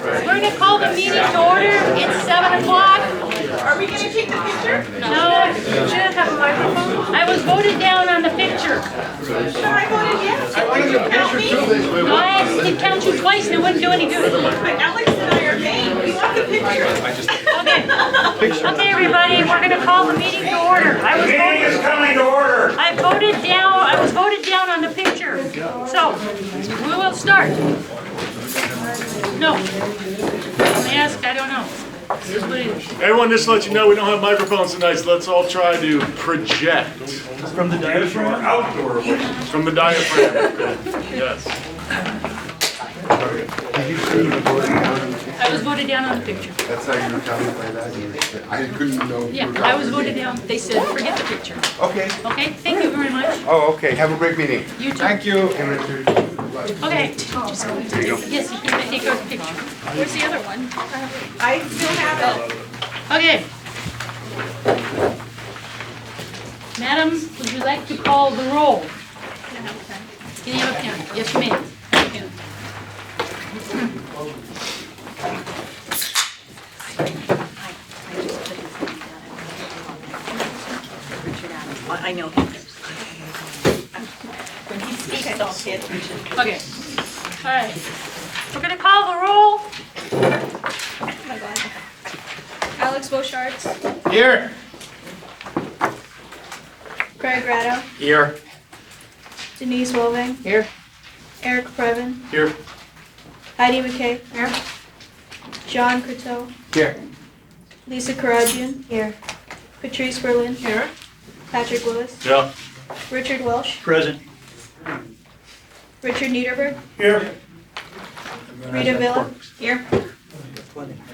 We're going to call the meeting to order. It's 7 o'clock. Are we going to take the picture? No, should have a microphone. I was voted down on the picture. So I voted yes. I wanted to count me. No, I did count you twice and it wouldn't do any good. But Alex and I are game. We want the picture. Okay, everybody, we're going to call the meeting to order. I was voted down on the picture. So, we will start. No. Let me ask, I don't know. Here's what it is. Everyone, just to let you know, we don't have microphones tonight, so let's all try to project. From the diaphragm? Outdoor. From the diaphragm. Yes. Did you see the voting down? I was voted down on the picture. That's how you were counted by that? I couldn't know. Yeah, I was voted down. They said, forget the picture. Okay. Okay, thank you very much. Oh, okay. Have a great meeting. You too. Thank you. Okay. Yes, you can take a picture. Where's the other one? I still have it. Okay. Madam, would you like to call the roll? Can you have a pen? Yes, you may. I know him. When he speaks, don't pay attention. Okay. All right. We're gonna call the roll. Oh my God. Alex Beaucharts, Here. Craig Ratto, Here. Denise Wolving, Here. Eric Previn, Here. Heidi McKay, Here. John Croteau, Here. Lisa Karajian, here, Patrice Berlin, Here. Patrick Lewis, Yeah. Richard Welsh, Present. Richard Niederberg, Here. Rita Villa, Here.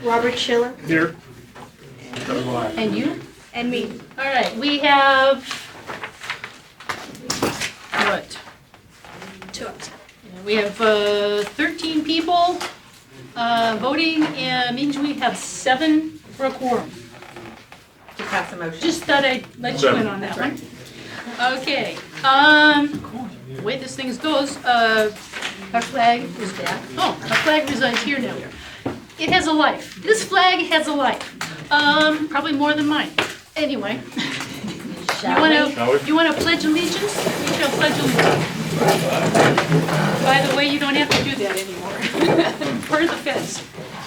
Robert Schiller, Here. And you? and me. All right, we have, what? 2 absent. We have 13 people voting, and means we have 7 for a quorum. To pass a motion. Just thought I'd let you in on that one. Okay, the way this thing goes, our flag is back. Oh, our flag resides here now. It has a life. This flag has a life. Probably more than mine. Anyway. You wanna pledge allegiance? We shall pledge allegiance. By the way, you don't have to do that anymore. Burn the fence.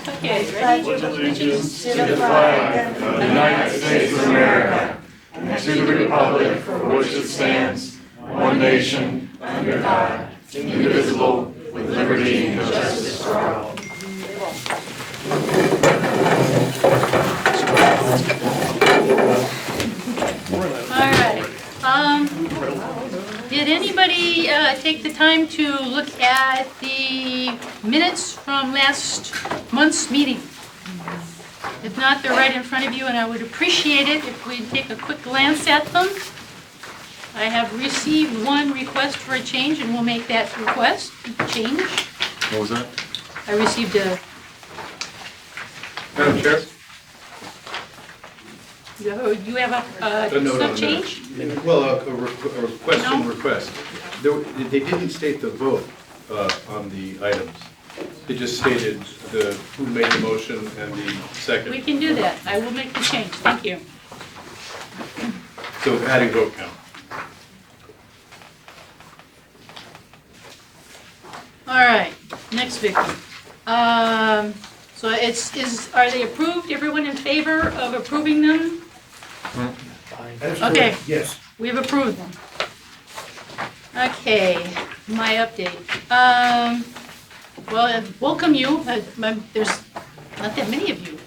Okay, ready? Pledge allegiance to the flag of the United States of America and to the republic for which it stands, one nation, under God, indivisible, with liberty and justice for all. All right. Did anybody take the time to look at the minutes from last month's meeting? If not, they're right in front of you, and I would appreciate it if we'd take a quick glance at them. I have received one request for a change, and we'll make that request, change. What was that? I received a, Madam Chair? you have some change? Well, a request No. and request. They didn't state the vote on the items. They just stated who made the motion and the We second. can do that. I will make the change. Thank you. So adding vote count. All right, next victim. So are they approved? Everyone in favor of approving them? Okay. Yes. We've approved them. Okay, my update. Well, I welcome you. There's not that many of you.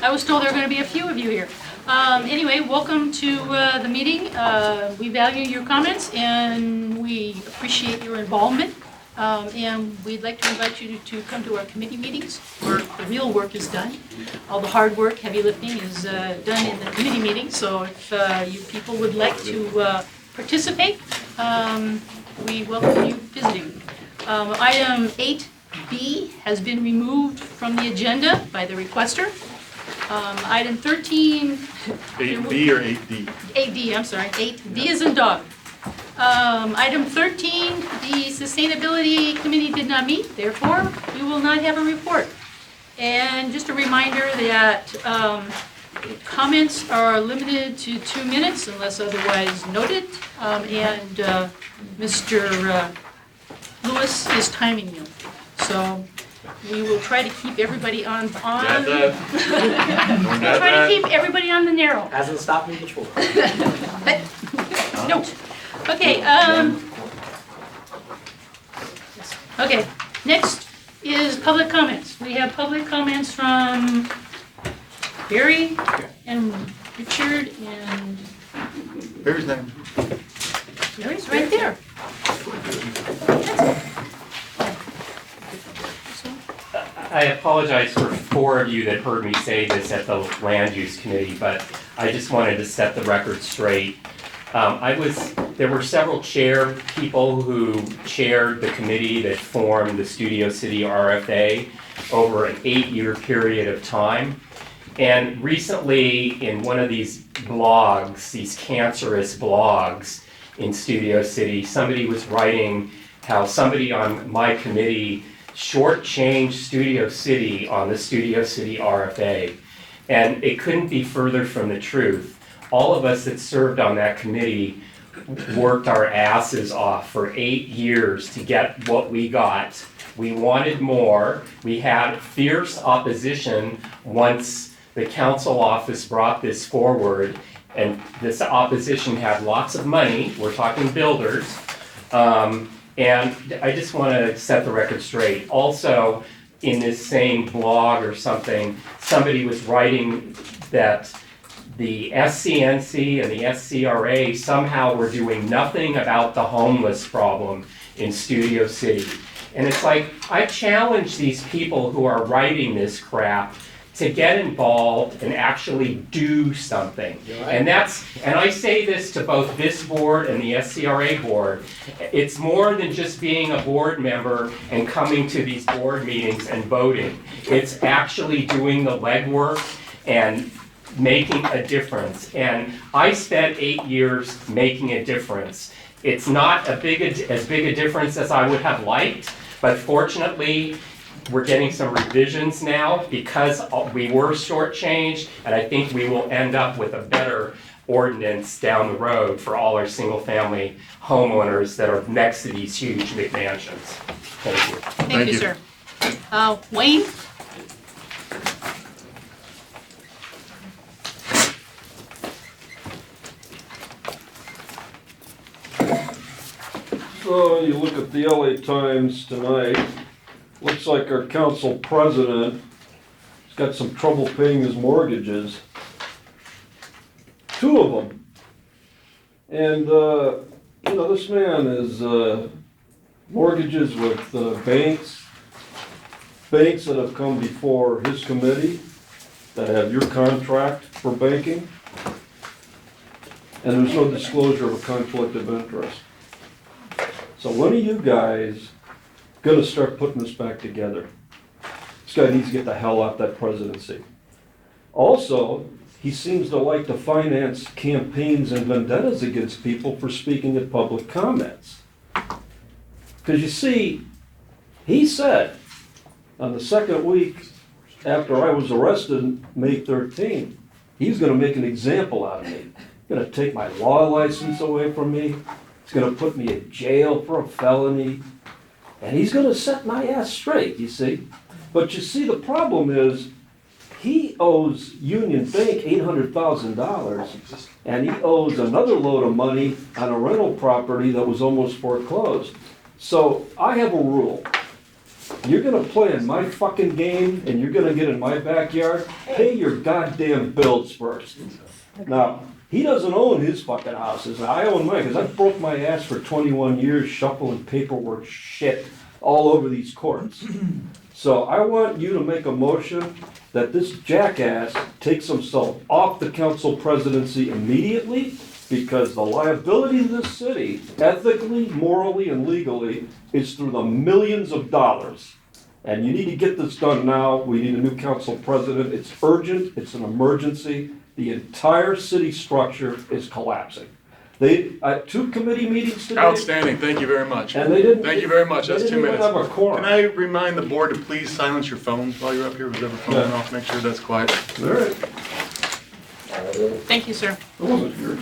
I was told there are going to be a few of you here. Anyway, welcome to the meeting. We value your comments and we appreciate your involvement. And we'd like to invite you to come to our committee meetings where the real work is done. All the hard work, heavy lifting is done in the committee meetings. So if you people would like to participate, we welcome you visiting. Item 8B has been removed from the agenda by the requester. Item 13. 8B or 8D? 8D, I'm sorry, 8D is in dog. Item 13, the Sustainability Committee did not meet, therefore, we will not have a report. And just a reminder that comments are limited to 2 minutes unless otherwise noted. And Mr. Lewis is timing you. So we will try to keep everybody on. Got that? We'll try to keep everybody on the narrow. Hasn't stopped me before. No. Okay, okay, next is public comments. We have public comments from Barry and Richard and Barry's name. Barry's right there. I apologize for 4 of you that heard me say this at the Land Use Committee, but I just wanted to set the record straight. There were several chair people who chaired the committee that formed the Studio City RFA over an 8-year period of time. And recently, in one of these blogs, these cancerous blogs in Studio City, somebody was writing how somebody on my committee shortchanged Studio City on the Studio City RFA. And it couldn't be further from the truth. All of us that served on that committee worked our asses off for 8 years to get what we got. We wanted more. We had fierce opposition once the council office brought this forward, and this opposition had lots of money. We're talking builders. And I just want to set the record straight. Also, in this same blog or something, somebody was writing that the SCNC and the SCRA somehow were doing nothing about the homeless problem in Studio City. And it's like, I challenge these people who are writing this crap to get involved and actually do something. And I say this to both this board and the SCRA board. It's more than just being a board member and coming to these board meetings and voting. It's actually doing the legwork and making a difference. And I spent 8 years making a difference. It's not as big a difference as I would have liked, but fortunately, we're getting some revisions now because we were shortchanged, and I think we will end up with a better ordinance down the road for all our single-family homeowners that are next to these huge McMansions. Thank you. Thank you, sir. Wayne? So you look at the LA Times tonight, looks like our council president has got some trouble paying his mortgages. 2 of them. And, this man is mortgages with banks that have come before his committee that have your contract for banking. And there's no disclosure of a conflict of interest. So when are you guys gonna start putting this back together? This guy needs to get the hell out that presidency. Also, he seems to like to finance campaigns and vendettas against people for speaking at public comments. Because you see, he said on the second week after I was arrested, May 13th, he's gonna make an example out of me. Gonna take my law license away from me. He's gonna put me in jail for a felony. And he's gonna set my ass straight, you see. But you see, the problem is, he owes Union Bank $800,000, and he owes another load of money on a rental property that was almost foreclosed. So I have a rule. You're gonna play in my fucking game, and you're gonna get in my backyard, pay your goddamn bills first. Now, he doesn't own his fucking houses. I own mine, because I broke my ass for 21 years shuffling paperwork shit all over these courts. So I want you to make a motion that this jackass takes himself off the council presidency immediately, because the liability of this city, ethically, morally, and legally, is through the millions of dollars. And you need to get this done now. We need a new council president. It's urgent. It's an emergency. The entire city structure is collapsing. Two committee meetings today. Outstanding, thank you very much. And they didn't. Thank you very much, they that's didn't 2 even minutes. have a quorum. Can I remind the board to please silence your phones while you're up here, whoever phone Yeah. off, make sure that's quiet. All right. Thank you, sir. That wasn't yours.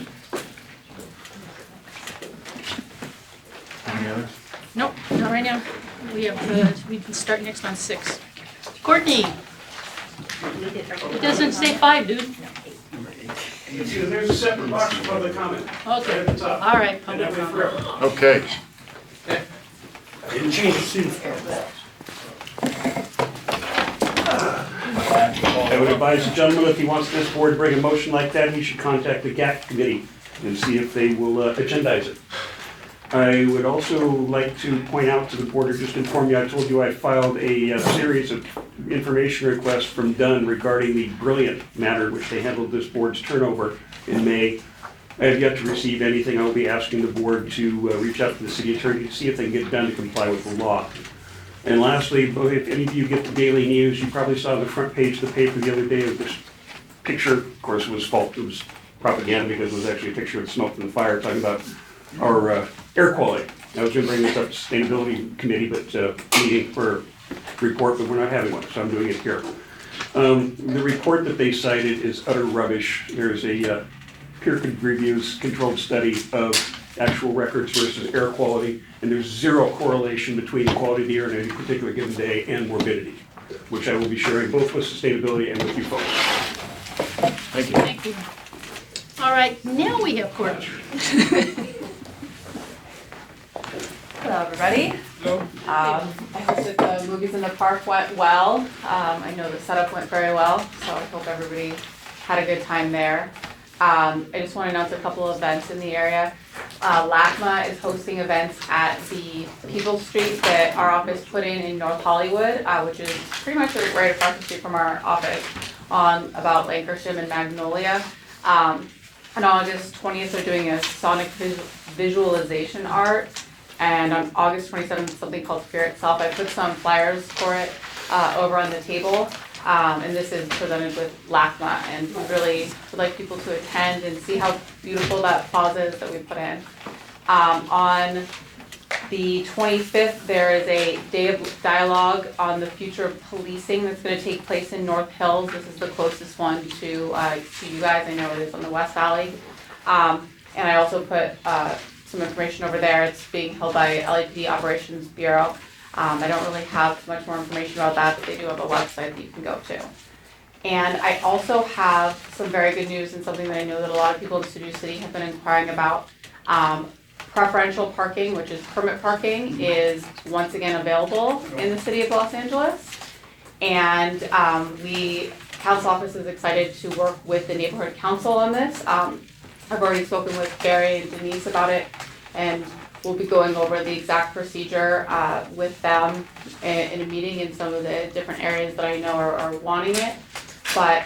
Any others? Nope, not right now. We can start next on 6. Courtney, it doesn't say 5, dude. There's a separate box for public comment. Okay, Right at the top. all right, And that public way comment. forever. Okay, Didn't change the seat. I would advise the gentleman, if he wants this board to bring a motion like that, he should contact the GAC committee and see if they will agendize it. I would also like to point out to the board, or just inform you, I told you I filed a series of information requests from Dunn regarding the Brilliant matter, which they handled this board's turnover in May. I have yet to receive anything. I will be asking the board to reach out to the city attorney to see if they can get it done to comply with the law. And lastly, if any of you get the daily news, you probably saw the front page of the paper the other day of this picture. Of course, it was false. It was propaganda because it was actually a picture of smoke from the fire talking about our air quality. I was going to bring this up to Sustainability Committee, but meeting for report, but we're not having one, so I'm doing it here. The report that they cited is utter rubbish. There's a peer reviews controlled study of actual records versus air quality, and there's zero correlation between the quality of the air on any particular given day and morbidity, which I will be sharing both with sustainability and with you folks. thank you. Thank you. All right, now we have Courtney. Hello, everybody. I hope that the movies in the park went well. I know the setup went very well, so I hope everybody had a good time there. I just want to announce a couple of events in the area. LACMA is hosting events at the People Street that our office put in North Hollywood, which is pretty much right across the street from our office on about Lankershim and Magnolia. On August 20th, they're doing a sonic visualization art. And on August 27th, something called Fear Itself. I put some flyers for it over on the table. And this is presented with LACMA. And we really would like people to attend and see how beautiful that plaza is that we put in. On the 25th, there is a day of dialogue on the future of policing that's going to take place in North Hills. This is the closest one to you guys. I know it is on the West Valley. And I also put some information over there. It's being held by LAPD Operations Bureau. I don't really have much more information about that, but they do have a website that you can go to. And I also have some very good news and something that I know that a lot of people in Studio City have been inquiring about. Preferential parking, which is permit parking, is once again available in the city of Los Angeles. And council office is excited to work with the neighborhood council on this. I've already spoken with Barry and Denise about it, and we'll be going over the exact procedure with them in a meeting in some of the different areas that I know are wanting it. But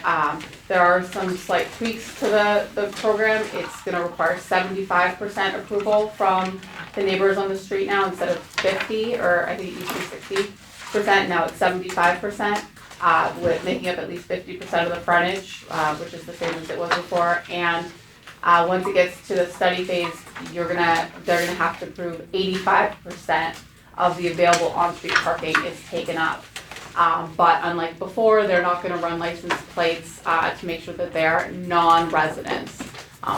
there are some slight tweaks to the program. It's going to require 75% approval from the neighbors on the street now instead of 50, or I think it used to be 60%. Now it's 75%, with making up at least 50% of the frontage, which is the same as it was before. And once it gets to the study phase, they're gonna have to prove 85% of the available on-street parking is taken up. But unlike before, they're not gonna run license plates to make sure that they are non-residents.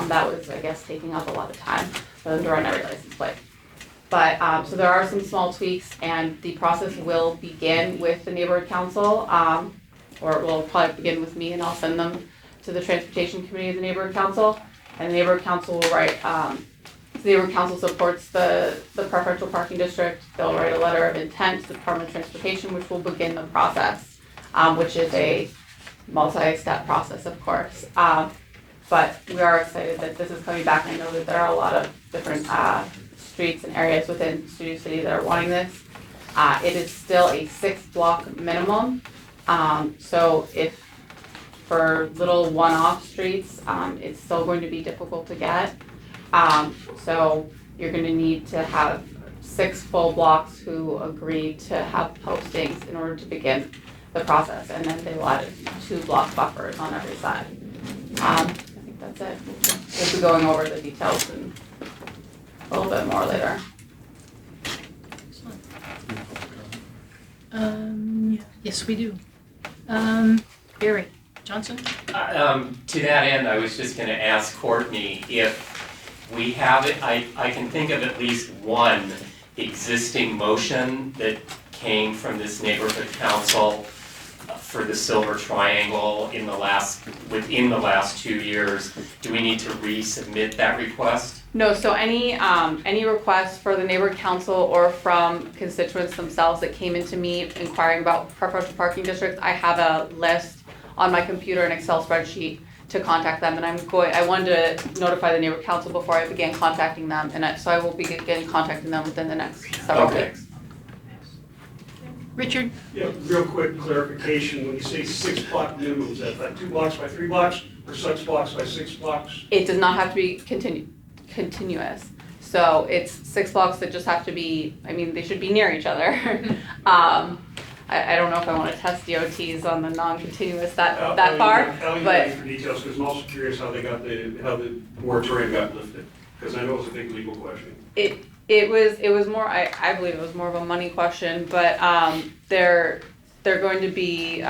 That was, I guess, taking up a lot of time for them to run every license plate. But, so there are some small tweaks, and the process will begin with the neighborhood council, or will probably begin with me, and I'll send them to the transportation committee of the neighborhood council. And the neighborhood council will write, the neighborhood council supports the preferential parking district. They'll write a letter of intent to the Department of Transportation, which will begin the process, which is a multi-step process, of course. But we are excited that this is coming back. I know that there are a lot of different streets and areas within Studio City that are wanting this. It is still a 6-block minimum. So if for little one-off streets, it's still going to be difficult to get. So you're gonna need to have 6 full blocks who agree to have postings in order to begin the process. And then they will add 2-block buffers on every side. I think that's it. We'll be going over the details and a little bit more later. Yes, we do. Barry Johnson? To that end, I was just gonna ask Courtney if we have it, I can think of at least one existing motion that came from this neighborhood council for the Silver Triangle within the last 2 years. Do we need to resubmit that request? No, so any requests for the neighborhood council or from constituents themselves that came into me inquiring about preferential parking districts, I have a list on my computer, an Excel spreadsheet to contact them, and I wanted to notify the neighborhood council before I began contacting them, so I will begin contacting them within the next several Okay. weeks. Richard? Yeah, real quick clarification, when you say 6 block minimum, is that like 2 blocks by 3 blocks, or 6 blocks by 6 blocks? It does not have to be continuous. So it's 6 blocks that just have to be, I mean, they should be near each other. I don't know if I want to test DOTs on the non-continuous that far, I'll but for details, because I'm also curious how the moratorium got lifted, because I know it's a big legal question. it was more, I believe it was more of a money question, but they're going to be,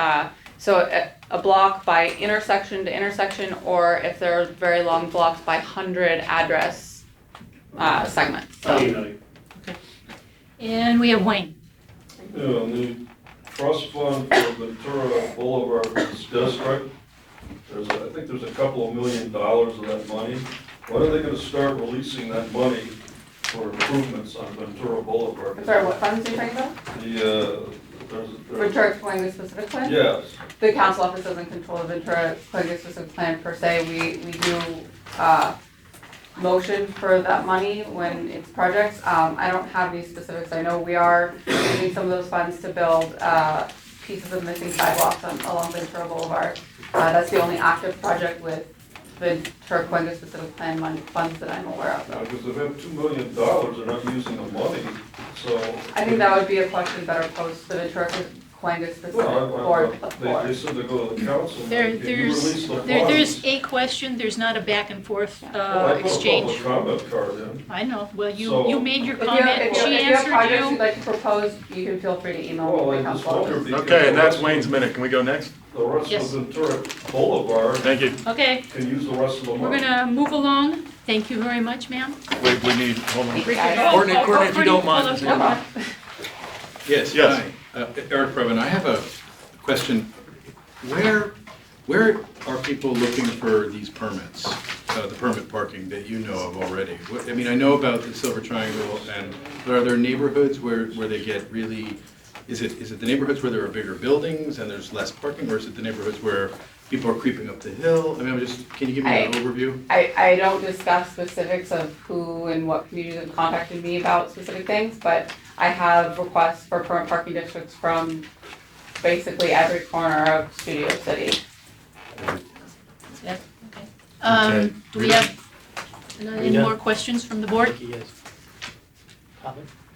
so a block by intersection to intersection, or if they're very long blocks by 100 address segments. So. And we have Wayne. Yeah, the trust fund for Ventura Boulevard district, I think there's a couple of $1 million of that money. When are they gonna start releasing that money for improvements on Ventura Boulevard? Sorry, what funds are you talking about? Ventura Ventura specific plan? Yes. The council office doesn't control the Ventura specific plan per se. We do motion for that money when it's projects. I don't have any specifics. I know we are using some of those funds to build pieces of missing sidewalks along Ventura Boulevard. That's the only active project with Ventura Cuenca specific plan funds that I'm aware of. Because they have $2 million, they're not using the money, so. I think that would be a question better posed to the Ventura Cuenca specific board. They said they go to the council. There's a question, there's not a back and forth exchange. I put a public comment card in. I know, well, So- you made your If comment, she you have answered projects you. you'd like to propose, you can feel free to email Well, me I the just council wonder office. because Okay, and that's Wayne's minute. Can we go next? The rest Yes. of Ventura Boulevard Thank you. Okay, can use the rest of the money. we're gonna move along. Thank you very much, ma'am. Wait, we need, hold on. Yeah. Courtney, if you don't mind. hold No on. problem. Yes, Yes. hi. Eric Previn, I have a question. Where are people looking for these permits, the permit parking that you know of already? I mean, I know about the Silver Triangle, but are there neighborhoods where they get really, is it the neighborhoods where there are bigger buildings and there's less parking, or is it the neighborhoods where people are creeping up the hill? I mean, can you give me an overview? I don't discuss specifics of who and what communities have contacted me about specific things, but I have requests for permanent parking districts from basically every corner of Studio City. Yeah, okay. Do we have any more questions from the board?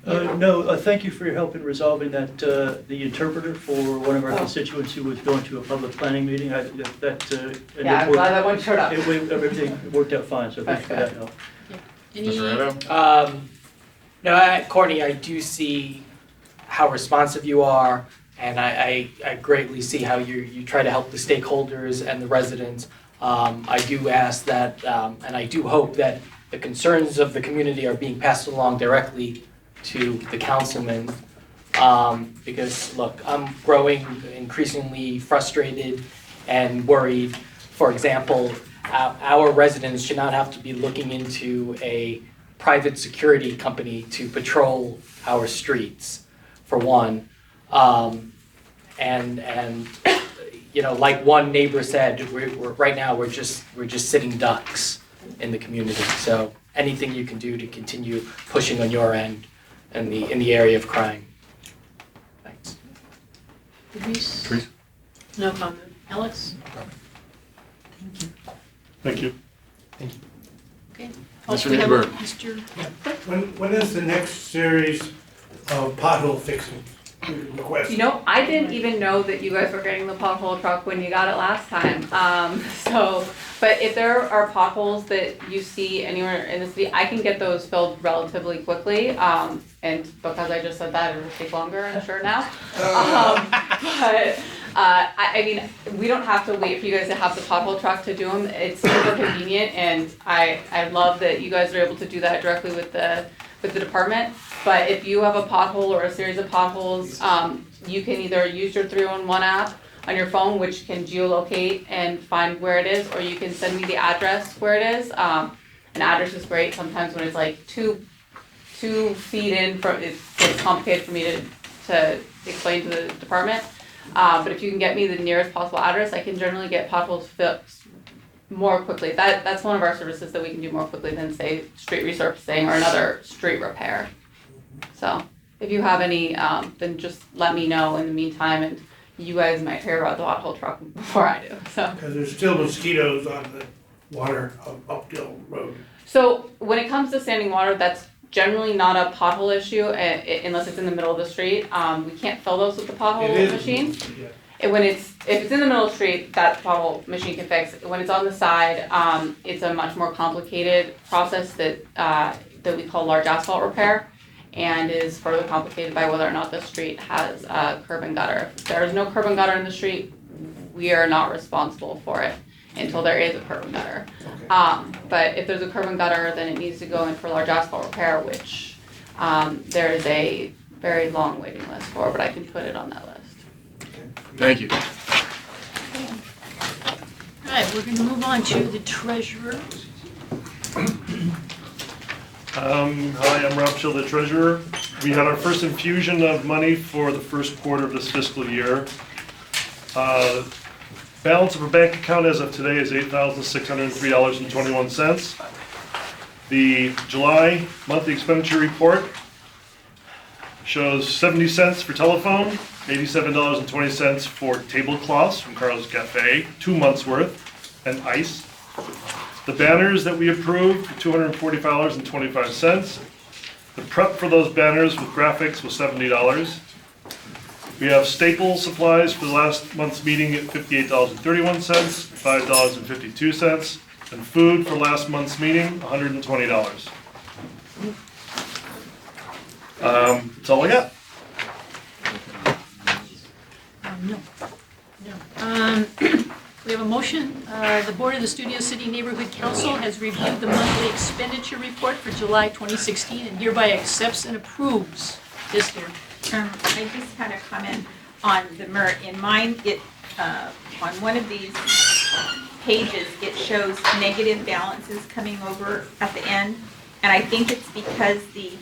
No, thank you for your help in resolving that, the interpreter for one of our constituents who was going to a public planning meeting. Yeah, I'm glad that one showed up. Everything worked out fine, so thanks for that help. Any, Mr. Rado? No, Courtney, I do see how responsive you are, and I greatly see how you try to help the stakeholders and the residents. I do ask that, and I do hope that the concerns of the community are being passed along directly to the councilman. Because look, I'm growing increasingly frustrated and worried. For example, our residents should not have to be looking into a private security company to patrol our streets, for one. And you know, like one neighbor said, we're right now we're just sitting ducks in the community. So anything you can do to continue pushing on your end in the area of crime. Thanks. Patrice? No comment. Alex? Thank you. Okay. Mr. Also, we have Newberg. Mr. When is the next series of pothole fixing? request. You know, I didn't even know that you guys were getting the pothole truck when you got it last time. But if there are potholes that you see anywhere in the city, I can get those filled relatively quickly. And because I just said that, it will take longer, I'm sure now. I mean, we don't have to wait for you guys to have the pothole truck to do them. It's super convenient, and I love that you guys are able to do that directly with the department. But if you have a pothole or a series of potholes, you can either use your 311 app on your phone, which can geolocate and find where it is, or you can send me the address where it is. An address is great sometimes when it's like 2 feet in, it's complicated for me to explain to the department. But if you can get me the nearest possible address, I can generally get potholes fixed more quickly. That's one of our services that we can do more quickly than, say, street resurfacing or another street repair. So if you have any, then just let me know in the meantime, and you guys might hear about the pothole truck before I do. So. Because there's still mosquitoes on the water of Oakdale Road. So when it comes to standing water, that's generally not a pothole issue unless it's in the middle of the street. We can't fill those with the pothole machine. Yeah. If it's in the middle of the street, that pothole machine can fix. When it's on the side, it's a much more complicated process that we call large asphalt repair, and is further complicated by whether or not the street has a curb and gutter. If there is no curb and gutter in the street, we are not responsible for it until there is a curb and gutter. But if there's a curb and gutter, then it needs to go in for large asphalt repair, which there is a very long waiting list for, but I can put it on that list. Thank you. All right, we're gonna move on to the treasurer. Hi, I'm Rob Schill, the treasurer. We had our first infusion of money for the first quarter of this fiscal year. Balance of our bank account as of today is $8,603.21. The July monthly expenditure report shows 70 cents for telephone, $87.20 for tablecloths from Carl's Cafe, 2 months worth, and ice. The banners that we approved, $245.25. The prep for those banners with graphics was $70. We have staple supplies for the last month's meeting at $58.31, $5.52, and food for last month's meeting, $120. That's all I got. We have a motion. The Board of the Studio City Neighborhood Council has reviewed the monthly expenditure report for July 2016 and hereby accepts and approves. Yes, dear. I just had a comment on the MERT. In mine, on one of these pages, it shows negative balances coming over at the end. And I think it's because the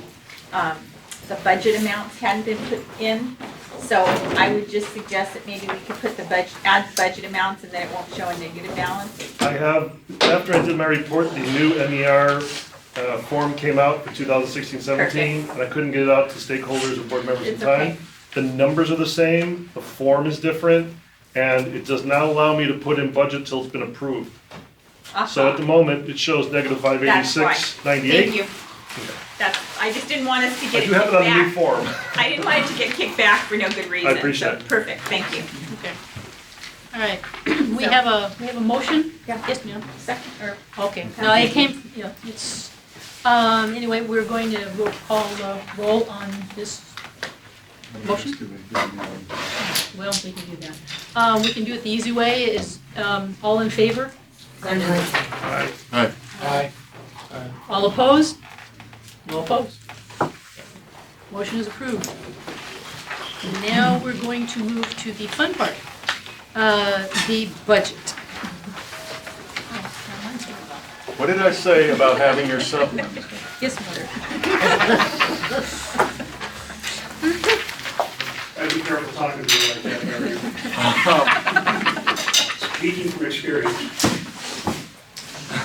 budget amounts hadn't been put in. So I would just suggest that maybe we could put add budget amounts, and then it won't show a negative balance. I have, after I did my report, the new MER form came out for 2016-17, and I couldn't get it out to stakeholders and board members in It's time. okay. The numbers are the same, the form is different, and it does not allow me to put in budget till it's been approved. So at the moment, it shows negative That's right. 586.98. Thank you. I just didn't want us to I get it do have kicked it on the new back. form. I didn't want it to get kicked back for no good reason. appreciate it. So, perfect, thank you. Okay. All right. We have a motion? Yeah. Yes, ma'am. Second, or Okay. No, it came, it's, anyway, we're going to call the roll on this motion. Well, we can do that. We can do it the easy way, is, all in favor? Alright. Aye. All opposed? No opposed. Motion is approved. And now we're going to move to the fun part, the budget. What did I say about having your supplement? Yes, Mother. I'd be careful talking to you like that, Mary. Speaking from experience.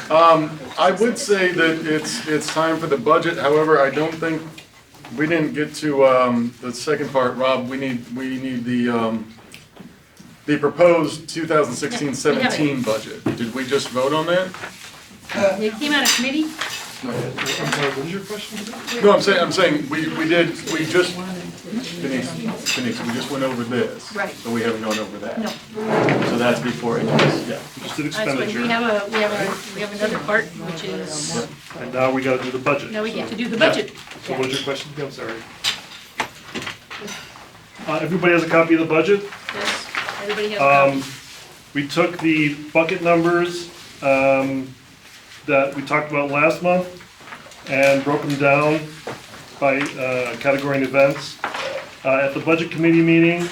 I would say that it's time for the budget, however, I don't think, we didn't get to, the second part, Rob, we need the proposed 2016-17 budget. Did we just vote on that? It came out of committee. I'm sorry, what was your question? No, I'm saying, we Denise, we just went over this. Right. But we haven't gone over that. No. So that's before it gets, yeah. Just an That's why expenditure. we have another part, which is, And now we gotta do the budget. now we get to do the budget. So what is your question? I'm sorry. Everybody has a copy of the budget? Yes, everybody has a copy. We took the bucket numbers that we talked about last month and broke them down by category and events. At the budget committee meeting,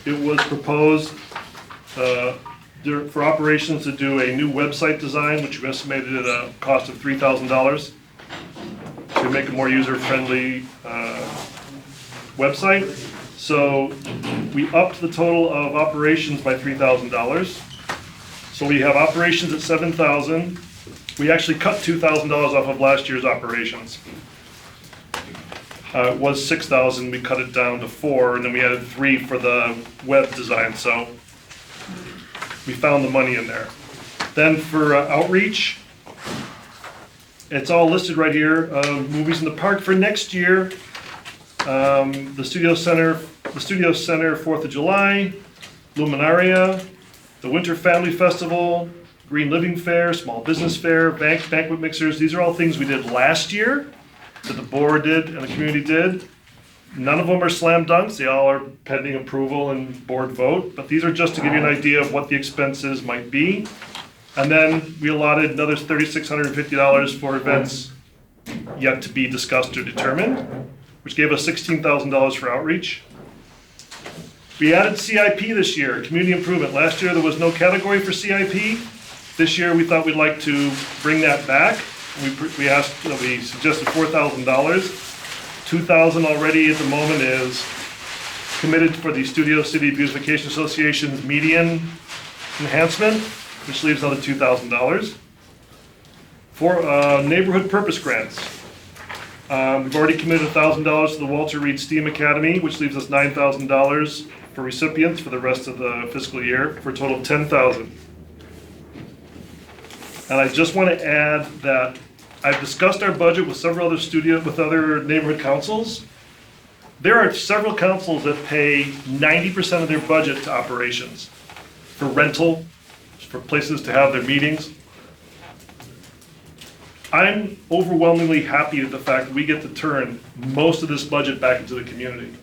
it was proposed for operations to do a new website design, which we estimated at a cost of $3,000 to make a more user-friendly website. So we upped the total of operations by $3,000. So we have operations at $7,000. We actually cut $2,000 off of last year's operations. It was $6,000, we cut it down to $4,000, and then we added $3,000 for the web design, so we found the money in there. Then for outreach, it's all listed right here, movies in the park for next year. The Studio Center, 4th of July, Luminaria, the Winter Family Festival, Green Living Fair, Small Business Fair, banquet mixers. These are all things we did last year that the board did and the community did. None of them are slam dunks. They all are pending approval and board vote. But these are just to give you an idea of what the expenses might be. And then we allotted another $3,650 for events yet to be discussed or determined, which gave us $16,000 for outreach. We added CIP this year, community improvement. Last year there was no category for CIP. This year we thought we'd like to bring that back. We asked, we suggested $4,000. $2,000 already at the moment is committed for the Studio City Beautification Association's median enhancement, which leaves another $2,000. For neighborhood purpose grants, we've already committed $1,000 to the Walter Reed STEAM Academy, which leaves us $9,000 for recipients for the rest of the fiscal year, for a total of $10,000. And I just want to add that I've discussed our budget with several other neighborhood councils. There are several councils that pay 90% of their budget to operations for rental, for places to have their meetings. I'm overwhelmingly happy with the fact that we get to turn most of this budget back into the community.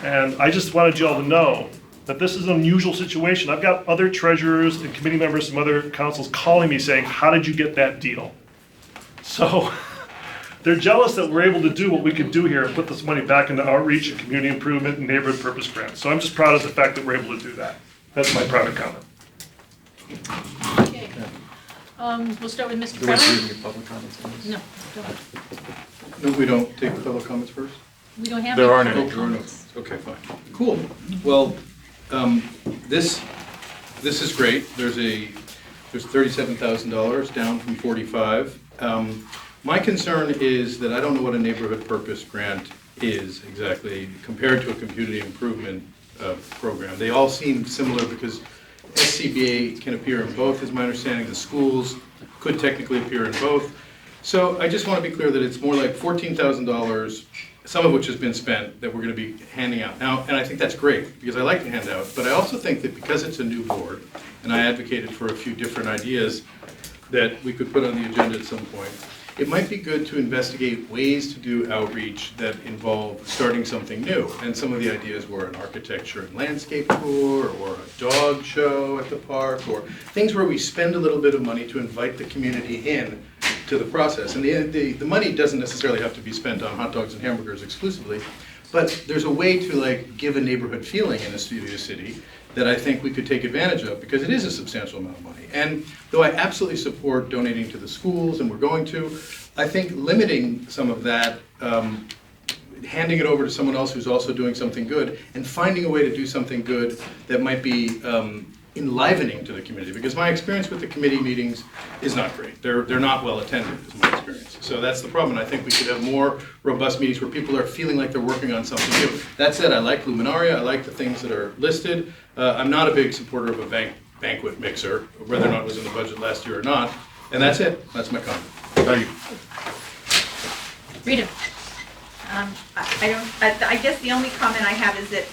And I just wanted you all to know that this is an unusual situation. I've got other treasurers and committee members from other councils calling me saying, how did you get that deal? So they're jealous that we're able to do what we could do here and put this money back into outreach and community improvement and neighborhood purpose grants. So I'm just proud of the fact that we're able to do that. That's my private comment. Okay. We'll start with Mr. Do we have Brown. any public comments on this? No, don't. No, we don't take the public comments first? We don't have There any aren't public any. comments. Okay, fine. Cool. Well, this is great. There's $37,000 down from 45. My concern is that I don't know what a neighborhood purpose grant is exactly compared to a community improvement program. They all seem similar because SCBA can appear in both, is my understanding. The schools could technically appear in both. So I just want to be clear that it's more like $14,000, some of which has been spent, that we're going to be handing out. Now, and I think that's great, because I like to hand out, but I also think that because it's a new board, and I advocated for a few different ideas that we could put on the agenda at some point, it might be good to investigate ways to do outreach that involve starting something new. And some of the ideas were an architecture and landscape tour, or a dog show at the park, or things where we spend a little bit of money to invite the community in to the process. And the money doesn't necessarily have to be spent on hot dogs and hamburgers exclusively, but there's a way to like give a neighborhood feeling in a Studio City that I think we could take advantage of, because it is a substantial amount of money. And though I absolutely support donating to the schools, and we're going to, I think limiting some of that, handing it over to someone else who's also doing something good, and finding a way to do something good that might be enlivening to the community, because my experience with the committee meetings is not great. They're not well attended, is my experience. So that's the problem, and I think we should have more robust meetings where people are feeling like they're working on something new. That said, I like Luminaria, I like the things that are listed. I'm not a big supporter of a banquet mixer, whether or not it was in the budget last year or not, and that's it. That's my comment. Thank you. Rita. I guess the only comment I have is that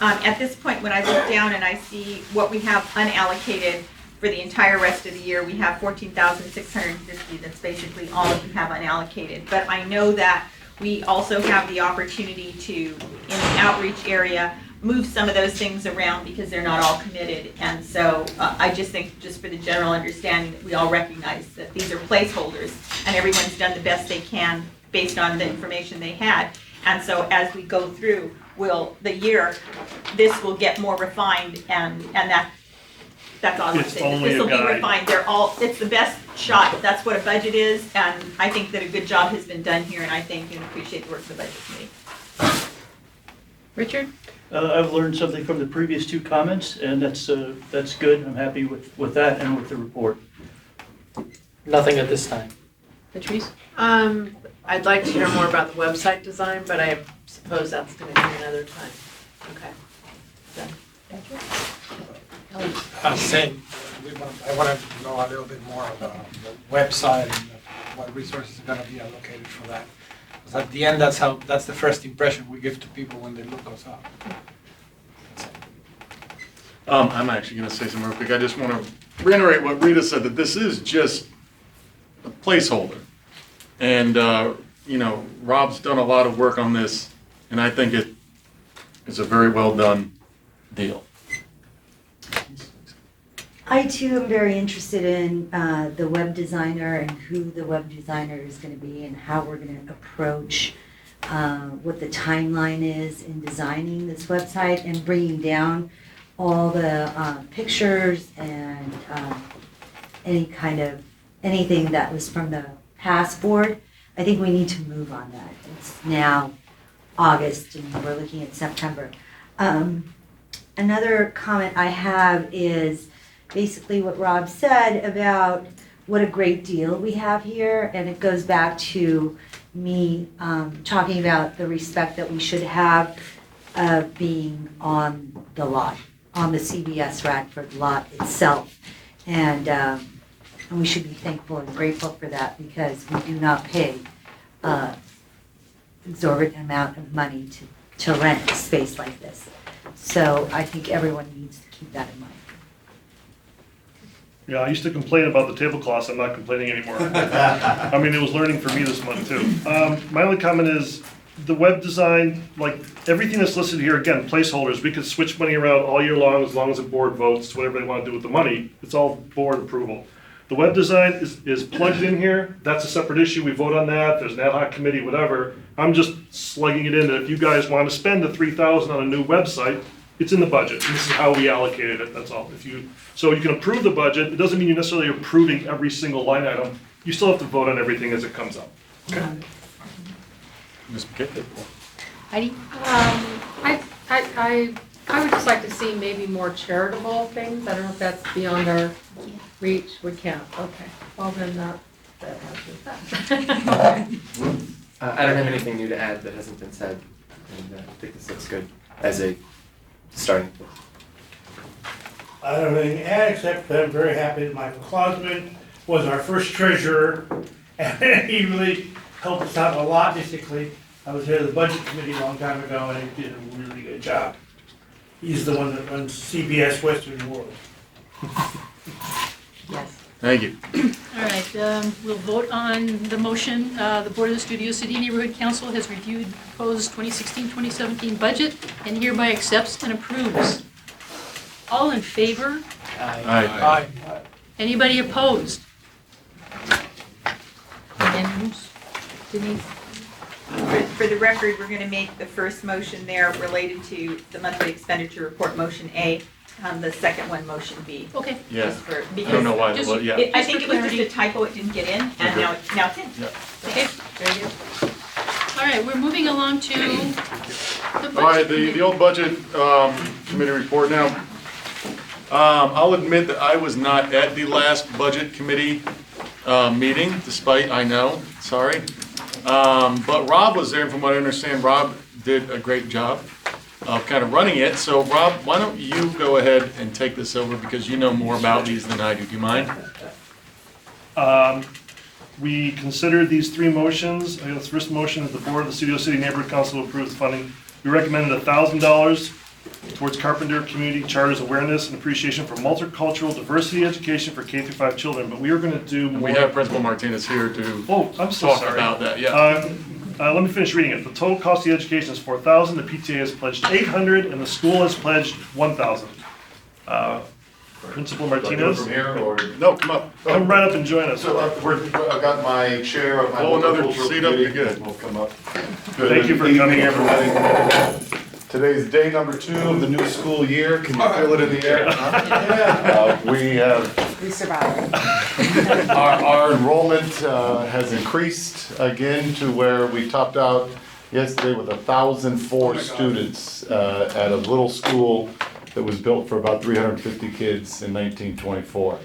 at this point, when I look down and I see what we have unallocated for the entire rest of the year, we have 14,650. That's basically all that we have unallocated. But I know that we also have the opportunity to, in the outreach area, move some of those things around because they're not all committed. And so I just think, just for the general understanding, that we all recognize that these are placeholders and everyone's done the best they can based on the information they had. And so as we go through the year, this will get more refined, and that's all I'm It's saying. only This will a be guide. refined. It's the best shot. That's what a budget is, and I think that a good job has been done here, and I thank you and appreciate the work of the budget committee. Richard? I've learned something from the previous two comments, and that's good. I'm happy with that and with the report. Nothing at this time. Patrice? I'd like to hear more about the website design, but I suppose that's gonna be another time. Okay. Same. I want to know a little bit more about the website and what resources are going to be allocated for that. Because at the end, that's the first impression we give to people when they look us up. I'm actually going to say something real quick. I just want to reiterate what Rita said, that this is just a placeholder. And, Rob's done a lot of work on this, and I think it is a very well done deal. I too am very interested in the web designer and who the web designer is going to be and how we're going to approach what the timeline is in designing this website and bringing down all the pictures and anything that was from the past board. I think we need to move on that. It's now August and we're looking at September. Another comment I have is basically what Rob said about what a great deal we have here, and it goes back to me talking about the respect that we should have being on the lot, on the CBS Radford lot itself. And we should be thankful and grateful for that because we do not pay exorbitant amount of money to rent a space like this. So I think everyone needs to keep that in mind. Yeah, I used to complain about the tablecloths, I'm not complaining anymore. I mean, it was learning for me this month too. My only comment is, the web design, like, everything that's listed here, again, placeholders, we could switch money around all year long as the board votes, whatever they wanna do with the money, it's all board approval. The web design is plugged in here, that's a separate issue, we vote on that, there's an ad hoc committee, whatever. I'm just slugging it in that if you guys wanna spend the $3,000 on a new website, it's in the budget, and this is how we allocated it, that's all. So you can approve the budget, it doesn't mean you're necessarily approving every single line item, you still have to vote on everything as it comes up. Okay? Ms. McKay? Heidi? I would just like to see maybe more charitable things. I don't know if that's beyond our reach. We can't. Okay. Well, then that answers that. I don't have anything new to add that hasn't been said, and I think this looks good as a starting point. I don't have anything to add, except that I'm very happy that Michael Klausman was our first treasurer, and he really helped us out a lot, basically. I was head of the budget committee a long time ago, and he did a really good job. He's the one that runs CBS Western World. Yes. Thank you. All right, we'll vote on the motion. The Board of the Studio City Neighborhood Council has reviewed the proposed 2016-2017 budget and hereby accepts and approves. All in favor? Aye. Anybody opposed? Unanimous? Denise? For the record, we're gonna make the first motion there related to the monthly expenditure report, motion A, the second one, motion B. Okay. Yeah, Just for- I don't know why, just- well, yeah. I think it was just a typo, it didn't get in, and now it's in. Yeah. Okay, very good. All right, we're moving along to the budget. All right, the old budget committee report now. I'll admit that I was not at the last budget committee meeting, despite, I know, sorry. But Rob was there, and from what I understand, Rob did a great job of kind of running it. So Rob, why don't you go ahead and take this over, because you know more about these than I do. Do you mind? we considered these three motions. I guess the first motion is the Board of the Studio City Neighborhood Council approves funding. We recommended $1,000 towards Carpenter Community Charters Awareness and Appreciation for Multicultural Diversity Education for K through 5 children, but we are gonna do more. We have Principal Martinez here to Oh, I'm so talk sorry. about that, yeah. Let me finish reading it. The total cost of the education is $4,000, the PTA has pledged $800, and the school has pledged $1,000. Principal Do I do it Martinez, from here, or? No, come up. come right up and join us. So I've got my chair of my. Oh, another multicultural seat up, you're committee. good. We'll come up. Thank you for Good coming, evening, everybody. Today's day number 2 of the new school year. Can you feel it in the air? We have, We survived. our enrollment has increased again to where we topped out yesterday with 1,004 students at a little school that was built for about 350 kids in 1924.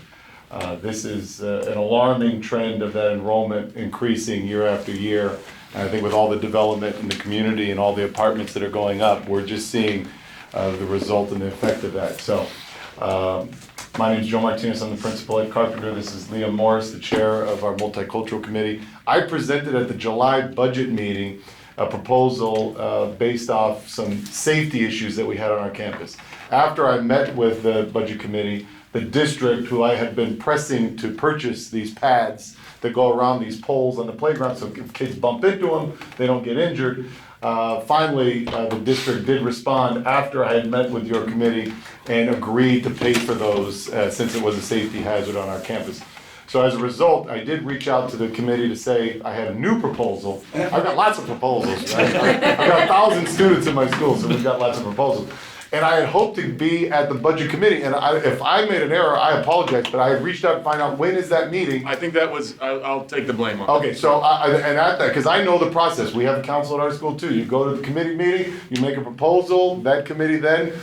This is an alarming trend of that enrollment increasing year after year. And I think with all the development in the community and all the apartments that are going up, we're just seeing the result and the effect of that. So, my name is Joe Martinez, I'm the principal at Carpenter. This is Liam Morris, the chair of our multicultural committee. I presented at the July budget meeting a proposal based off some safety issues that we had on our campus. After I met with the budget committee, the district, who I had been pressing to purchase these pads that go around these poles on the playground, so if kids bump into them, they don't get injured. Finally, the district did respond after I had met with your committee and agreed to pay for those since it was a safety hazard on our campus. So as a result, I did reach out to the committee to say I had a new proposal. I've got lots of proposals, right? I've got 1,000 students in my school, so we've got lots of proposals. And I had hoped to be at the budget committee, and if I made an error, I apologize, but I had reached out to find out when is that meeting. I think that was, I'll take the blame on it. Okay, so, and at that, because I know the process, we have a council at our school too. You go to the committee meeting, you make a proposal, that committee then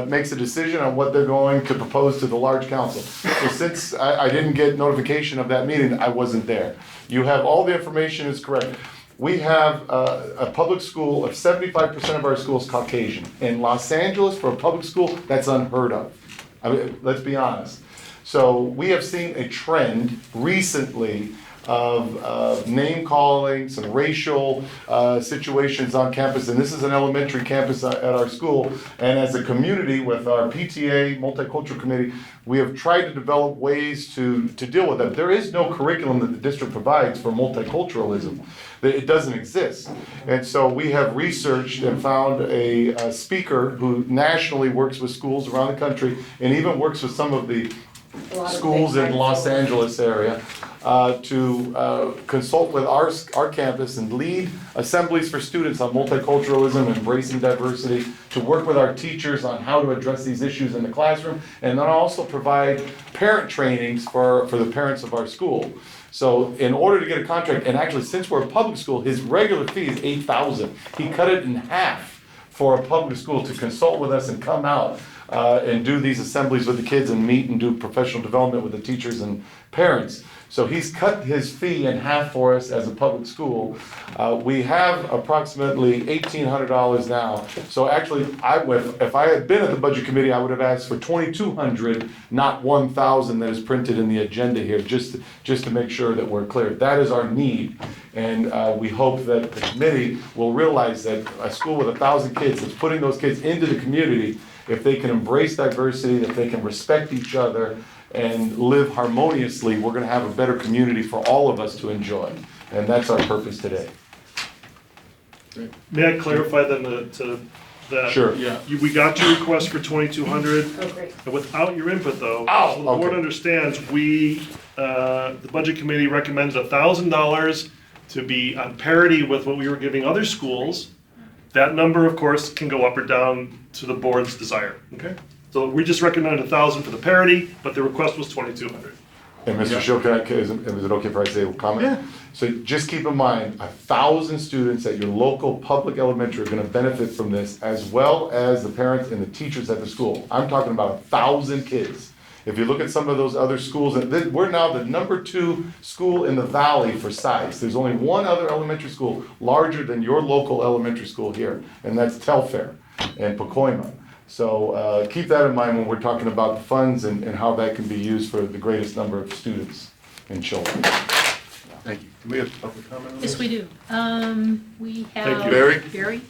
makes a decision on what they're going to propose to the large council. So since I didn't get notification of that meeting, I wasn't there. You have, all the information is correct. We have a public school of 75% of our school is Caucasian. In Los Angeles, for a public school, that's unheard of. I mean, let's be honest. So we have seen a trend recently of name calling, some racial situations on campus, and this is an elementary campus at our school. And as a community with our PTA, Multicultural Committee, we have tried to develop ways to deal with that. There is no curriculum that the district provides for multiculturalism. It doesn't exist. And so we have researched and found a speaker who nationally works with schools around the country and even works with some of the schools in Los Angeles area to consult with our campus and lead assemblies for students on multiculturalism, embracing diversity, to work with our teachers on how to address these issues in the classroom, and then also provide parent trainings for the parents of our school. So in order to get a contract, and actually since we're a public school, his regular fee is $8,000. He cut it in half for a public school to consult with us and come out and do these assemblies with the kids and meet and do professional development with the teachers and parents. So he's cut his fee in half for us as a public school. We have approximately $1,800 now. So actually, if I had been at the budget committee, I would have asked for $2,200, not $1,000 that is printed in the agenda here, just to make sure that we're clear. That is our need. And we hope that the committee will realize that a school with 1,000 kids that's putting those kids into the community, if they can embrace diversity, if they can respect each other, and live harmoniously, we're going to have a better community for all of us to enjoy. And that's our purpose today. May I clarify then that? Sure. Yeah. We got your request for 2,200. Oh, great. And without your input though, Oh, so the board okay. understands, the budget committee recommends $1,000 to be on parity with what we were giving other schools. That number, of course, can go up or down to the board's desire, okay? So we just recommended 1,000 for the parity, but the request was 2,200. And Mr. Schill, is it okay if I say a comment? Yeah. So just keep in mind, 1,000 students at your local public elementary are going to benefit from this, as well as the parents and the teachers at the school. I'm talking about 1,000 kids. If you look at some of those other schools, we're now the #2 school in the valley for size. There's only one other elementary school larger than your local elementary school here, and that's Telfair and Pacoima. So keep that in mind when we're talking about the funds and how that can be used for the greatest number of students and children. Thank you. Do we have public comment on this? Yes, we do. We have. Thank you. Barry? Barry?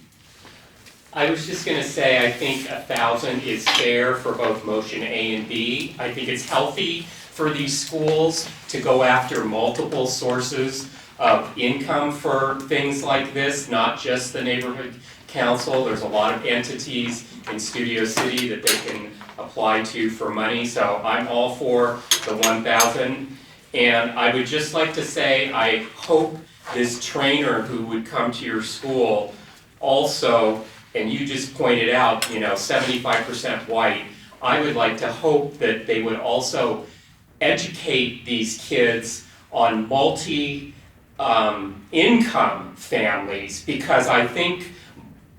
I was just gonna say, I think 1,000 is fair for both motion A and B. I think it's healthy for these schools to go after multiple sources of income for things like this, not just the neighborhood council. There's a lot of entities in Studio City that they can apply to for money, so I'm all for the 1,000. And I would just like to say, I hope this trainer who would come to your school also, and you just pointed out, 75% white, I would like to hope that they would also educate these kids on income families, because I think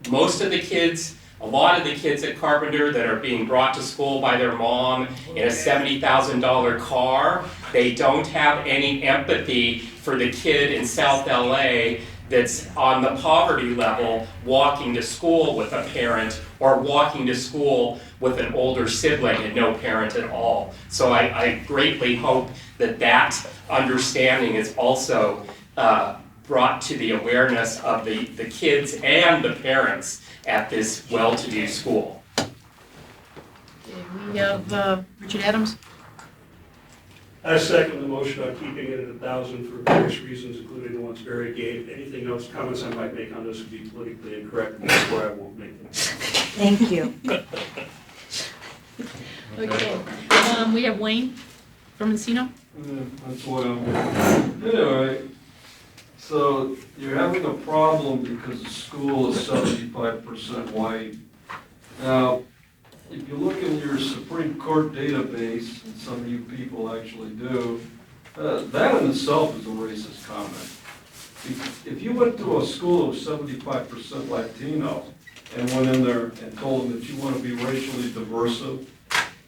most of the kids, a lot of the kids at Carpenter that are being brought to school by their mom in a $70,000 car, they don't have any empathy for the kid in South LA that's on the poverty level walking to school with a parent or walking to school with an older sibling and no parent at all. So I greatly hope that that understanding is also brought to the awareness of the kids and the parents at this well-to-do school. We have Richard Adams. I second the motion on keeping it at 1,000 for various reasons, including the ones Barry gave. Anything else, comments I might make on this would be politically incorrect, and that's where I won't make them. Thank you. Okay. We have Wayne from Encino. That's why I'm, anyway, so you're having a problem because the school is 75% white. Now, if you look in your Supreme Court database, and some of you people actually do, that in itself is a racist comment. If you went to a school of 75% Latino and went in there and told them that you want to be racially diverse,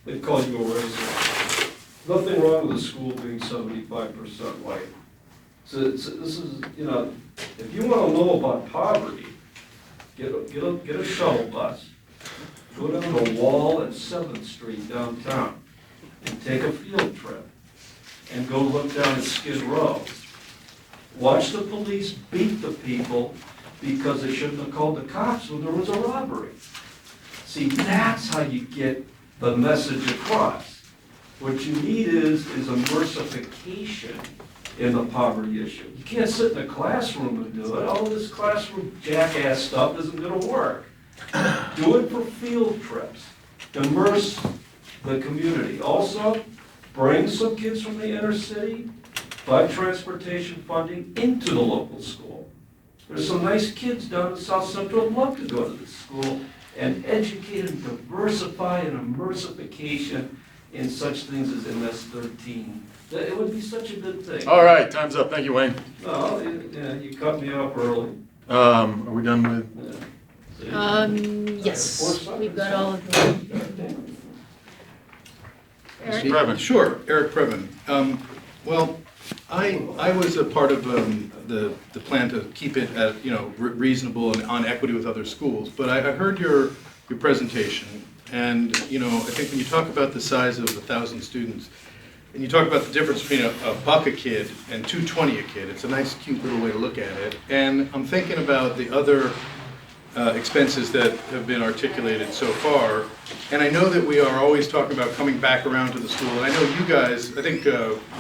they'd call you a racist. Nothing wrong with a school being 75% white. So this is, if you want to know about poverty, get a shuttle bus. Go down to Wall and 7th Street downtown and take a field trip and go look down at Skid Row. Watch the police beat the people because they shouldn't have called the cops when there was a robbery. See, that's how you get the message across. What you need is a mercification in the poverty issue. You can't sit in a classroom and do it. All this classroom jackass stuff isn't going to work. Do it for field trips. Immerse the community. Also, bring some kids from the inner city by transportation funding into the local school. There's some nice kids down in South Central who'd love to go to this school and educate and diversify and immersification in such things as MS-13. It would be such a good thing. All right, time's up. Thank you, Wayne. No, you cut me off early. Are we done with? Yes, we've got all of them. Eric? Previn. Sure, Eric Previn. Well, I was a part of the plan to keep it at, reasonable and on equity with other schools, but I heard your presentation, and, I think when you talk about the size of 1,000 students, and you talk about the difference between a buck a kid and $2.20 a kid, it's a nice, cute little way to look at it, and I'm thinking about the other expenses that have been articulated so far. And I know that we are always talking about coming back around to the school. And I know you guys, I think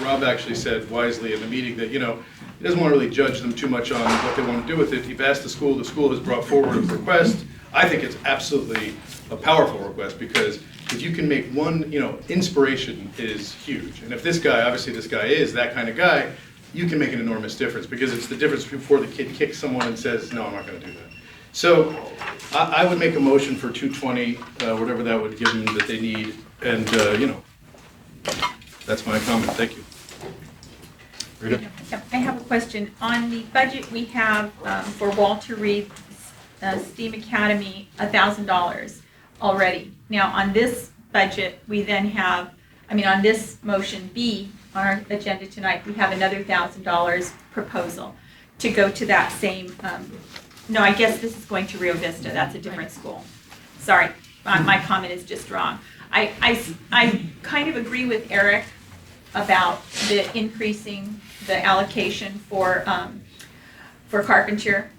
Rob actually said wisely in the meeting that, he doesn't want to really judge them too much on what they want to do with it. You've asked the school has brought forward a request. I think it's absolutely a powerful request, because if you can make one, inspiration is huge. And if this guy, obviously this guy is that kind of guy, you can make an enormous difference, because it's the difference before the kid kicks someone and says, no, I'm not going to do that. So I would make a motion for 220, whatever that would give them that they need, and that's my comment. Thank you. Rita? I have a question. On the budget we have for Walter Reed STEAM Academy, $1,000 already. Now on this budget, we then have, on this motion B on our agenda tonight, we have another $1,000 proposal to go to that same. No, I guess this is going to Rio Vista. That's a different school. Sorry, my comment is just wrong. I kind of agree with Eric about the increasing the allocation for Carpenter.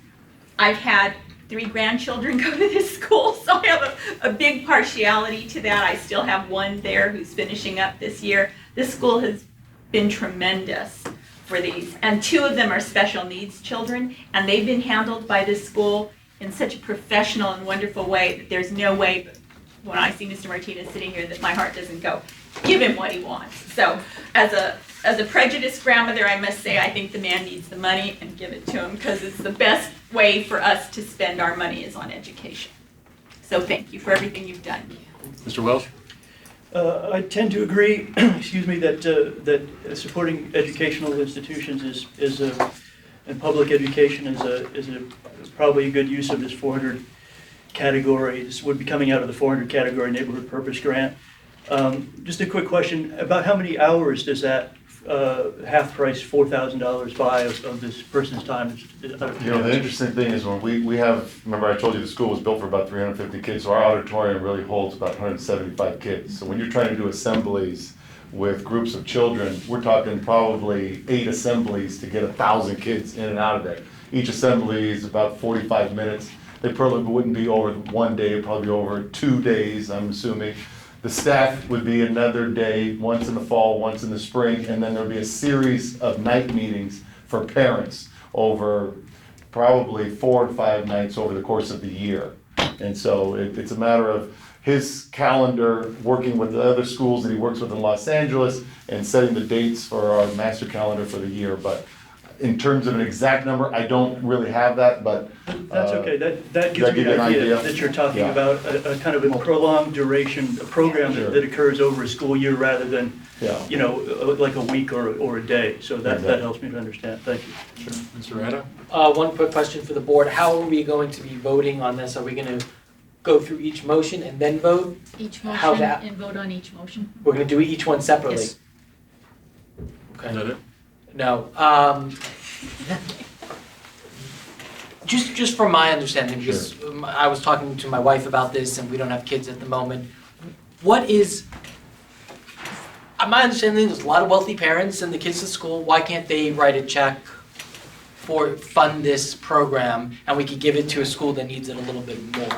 I've had 3 grandchildren go to this school, so I have a big partiality to that. I still have one there who's finishing up this year. This school has been tremendous for these, and 2 of them are special needs children, and they've been handled by this school in such a professional and wonderful way that there's no way, when I see Mr. Martinez sitting here, that my heart doesn't go, give him what he wants. So as a prejudiced grandmother, I must say I think the man needs the money, and give it to him, because it's the best way for us to spend our money is on education. So thank you for everything you've done. Mr. Welsh? I tend to agree, excuse me, that supporting educational institutions and public education is probably a good use of this 400 category. This would be coming out of the 400 category neighborhood purpose grant. Just a quick question, about how many hours does that half price $4,000 buy of this person's time? The interesting thing is when we have, remember I told you the school was built for about 350 kids, so our auditorium really holds about 175 kids. So when you're trying to do assemblies with groups of children, we're talking probably 8 assemblies to get 1,000 kids in and out of there. Each assembly is about 45 minutes. They probably wouldn't be over one day, it'd probably be over 2 days, I'm assuming. The staff would be another day, once in the fall, once in the spring, and then there'd be a series of night meetings for parents over probably 4 or 5 nights over the course of the year. And so it's a matter of his calendar, working with the other schools that he works with in Los Angeles, and setting the dates for our master calendar for the year. But in terms of an exact number, I don't really have that, but. That's okay, that gives me an idea that you're talking about a kind of a prolonged duration, a program that occurs over a school year rather than, like a week or a day. So that helps me to understand, thank you. Sure. Mr. Rada? One quick question for the board. How are we going to be voting on this? Are we going to go through each motion and then vote? Each How's motion that? and vote on each motion. We're going to do each one separately? Yes. Okay. Is that it? No. Just from my understanding, because I was talking to my wife about this, and we don't have kids at the moment. What is my understanding? There's a lot of wealthy parents and the kids at school. Why can't they write a check fund this program, and we could give it to a school that needs it a little bit more?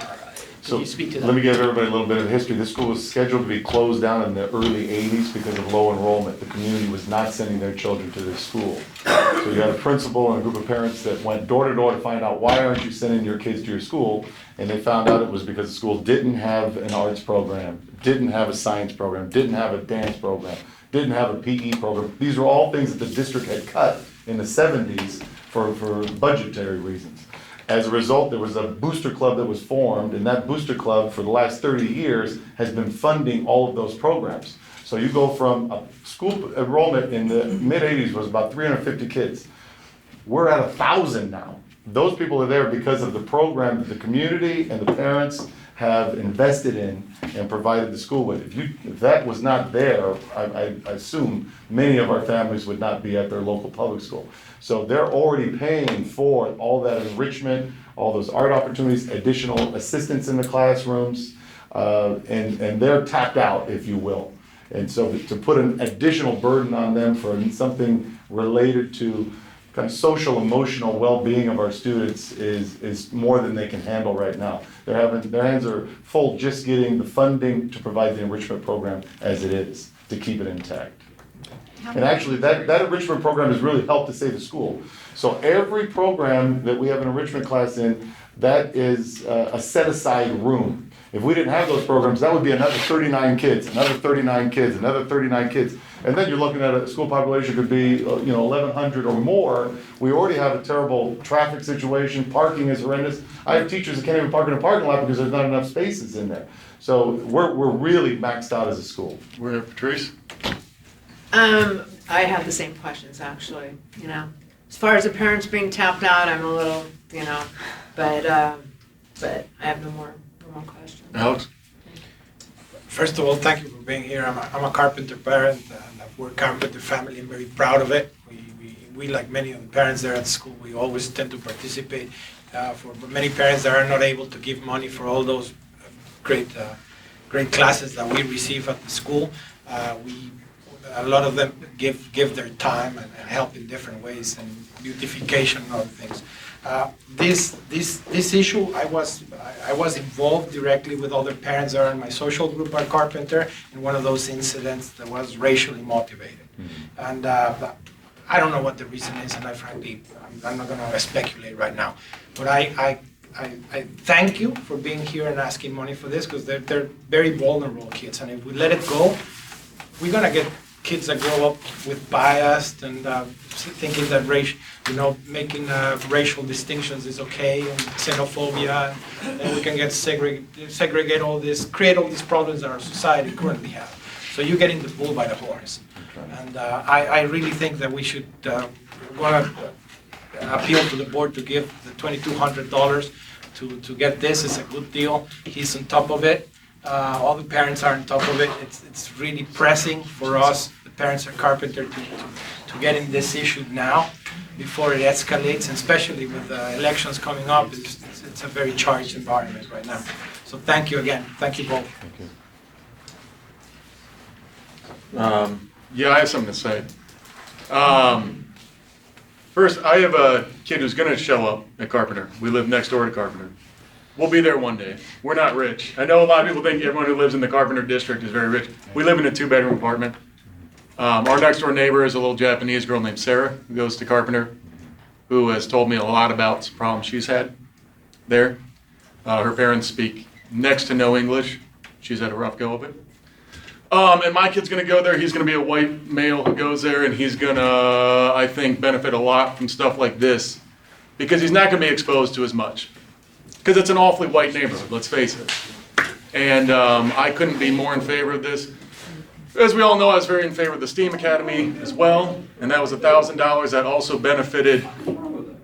Can you speak to that? Let me give everybody a little bit of history. This school was scheduled to be closed down in the early 80s because of low enrollment. The community was not sending their children to this school. So you had a principal and a group of parents that went door to door to find out, why aren't you sending your kids to your school? And they found out it was because the school didn't have an arts program, didn't have a science program, didn't have a dance program, didn't have a PE program. These were all things that the district had cut in the 70s for budgetary reasons. As a result, there was a booster club that was formed, and that booster club for the last 30 years has been funding all of those programs. So you go from a school enrollment in the mid-80s was about 350 kids. We're at 1,000 now. Those people are there because of the program that the community and the parents have invested in and provided the school with. If that was not there, I assume many of our families would not be at their local public school. So they're already paying for all that enrichment, all those art opportunities, additional assistance in the classrooms, and they're tapped out, if you will. And so to put an additional burden on them for something related to kind of social, emotional well-being of our students is more than they can handle right now. Their hands are full just getting the funding to provide the enrichment program as it is, to keep it intact. And actually, that enrichment program has really helped to save the school. So every program that we have an enrichment class in, that is a set-aside room. If we didn't have those programs, that would be another 39 kids, another 39 kids, another 39 kids. And then you're looking at a school population could be 1,100 or more. We already have a terrible traffic situation. Parking is horrendous. I have teachers that can't even park in a parking lot because there's not enough spaces in there. So we're really maxed out as a school. We're Patrice? I have the same questions, actually, As far as the parents being tapped out, I'm a little, but I have no more questions. Alex? First of all, thank you for being here. I'm a carpenter parent, and I've worked carpenter family. I'm very proud of it. We like many of the parents there at school, we always tend to participate. For many parents that are not able to give money for all those great classes that we receive at the school, a lot of them give their time and help in different ways and beautification and other things. This issue, I was involved directly with other parents that are in my social group at Carpenter in one of those incidents that was racially motivated. And I don't know what the reason is, and I'm not gonna speculate right now. But I thank you for being here and asking money for this, because they're very vulnerable kids, and if we let it go, we're gonna get kids that grow up with bias and thinking that making racial distinctions is okay, and xenophobia, and we can get segregate all this, create all these problems that our society currently have. So you're getting the bull by the horns. And I really think that we should want to appeal to the board to give the $2,200 to get this. It's a good deal. He's on top of it. All the parents are on top of it. It's really pressing for us, the parents at Carpenter, to get in this issue now before it escalates, and especially with elections coming up. It's a very charged environment right now. So thank you again. Thank you both. Thank you. Yeah, I have something to say. First, I have a kid who's going to show up at Carpenter. We live next door to Carpenter. We'll be there one day. We're not rich. I know a lot of people think everyone who lives in the Carpenter district is very rich. We live in a 2-bedroom apartment. Our next door neighbor is a little Japanese girl named Sarah, who goes to Carpenter, who has told me a lot about some problems she's had there. Her parents speak next to no English. She's had a rough go of it. And my kid's gonna go there. He's gonna be a white male who goes there, and he's gonna, I think, benefit a lot from stuff like this, because he's not gonna be exposed to as much. Because it's an awfully white neighborhood, let's face it. And I couldn't be more in favor of this. As we all know, I was very in favor of the STEAM Academy as well, and that was $1,000. That also benefited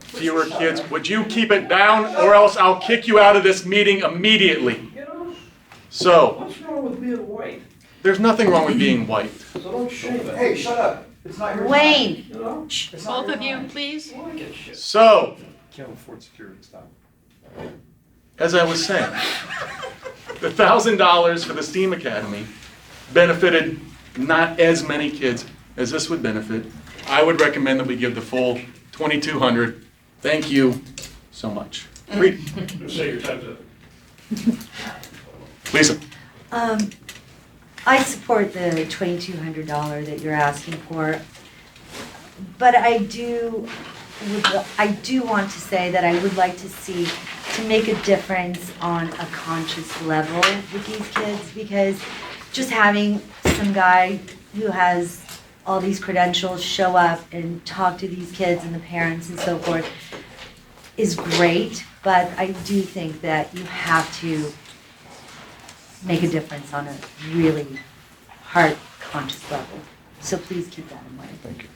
fewer kids. Would you keep it down, or else I'll kick you out of this meeting immediately? So. What's wrong with being white? There's nothing wrong with being white. So don't shame it. Hey, shut up. It's not your Wayne. You know? Both of you, please. So, Can't afford security, stop. as I was saying, the $1,000 for the STEAM Academy benefited not as many kids as this would benefit. I would recommend that we give the full $2,200. Thank you so much. Read. Say your time's up. Lisa. I support the $2,200 that you're asking for, but I do want to say that I would like to see, to make a difference on a conscious level with these kids, because just having some guy who has all these credentials show up and talk to these kids and the parents and so forth is great, but I do think that you have to make a difference on a really heart conscious level. So please keep that in mind. Thank you.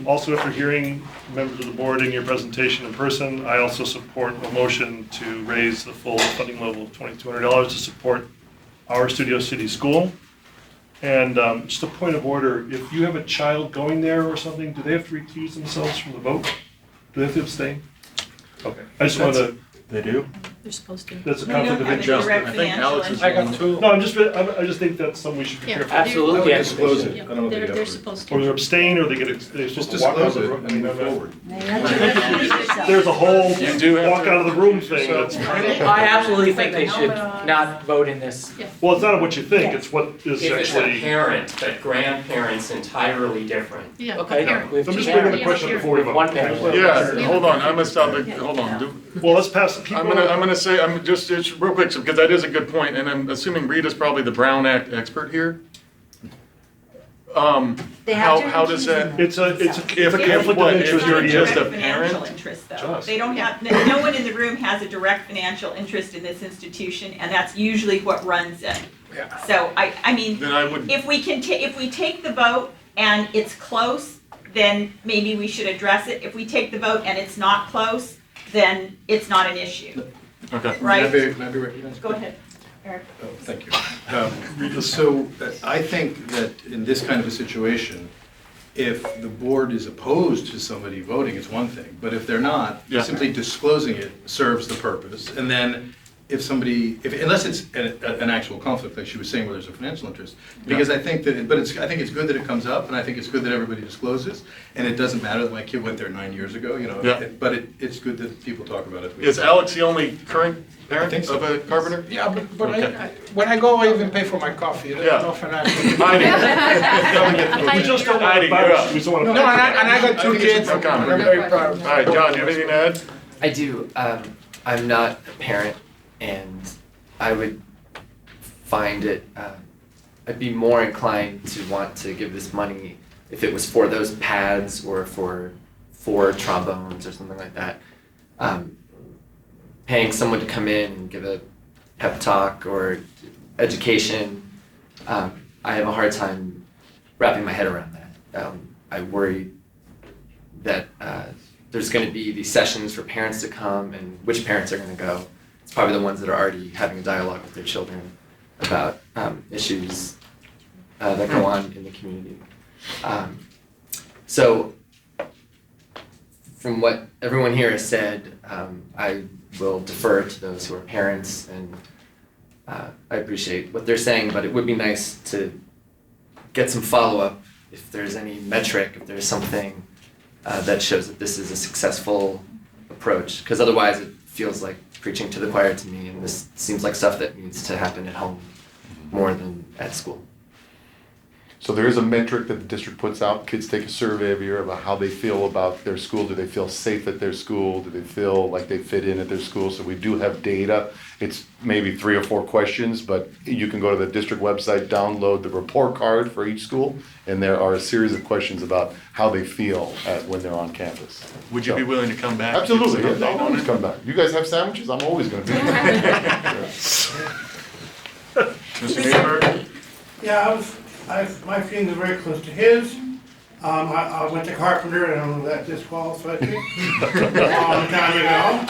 Also, after hearing members of the board in your presentation in person, I also support a motion to raise the full funding level of $2,200 to support our Studio City School. And just a point of order, if you have a child going there or something, do they have to recuse themselves from the vote? Do they have to abstain? Okay, I just wanted to. They do? They're supposed to. That's a They don't conflict of have a interest. direct I think financial Alex is interest. I got two. No, I just think that's something we should be Yeah. careful. Absolutely. I would disclose it. Yeah, I don't know if they they're have to. supposed Or to. they abstain, or they get, they're supposed Just to walk out of disclose the it room. and move forward. There's a whole You do have walk to- out of the room thing that's, I absolutely think they should not vote in this. well, it's not what you think, it's what is If it's a actually. parent, but grandparents entirely different. Yeah, Okay, parent. we have I'm two just bringing the parents. question up before we vote. One parent. Yeah, hold on, I'm gonna stop it, hold on. Well, let's pass, people. I'm gonna say, it's real quick, because that is a good point, and I'm assuming Rita's probably the Brown Act expert here. They have to How does that, It's a if conflict what, of if interest. you're just a Direct financial parent? interest, though. Just. They don't have, no one in the room has a direct financial interest in this institution, and that's usually what runs it. Yeah. So I mean, Then I would, if we take the vote and it's close, then maybe we should address it. If we take the vote and it's not close, then it's not an issue, okay. right? Can I be recognized? Go ahead, Eric. Oh, thank you. So I think that in this kind of a situation, if the board is opposed to somebody voting, it's one thing. But if they're not, Yeah. simply disclosing it serves the purpose. And then if somebody, unless it's an actual conflict, like she was saying, where there's a financial interest. Because I think that, I think it's good that it comes up, and I think it's good that everybody discloses, and it doesn't matter that my kid went there 9 years ago, you know. Yeah. But it's good that people talk about it. Is Alex the only current parent think so. of a carpenter? Yeah, but Okay. when I go, I even pay for my coffee. Yeah. No financial. We just don't want Heidi, to you're bounce, up. we just want No, to. and I got two think it's kids, no and comment. I'm very proud of them. All right, John, you have anything to add? I do. I'm not a parent, and I would find it. I'd be more inclined to want to give this money if it was for those pads or for 4 trombones or something like that. Paying someone to come in and give a pep talk or education, I have a hard time wrapping my head around that. I worry that there's going to be these sessions for parents to come, and which parents are going to go. It's probably the ones that are already having a dialogue with their children about issues that go on in the community. So, from what everyone here has said, I will defer to those who are parents, and I appreciate what they're saying, but it would be nice to get some follow-up if there's any metric, if there's something that shows that this is a successful approach, because otherwise it feels like preaching to the choir to me, and this seems like stuff that needs to happen at home more than at school. So there is a metric that the district puts out. Kids take a survey every year about how they feel about their school. Do they feel safe at their school? Do they feel like they fit in at their school? So we do have data. It's maybe 3 or 4 questions, but you can go to the district website, download the report card for each school, and there are a series of questions about how they feel when they're on campus. Would you be willing to come back? Absolutely, yeah, I'll always come back. You guys have sandwiches? I'm always gonna be there. Mr. Neighbor? Yeah, my feelings are very close to his. I went to Carpenter, I don't know if that disqualifies me. A long time ago,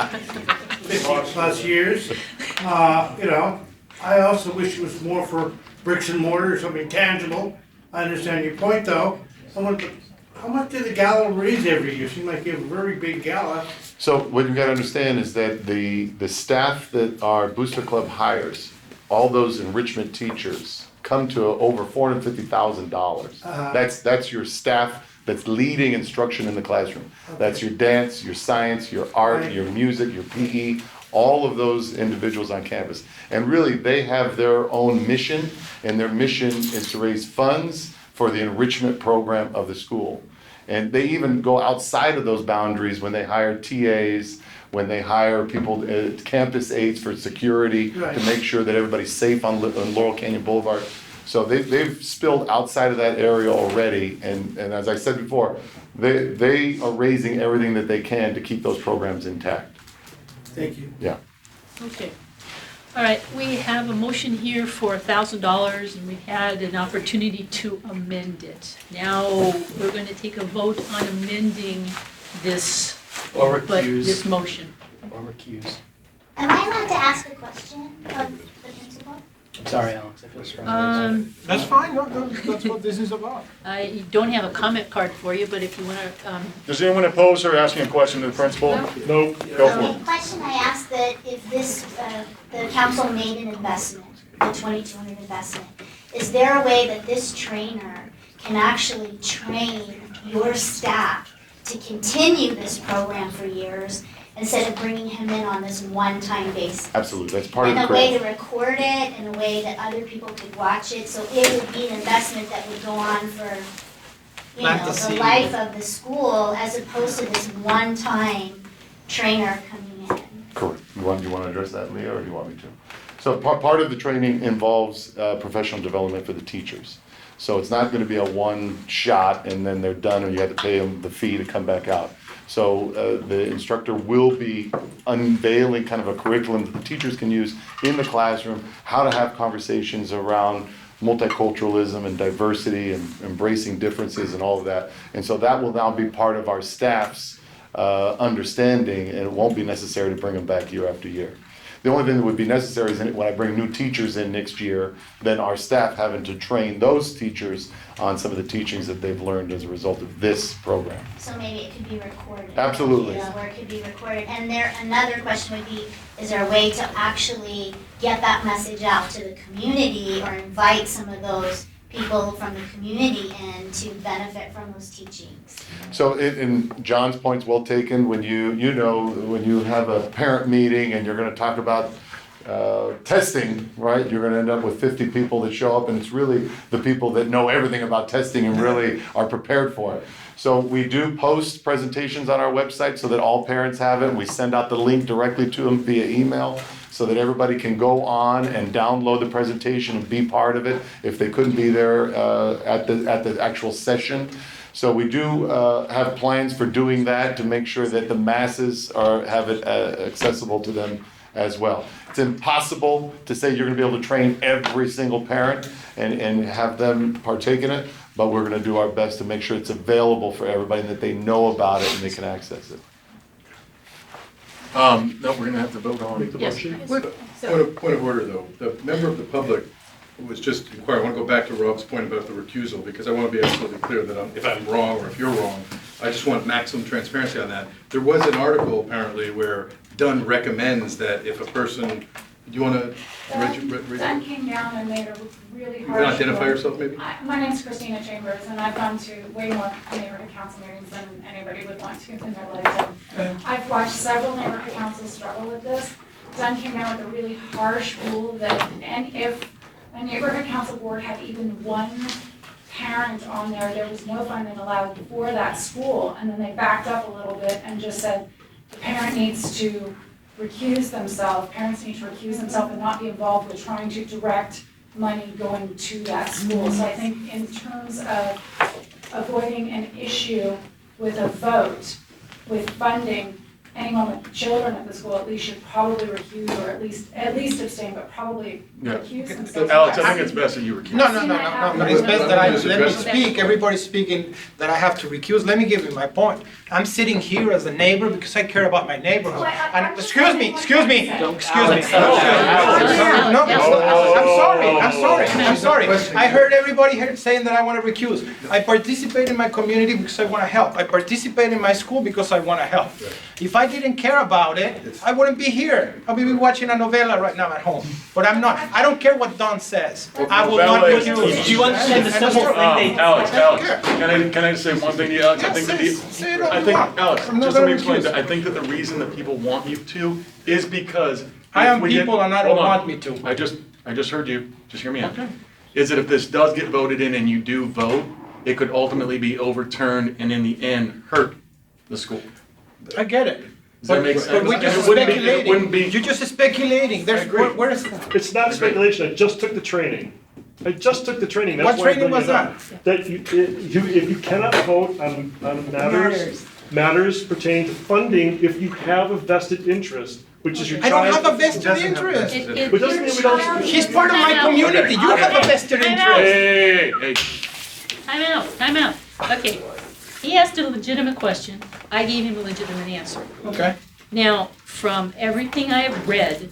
50+ years. You know, I also wish it was more for bricks and mortar, something tangible. I understand your point, though. How much did the gala raise every year? Seems like you have a very big gala. So what you gotta understand is that the staff that our Booster Club hires, all those enrichment teachers, come to over $450,000. That's your staff that's leading instruction in the classroom. That's your dance, your science, your art, your music, your PE, all of those individuals on campus. And really, they have their own mission, and their mission is to raise funds for the enrichment program of the school. And they even go outside of those boundaries when they hire TAs, when they hire people, campus aides for security, to make sure that everybody's safe on Laurel Canyon Boulevard. So they've spilled outside of that area already, and as I said before, they are raising everything that they can to keep those programs intact. Thank you. Yeah. Okay. All right, we have a motion here for $1,000, and we had an opportunity to amend it. Now, we're going to take a vote on amending this, Or this motion. Or recuse. Am I allowed to ask a question of the principal? I'm sorry, Alex, I feel strongly. That's fine, no, that's what this is about. I don't have a comment card for you, but if you want to, Does anyone oppose her asking a question to the principal? No. Go for The it. question I asked that if this, the council made an investment, the 2,200 investment, is there a way that this trainer can actually train your staff to continue this program for years instead of bringing him in on this one-time basis? Absolutely, that's part of the And a way grant. to record it, and a way that other people could watch it, so it would be an investment that would go on for, you Plant know, the the seed. life of the school, as opposed to this one-time trainer coming in. Correct. You want to address that, Leah, or do you want me to? So part of the training involves professional development for the teachers. So it's not going to be a one shot and then they're done, or you have to pay them the fee to come back out. So the instructor will be unveiling kind of a curriculum that the teachers can use in the classroom, how to have conversations around multiculturalism and diversity and embracing differences and all of that. And so that will now be part of our staff's understanding, and it won't be necessary to bring them back year after year. The only thing that would be necessary is when I bring new teachers in next year, then our staff having to train those teachers on some of the teachings that they've learned as a result of this program. So maybe it could be recorded. Absolutely. Yeah, where it could be recorded. And another question would be, is there a way to actually get that message out to the community or invite some of those people from the community in to benefit from those teachings? So in John's point's well taken, when when you have a parent meeting and you're gonna talk about testing, right? You're gonna end up with 50 people that show up, and it's really the people that know everything about testing and really are prepared for it. So we do post presentations on our website so that all parents have it, and we send out the link directly to them via email so that everybody can go on and download the presentation and be part of it if they couldn't be there at the actual session. So we do have plans for doing that to make sure that the masses have it accessible to them as well. It's impossible to say you're gonna be able to train every single parent and have them partake in it, but we're gonna do our best to make sure it's available for everybody and that they know about it and they can access it. No, we're gonna have to vote on the motion. Point of order, though. The member of the public who was just inquiring, I want to go back to Rob's point about the recusal, because I want to be absolutely clear that if I'm wrong or if you're wrong, I just want maximum transparency on that. There was an article apparently where Dunn recommends that if a person, do you want to? Dunn came down and made a really You harsh. can identify yourself maybe? My name's Christina Chambers, and I've gone to way more neighborhood council meetings than anybody would want to in their lifetime. I've watched several neighborhood councils struggle with this. Dunn came down with a really harsh rule that, and if a neighborhood council board had even one parent on there was no funding allowed for that school, and then they backed up a little bit and just said the parent needs to recuse themselves, parents need to recuse themselves and not be involved with trying to direct money going to that school. So I think in terms of avoiding an issue with a vote, with funding, anyone with children at the school at least should probably recuse or at least abstain, but probably recuse themselves. Alex, I think it's best that you recuse. No, it's best that let me speak, everybody's speaking, that I have to recuse. Let me give you my point. I'm sitting here as a neighbor because I care about my neighborhood. And excuse me. No, I'm sorry. I heard everybody here saying that I want to recuse. I participate in my community because I want to help. I participate in my school because I want to help. If I didn't care about it, I wouldn't be here. I'll be watching a novela right now at home. But I'm not. I don't care what Don says. I will not recuse. Do you understand the simple thing they... Alex, can I say one thing to you, Alex? I think that the reason that people want you to is because I am people and I don't want me to. I just heard you. Just hear me out. Is that if this does get voted in and you do vote, it could ultimately be overturned and in the end hurt the school. I get it. Does that make sense? But we're just speculating. You're just speculating. Where is... It's not speculation, I just took the training. That's What why I training bring was it up. That if you cannot vote on matters pertaining to funding, if you have a vested interest, which is your I child. don't have a vested interest. But doesn't mean we don't. He's part of my community. You have a vested interest. Time out. Okay. He asked a legitimate question. I gave him a legitimate answer. Okay. Now, from everything I have read,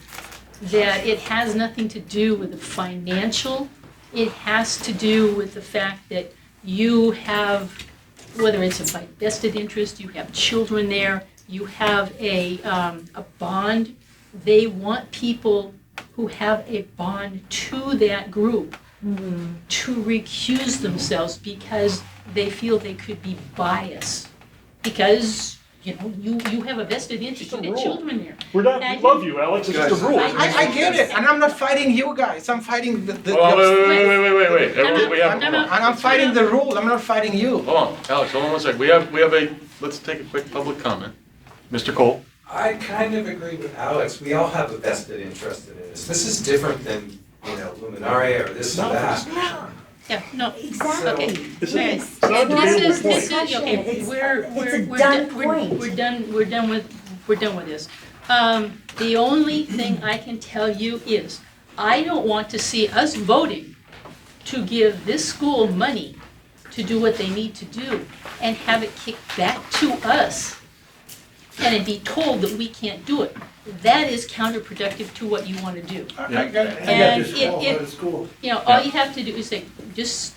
that it has nothing to do with the financial. It has to do with the fact that you have, whether it's a vested interest, you have children there, you have a bond. They want people who have a bond to that group to recuse themselves because they feel they could be biased. Because, you have a vested interest, you get children there. We love you, Alex, it's just a rule. I get it, and I'm not fighting you guys, I'm fighting the Wait. And I'm fighting the rule, I'm not fighting you. Hold on, Alex, hold on 1 second. We have let's take a quick public comment. Mr. Cole. I kind of agree with Alex. We all have a vested interest in this. This is different than, Luminaria or this or that. Yeah, no, Exactly. okay. This Right. is not a This debatable is, point. okay, It's we're a done point. We're done with this. The only thing I can tell you is, I don't want to see us voting to give this school money to do what they need to do and have it kicked back to us and it be told that we can't do it. that is counterproductive to what you want to do. I get it. And Just call it, it school. you know, all you have to do is say, just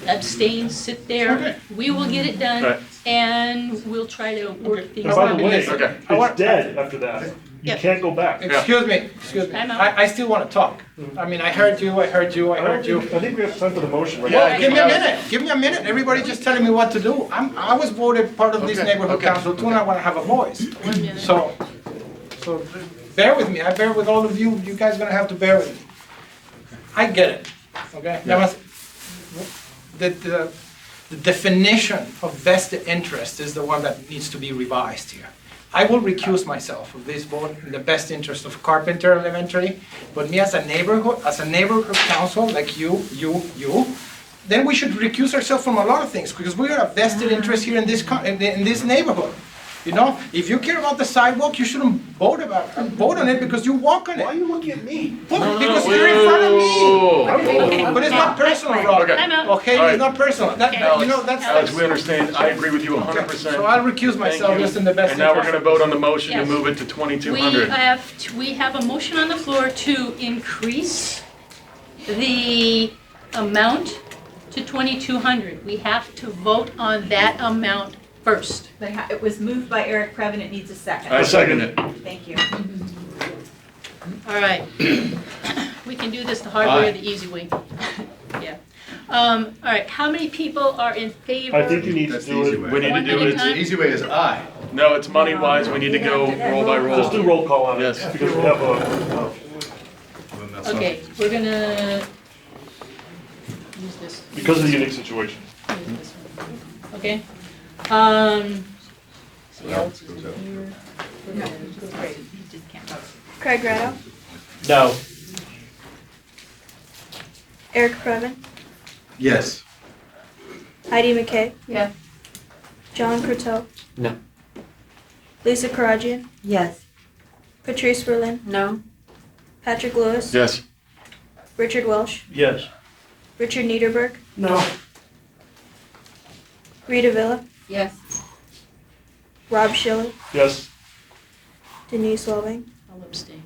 abstain, sit there, Okay. we will get it done, Right. and we'll try to work Okay. things And out. by the way, Okay. it's dead after that. You Yep. can't go back. Excuse me. Time out. I still want to talk. I mean, I heard you. I think we have time for the motion right Yeah, now. Give me a minute. Give me a minute. Everybody's just telling me what to do. I was voted part of this Okay, neighborhood okay. council too, and I want to have a voice. 1 minute. So bear with me. I bear with all of you. You guys are gonna have to bear with me. I get it. Okay. That was the definition of vested interest is the one that needs to be revised here. I will recuse myself of this vote in the best interest of Carpenter Elementary, but me as a neighborhood council, like you, then we should recuse ourselves from a lot of things, because we have a vested interest here in this neighborhood. You know, if you care about the sidewalk, you shouldn't vote on it because you walk on it. Why are you looking at me? Well, because you're in front of me. Whoa. But it's not personal, Rob. Okay. Time out. Okay, All right. it's not personal. That, Okay. you know, that's. Alex, we understand, I agree with you 100%. So I'll recuse myself Thank you. just in the best And now we're interest. gonna vote on the motion to Yes. move it to 2,200. We have a motion on the floor to increase the amount to 2,200. We have to vote on that amount first. It was moved by Eric Previn, it needs a second. I second it. Thank you. All right. We can do this the hard way or the easy way. Yeah. All right, how many people are in favor? I think you need to That's the do easy it. way. We need to One do at a it, time? The easy way is aye. no, it's money wise, we need to go roll by Just do roll. roll call on it. Yes. Because we have a, Well, then that's not- Okay, we're gonna use this. because of the unique situation. Use this one. Okay? See, Alex is in here. We're gonna go crazy. Craig Ratto, No. Eric Previn, Yes. Heidi McKay, Yeah. John Croteau, No. Lisa Karajian, Yes. Patrice Berlin, No. Patrick Lewis, Yes. Richard Welsh, Yes. Richard Niederberg, No. Rita Villa, Yes. Rob Schiller, Yes. Denise Loving, I'll abstain.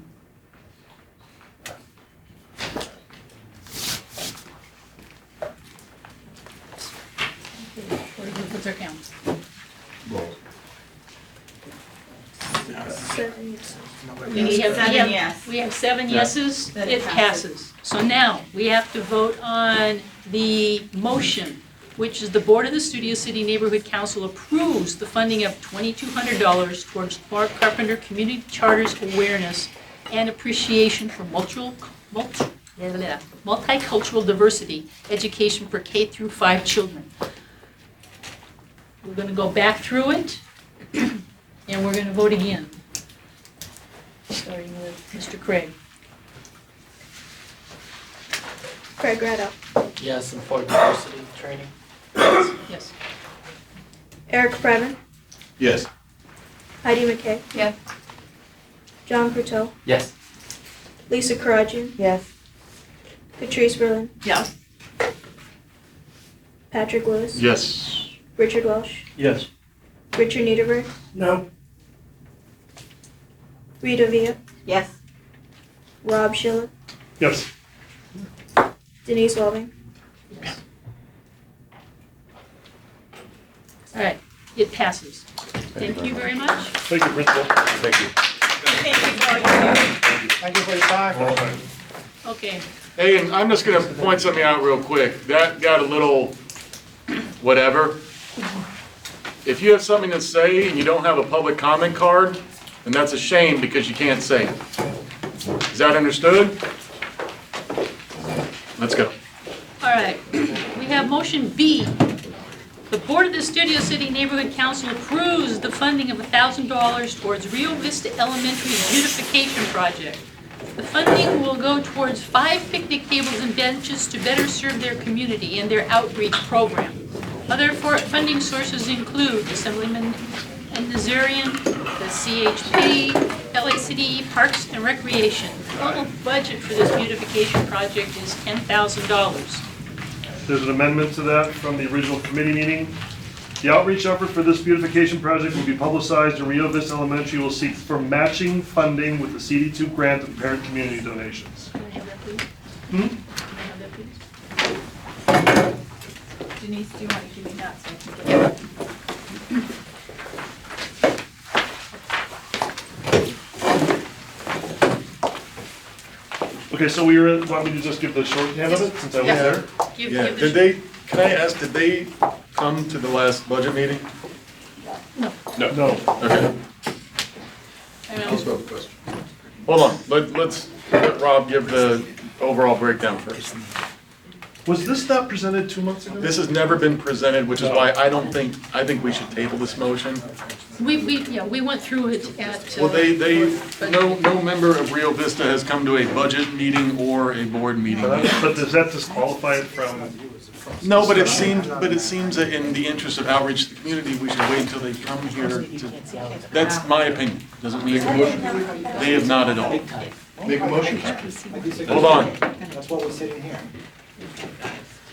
What's our count? seven. We have 7 yeses, Then it it passes. So now, we have to vote on the motion, which is the Board of the Studio City Neighborhood Council approves the funding of $2,200 towards Mark Carpenter Community Charters Awareness and Appreciation for multicultural diversity education for K through 5 children. We're gonna go back through it, and we're gonna vote again. Starting with Mr. Craig. Craig Ratto, Yes, and for diversity training. Yes. Eric Previn, Yes. Heidi McKay, Yeah. John Croteau, Yes. Lisa Karajian, Yes. Patrice Berlin, Yes. Patrick Lewis, Yes. Richard Welsh, Yes. Richard Niederberg, No. Rita Villa, Yes. Rob Schiller, Yes. Denise Loving, Yes. All right, it passes. Thank you very much. Thank you, Principal. Thank you. Thank you for your time. Okay, Hey, and I'm just gonna point something out real quick. That got a little whatever. If you have something to say and you don't have a public comment card, then that's a shame because you can't say it. Is that understood? Let's go. all right. We have motion B. The Board of the Studio City Neighborhood Council approves the funding of $1,000 towards Rio Vista Elementary beautification project. The funding will go towards 5 picnic tables and benches to better serve their community and their outreach program. Other funding sources include Assemblyman Nazarian, the CHP, LACD, Parks and Recreation. Total budget for this beautification project is $10,000. There's an amendment to that from the original committee meeting. The outreach effort for this beautification project will be publicized, and Rio Vista Elementary will seek for matching funding with the CD2 grant and parent community donations. Can I have that, please? Hmm? Can I have that, please? Denise, do you want to give me that so I can get it? Okay, so want me to just give the shorthand of it, since I was Yeah. there? Yeah, did they, can I ask, did they come to the last budget meeting? No. Okay, I also have a question. hold on, let's let Rob give the overall breakdown first. Was this not presented 2 months ago? This has never been presented, which is why I think we should table this motion. We went through it at. Well, no member of Rio Vista has come to a budget meeting or a board meeting. But does that disqualify it from? No, but it seems that in the interest of outreach to the community, we should wait until they come here to, that's my opinion, doesn't mean they have not at all. Make a motion. Hold on. That's what we're sitting here.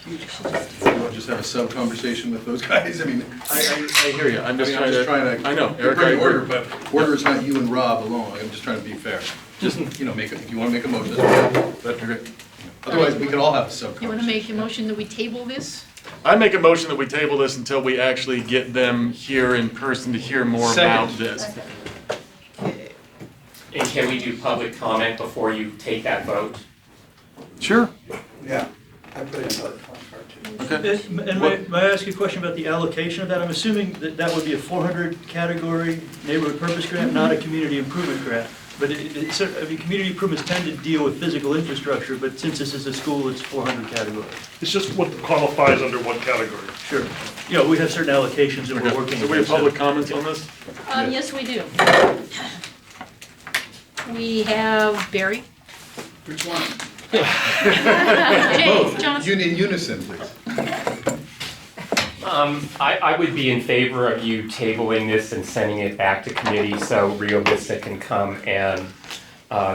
We'll just have a sub-conversation with those guys, I mean. I hear you, I'm just I mean, trying to, I know, You're Eric, I bringing order, agree. but order is not you and Rob alone, I'm just trying to be fair. Just, if you wanna make a motion, that's fine, but otherwise, we could all have a You sub-conversation. want to make a motion that we table this? I make a motion that we table this until we actually get them here in person to hear more about Second. this. And can we do public comment before you take that vote? Sure. Yeah, I put in another card too. Okay. And may I ask you a question about the allocation of that? I'm assuming that that would be a 400 category neighborhood purpose grant, not a community improvement grant. But community improvements tend to deal with physical infrastructure, but since this is a school, it's 400 category. It's just what qualifies under what category. Sure. We have certain allocations that we're working Do with. we have public comments on this? Yes, we do. We have Barry. Which one? Jay, Jonathan. In unison, please. I would be in favor of you tabling this and sending it back to committee so Rio Vista can come and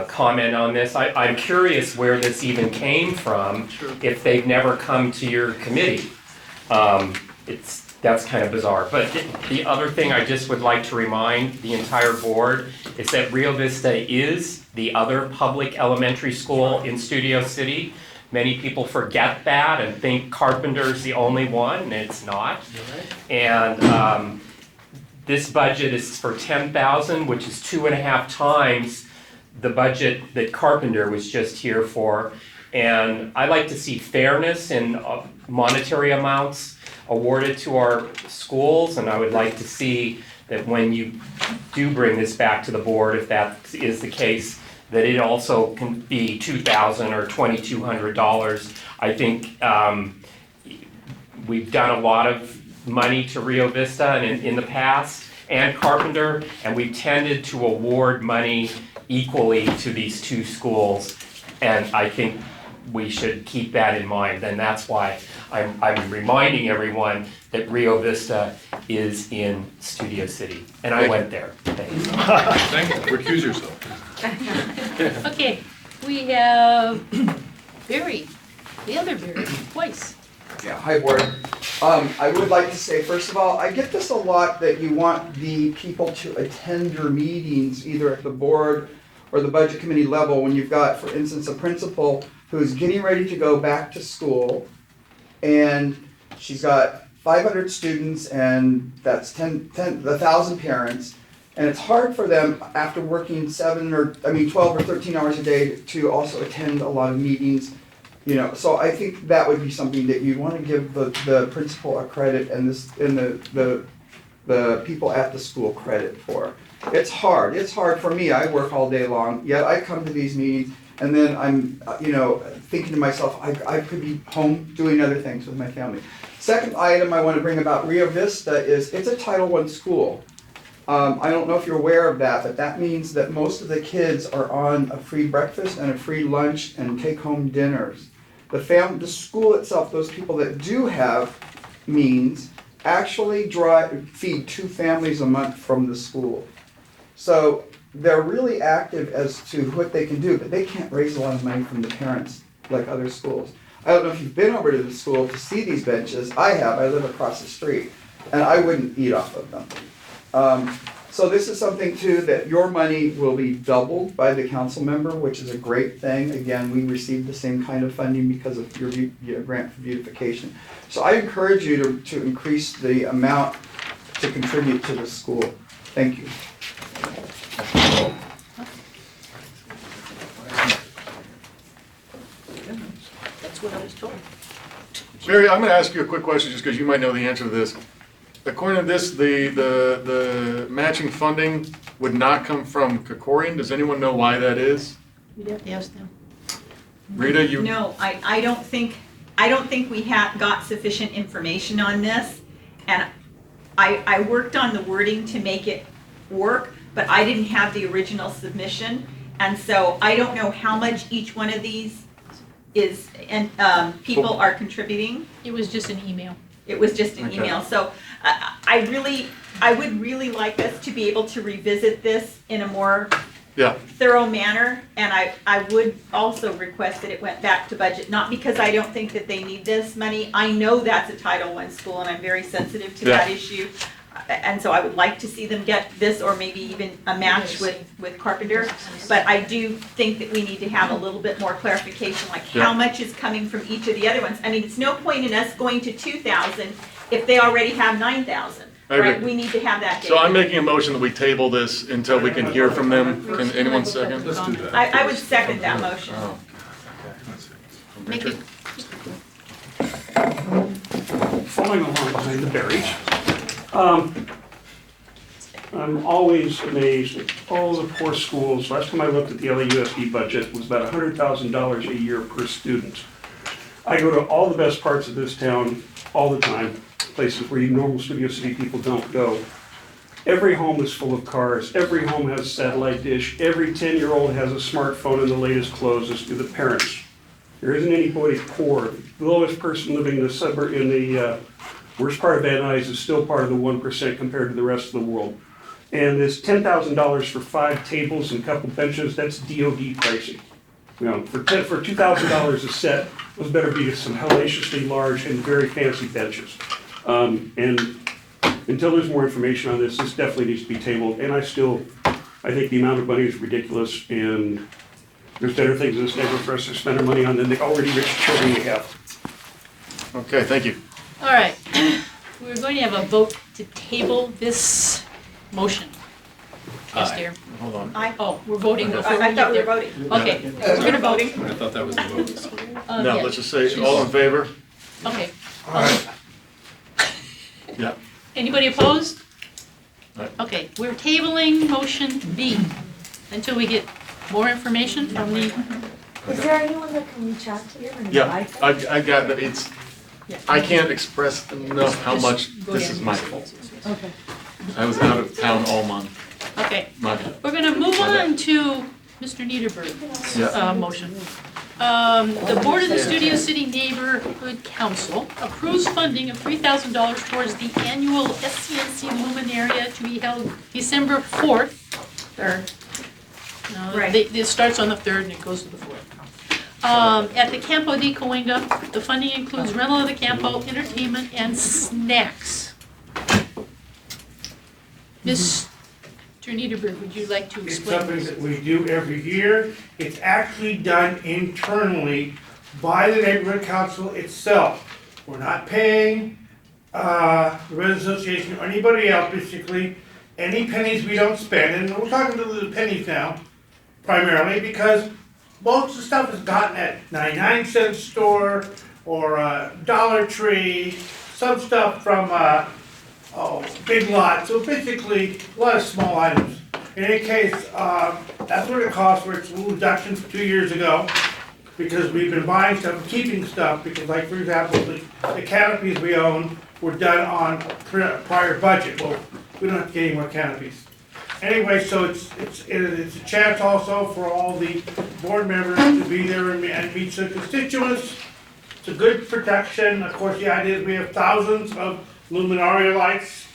comment on this. I'm curious where this even came from, if they've never come to your committee. That's kind of bizarre. But the other thing I just would like to remind the entire board is that Rio Vista is the other public elementary school in Studio City. Many people forget that and think Carpenter's the only one, and it's not. And this budget is for $10,000, which is 2.5 times the budget that Carpenter was just here for. And I like to see fairness in monetary amounts awarded to our schools, and I would like to see that when you do bring this back to the board, if that is the case, that it also can be $2,000 or $2,200. I think we've done a lot of money to Rio Vista in the past and Carpenter, and we've tended to award money equally to these two schools, and I think we should keep that in mind, and that's why I'm reminding everyone that Rio Vista is in Studio City, and I went there. Thanks. Thank you, recuse yourself. Okay, we have Barry, the other Barry, twice. Yeah, hi board. I would like to say, first of all, I get this a lot that you want the people to attend your meetings either at the board or the budget committee level when you've got, for instance, a principal who's getting ready to go back to school and she's got 500 students and that's 1,000 parents. And it's hard for them after working 12 or 13 hours a day to also attend a lot of meetings. So I think that would be something that you'd want to give the principal a credit and the people at the school credit for. It's hard for me, I work all day long, yet I come to these meetings and then I'm, thinking to myself, I could be home doing other things with my family. Second item I want to bring about Rio Vista is it's a Title I school. I don't know if you're aware of that, but that means that most of the kids are on a free breakfast and a free lunch and take-home dinners. The school itself, those people that do have means, actually feed 2 families a month from the school. So they're really active as to what they can do, but they can't raise a lot of money from the parents like other schools. I don't know if you've been over to the school to see these benches. I have, I live across the street. and I wouldn't eat off of them. So this is something too, that your money will be doubled by the council member, which is a great thing. Again, we received the same kind of funding because of your grant for beautification. So I encourage you to increase the amount to contribute to the school. Thank you. That's what I was told. Mary, I'm gonna ask you a quick question, just because you might know the answer to this. According to this, the matching funding would not come from Kokorian. Does anyone know why that is? We'd have to ask them. Rita, you? No, I don't think we have got sufficient information on this. And I worked on the wording to make it work, but I didn't have the original submission. And so I don't know how much each one of these is, and people are contributing. It was just an email. It was just an email. So I would really like us to be able to revisit this in a more thorough manner. And I would also request that it went back to budget, not because I don't think that they need this money. I know that's a Title I school and I'm very sensitive to that issue. And so I would like to see them get this, or maybe even a match with Carpenter. But I do think that we need to have a little bit more clarification, like how much is coming from each of the other ones. I mean, it's no point in us going to 2,000 if they already have 9,000, right? We need to have that data. So I'm making a motion that we table this until we can hear from them. Can anyone second? Let's do that. I would second that motion. Oh. Make it, Following along behind the berries, I'm always amazed at all the poor schools. Last time I looked at the LAUSD budget, it was about $100,000 a year per student. I go to all the best parts of this town all the time, places where normal Studio City people don't go. Every home is full of cars. Every home has a satellite dish. Every 10-year-old has a smartphone and the latest clothes, as do the parents. There isn't anybody poor. The lowest person living in the suburb, in the worst part of Van Nuys, is still part of the 1% compared to the rest of the world. And this $10,000 for 5 tables and a couple benches, that's DOD pricing. You know, for $2,000 a set, those better be some hellaciously large and very fancy benches. And until there's more information on this definitely needs to be tabled. And I think the amount of money is ridiculous, and there's better things in this neighborhood for us to spend our money on than the already rich children we have. Okay, thank you. all right. We're going to have a vote to table this motion. Yes, dear. Hold on. Oh, we're voting before we I get thought we were there. voting. Okay, we're gonna vote. I thought that was the vote. Now, let's just say, all in favor? Okay. Yeah. Anybody opposed? Aye. Okay, we're tabling motion B until we get more information from the, Is there anyone that can reach out to you and Yeah, invite them? I got that. I can't express enough how much this is my fault. Okay. I was out of town all month. okay. My bad. We're gonna move on to Mr. Niederberg's Yeah. motion. The Board of the Studio City Neighborhood Council approves funding of $3,000 towards the annual SCNC Luminaria to be held December 4th. Right. It starts on the 3rd and it goes to the 4th. At the Campo de Coenga, the funding includes rental of the campo, entertainment, and snacks. Mr. Niederberg, would you like to It's explain something this? that we do every year. It's actually done internally by the neighborhood council itself. We're not paying the resident association or anybody else, basically, any pennies we don't spend. And we're talking to the pennies now, primarily, because most of the stuff is gotten at 99-cent store or Dollar Tree, some stuff from Big Lot. So basically, a lot of small items. In any case, that's what it costs, where it's a little reduction from 2 years ago, because we've been buying stuff and keeping stuff, because like, for example, the canopies we own were done on prior budget. Well, we don't have to get any more canopies. Anyway, so it's a chance also for all the board members to be there and meet the constituents. It's a good production. Of course, the idea is we have thousands of luminaria lights,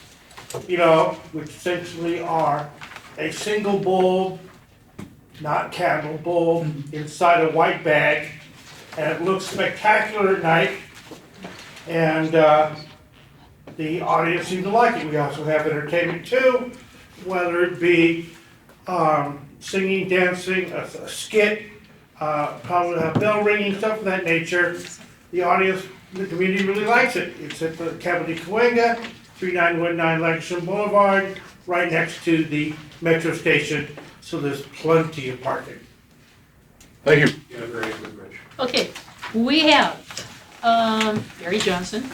you know, which essentially are a single bulb, not candle, bulb inside a white bag, and it looks spectacular at night. And the audience seemed to like it. We also have entertainment too, whether it be singing, dancing, a skit, probably have bell ringing, stuff of that nature. The audience, the community really likes it. It's at the Cabot Cahuenga, 3919 Langston Boulevard, right next to the metro station, so there's plenty of parking. Thank you. Yeah, very good, Rich. Okay, we have Barry Johnson.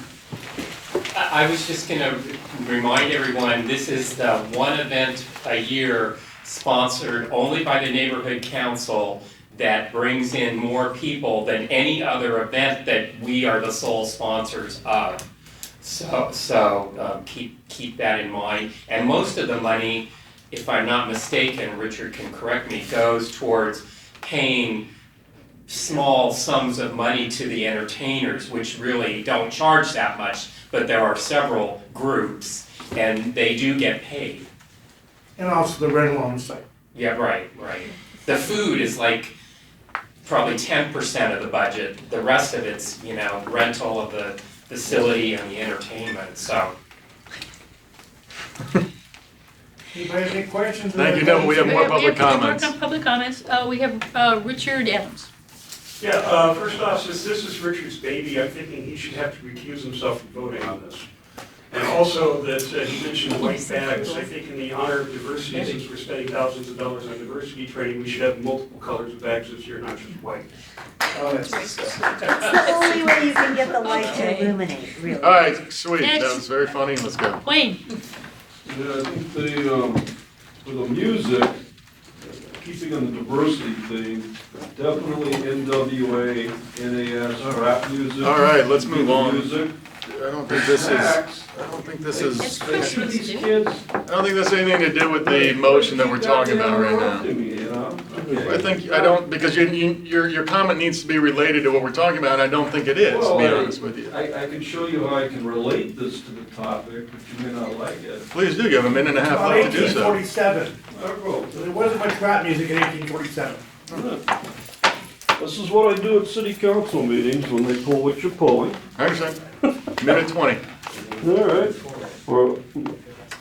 I was just gonna remind everyone, this is the one event a year sponsored only by the neighborhood council that brings in more people than any other event that we are the sole sponsors of. So keep that in mind. And most of the money, if I'm not mistaken, Richard can correct me, goes towards paying small sums of money to the entertainers, which really don't charge that much, but there are several groups and they do get paid. And also the rental on site. Yeah, right. The food is like probably 10% of the budget. The rest of it's, rental of the facility and the entertainment, so. Anybody have any questions? Thank you. No, we have more public comments. We have public comments. We have Richard Adams. Yeah, first off, since this is Richard's baby, I'm thinking he should have to recuse himself from voting on this. And also that he mentioned white bags. I think in the honor of diversity, since we're spending thousands of dollars on diversity training, we should have multiple colors of bags this year, not just white. Oh, that's disgusting. It's the only way you can get the light to illuminate, really. All right, sweet. That Next. was very funny. Let's go. Wayne. Yeah, I think for the music, keeping on the diversity thing, definitely NWA, NAS, rap music. All right, let's move on. Music. I don't think this is. It's Christmas, These dude. kids. I don't think that's anything to do with the motion that we're talking about right now. I don't, because your comment needs to be related to what we're talking about, and I don't think it is, to be honest with you. I can show you how I can relate this to the topic, but you may not like it. Please do, you have a minute and a half About left to do so. 1847. There wasn't much rap music in 1847. This is what I do at city council meetings when they pull what you're pulling. I understand. Minute 20. All right. Well,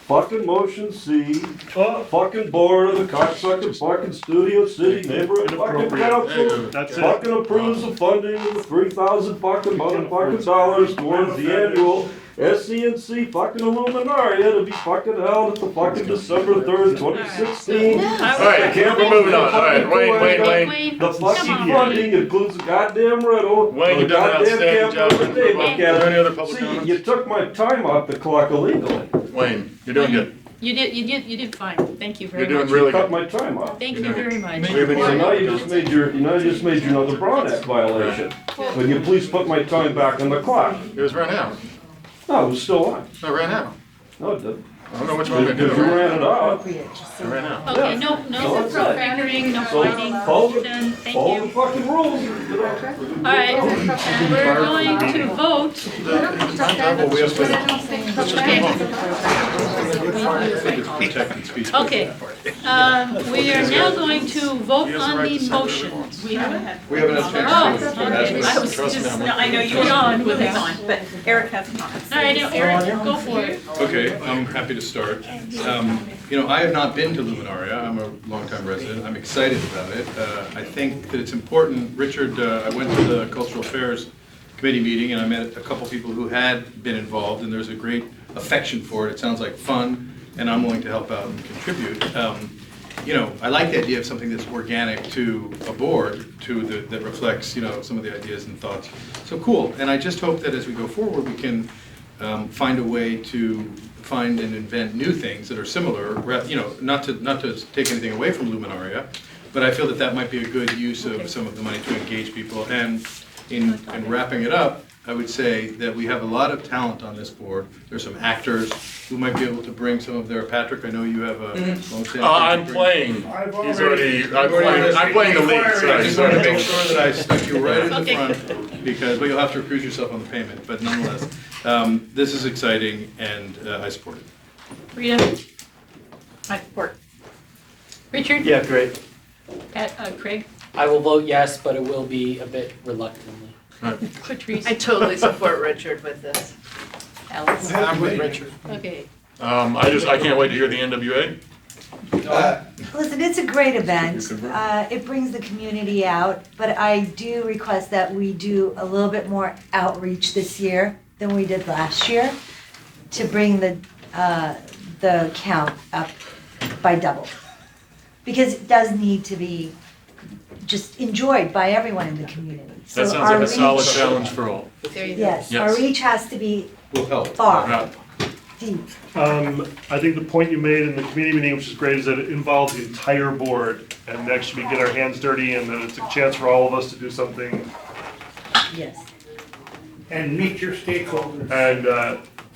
fucking motion C, fucking board of the cocksucker fucking Studio City neighborhood fucking council. That's it. Fucking approves the funding of the 3,000 fucking motherfucking dollars towards the annual SCNC fucking Illuminaria to be fucking held at the fucking December 3rd, 2016. All right, we're moving on. All right, Wayne. The fucking funding includes the goddamn rental. Wayne, you've the done an goddamn outstanding job. capital Are there any other day. public See, comments? you took my time off the clock illegally. Wayne, you're doing good. You did fine. Thank you very You're much. doing really Cut good. my time off. Thank you very much. We have any So other- now you just made your another Brown Act violation. Will you please put my time back on the clock? It was right now. No, it was still on. No, right now. No, it didn't. I don't know which one we're Because gonna you do. ran it out. Right now. Okay, no No, it's not. bickering, no So fighting. follow We're done. the Thank you. fucking rules. All right, we're going to vote. Well, we have Protected speech. Okay, we are now going to vote on the motion. We have an Oh, okay. I was Trust me, just, I'm No, I know you Get on want with to it. move on, but Eric has comments. all right, now, Eric, go for it. Okay, I'm happy to start. I have not been to Luminaria. I'm a longtime resident. I'm excited about it. I think that it's important. Richard, I went to the Cultural Affairs Committee meeting and I met a couple people who had been involved, and there's a great affection for it. It sounds like fun, and I'm willing to help out and contribute. I like the idea of something that's organic to a board, that reflects, some of the ideas and thoughts. So cool. And I just hope that as we go forward, we can find a way to find and invent new things that are similar, not to take anything away from Luminaria, but I feel that might be a good use of some of the money to engage people. And in wrapping it up, I would say that we have a lot of talent on this board. There's some actors who might be able to bring some of their, Patrick, I know you have a long-standing. I'm playing. I'm playing the lead, I sorry. just wanted to make sure that I stuck you right in the Okay. front, but you'll have to recuse yourself on the payment, but nonetheless, this is exciting and I support it. Rita? I support. Richard? Yeah, great. Craig? I will vote yes, but it will be a bit reluctantly. Patrice? I totally support Richard with this. Alex? I'm with Richard. Okay. I can't wait to hear the NWA. Listen, it's a great event. It brings the community out, but I do request that we do a little bit more outreach this year than we did last year to bring the count up by double. Because it does need to be just enjoyed by everyone in the community. So That sounds our like a solid reach- challenge for all. There you go. Yes, our Yes. reach has to be Will help. far, Yeah. deep. I think the point you made in the committee meeting, which is great, is that it involves the entire board, and next we get our hands dirty, and that it's a chance for all of us to do something, Yes. And meet your stakeholders. and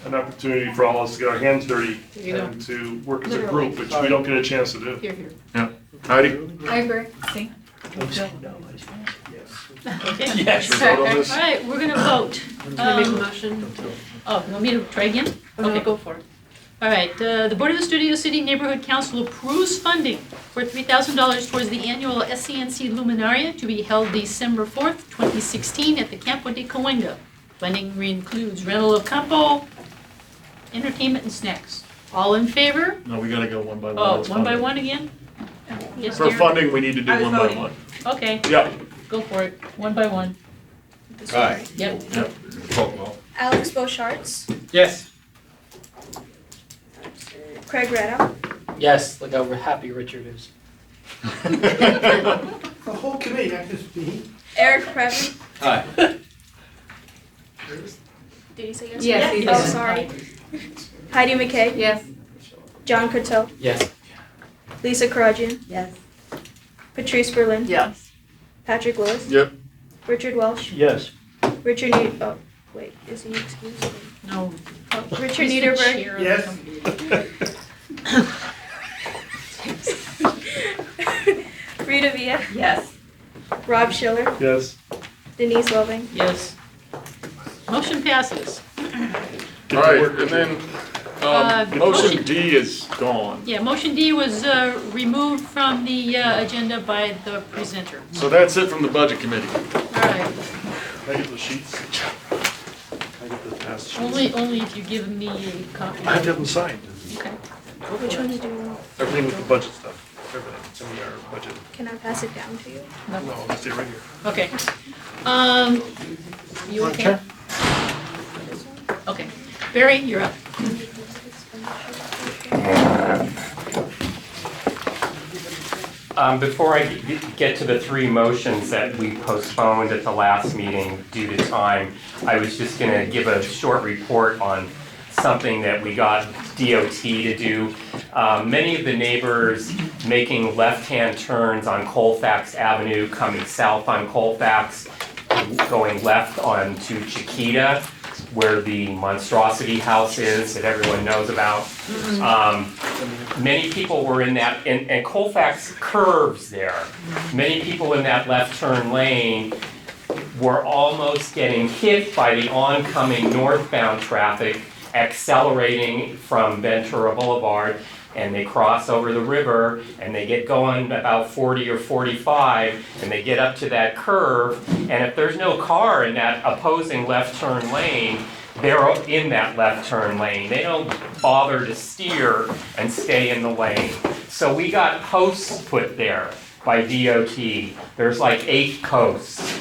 an opportunity for all of us to get our hands dirty There you go. and to work as a Literally. group, which we don't get a chance to do. Here, here. Yeah. Heidi? I agree. See? Okay. Yes. Should we vote on this? All right, we're gonna vote. Can I make a motion? Oh, you want me to try again? Okay, go for it. All right, the Board of the Studio City Neighborhood Council approves funding for $3,000 towards the annual SCNC Luminaria to be held December 4th, 2016 at the Campo de Cahuenga. Funding includes rental of campo, entertainment and snacks. All in favor? No, we gotta go one by one. Oh, It's one by funding. one again? Yes, For dear? funding, we need to do I was one by voting. one. Okay, Yeah. go for it, one by one. Aye. Yep. Yep. Caldwell. Alex Bocharts, Yes. Craig Retta, Yes, look how happy Richard is. The whole committee, not just me. Eric Previn. Aye. Did you say yes? Yes, he Oh, did. sorry. Heidi McKay, Yes. John Coteau, Yes. Lisa Karajian, Yes. Patrice Berlin, Yes. Patrick Lewis, Yep. Richard Welsh, Yes. Richard oh, wait, is he excused? No. Oh, Richard He's the Niederberg, chair of the Yes. committee. Rita Villa, Yes. Rob Schiller, Yes. Denise Loving. Yes. Motion passes. All right, and then, motion- motion D is gone. Yeah, motion D was removed from the agenda by the presenter. So that's it from the budget committee. All right, Can I get the sheets? Can I get the past sheets? only if you give me a copy. I have to have them signed. Okay. Which one do you want? Everything with the budget stuff, everything, it's in our budget. Can I pass it down to you? No, I'll stay right here. Okay. You okay? Sure. Okay. Barry, you're up. Before I get to the three motions that we postponed at the last meeting due to time, I was just gonna give a short report on something that we got DOT to do. Many of the neighbors making left-hand turns on Colfax Avenue, coming south on Colfax, going left onto Chiquita, where the monstrosity house is that everyone knows about. Many people were in that, and Colfax curves there. Many people in that left turn lane were almost getting hit by the oncoming northbound traffic accelerating from Ventura Boulevard, and they cross over the river and they get going about 40 or 45 and they get up to that curve, and if there's no car in that opposing left turn lane, they're in that left turn lane. They don't bother to steer and stay in the lane. So we got posts put there by DOT. There's like 8 posts.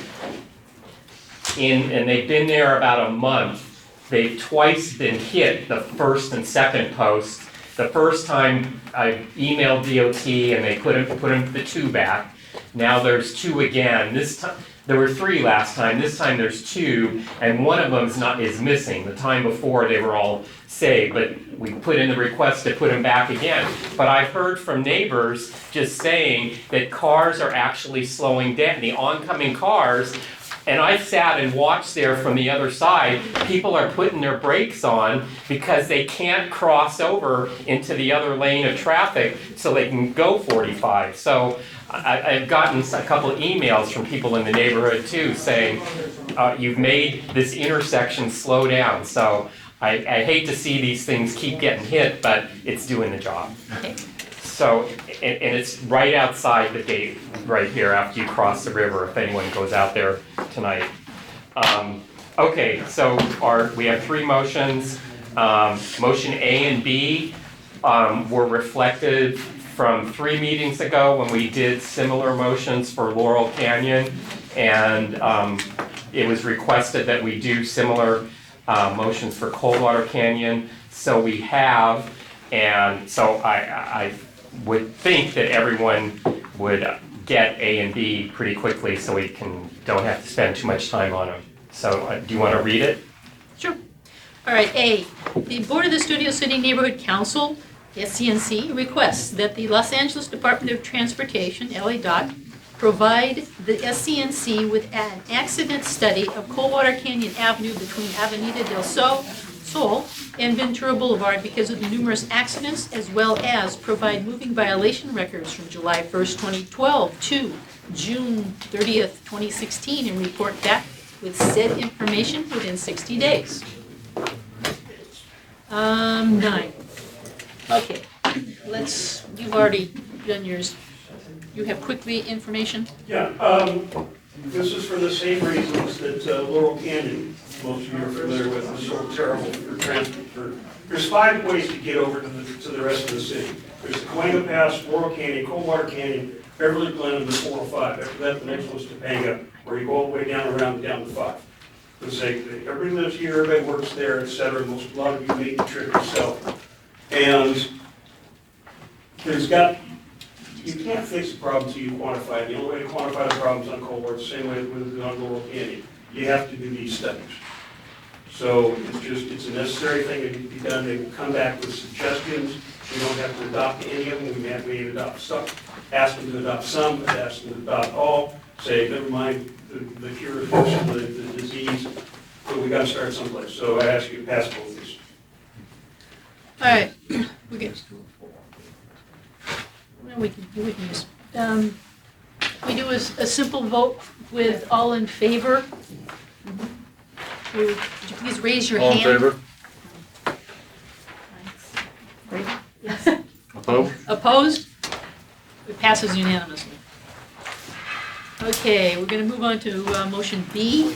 And they've been there about a month. They've twice been hit, the first and second post. The first time I emailed DOT and they put the 2 back. Now there's 2 again. This time, there were 3 last time. This time there's 2, and one of them is missing. The time before they were all saved, but we put in the request to put them back again. But I've heard from neighbors just saying that cars are actually slowing down. The oncoming cars. And I've sat and watched there from the other side. People are putting their brakes on because they can't cross over into the other lane of traffic so they can go 45. So I've gotten a couple of emails from people in the neighborhood too saying, you've made this intersection slow down. So I hate to see these things keep getting hit, but it's doing the job. So, and it's right outside the gate, right here after you cross the river, if anyone goes out there tonight. Okay, so we have three motions. Motion A and B were reflected from 3 meetings ago when we did similar motions for Laurel Canyon. And it was requested that we do similar motions for Coldwater Canyon. So we have, and so I would think that everyone would get A and B pretty quickly so we don't have to spend too much time on them. So do you want to read it? Sure. All right, A, the Board of the Studio City Neighborhood Council, SCNC, requests that the Los Angeles Department of Transportation, LA DOT, provide the SCNC with an accident study of Coldwater Canyon Avenue between Avenida del Sol and Ventura Boulevard because of the numerous accidents, as well as provide moving violation records from July 1st, 2012 to June 30th, 2016, and report back with said information within 60 days. 9. Okay, you've already done yours. You have quickly information? Yeah, this is for the same reasons that Laurel Canyon, most of you are familiar with, is so terrible for transport. There's 5 ways to get over to the rest of the city. There's the Cahuenga Pass, Laurel Canyon, Coldwater Canyon, Beverly Glen, and the 405. After that, the next one's Topanga, where you go all the way down to 5. Everybody lives here, everybody works there, etc. A lot of you make the trip yourself. And you can't fix the problem until you quantify it. The only way to quantify the problems on Coldwater is the same way with on Laurel Canyon. You have to do these studies. So it's a necessary thing that can be done. They will come back with suggestions. We don't have to adopt any of them. We may adopt some, ask them to adopt some, ask them to adopt all, say, never mind the cure of the disease, but we got to start someplace. So I ask you to pass both of these. All right, we're good. Well, we can just, we do a simple vote with all in favor. Would you please raise your All in hand? favor? Yes. Opposed? Opposed? It passes unanimously. Okay, we're going to move on to motion B.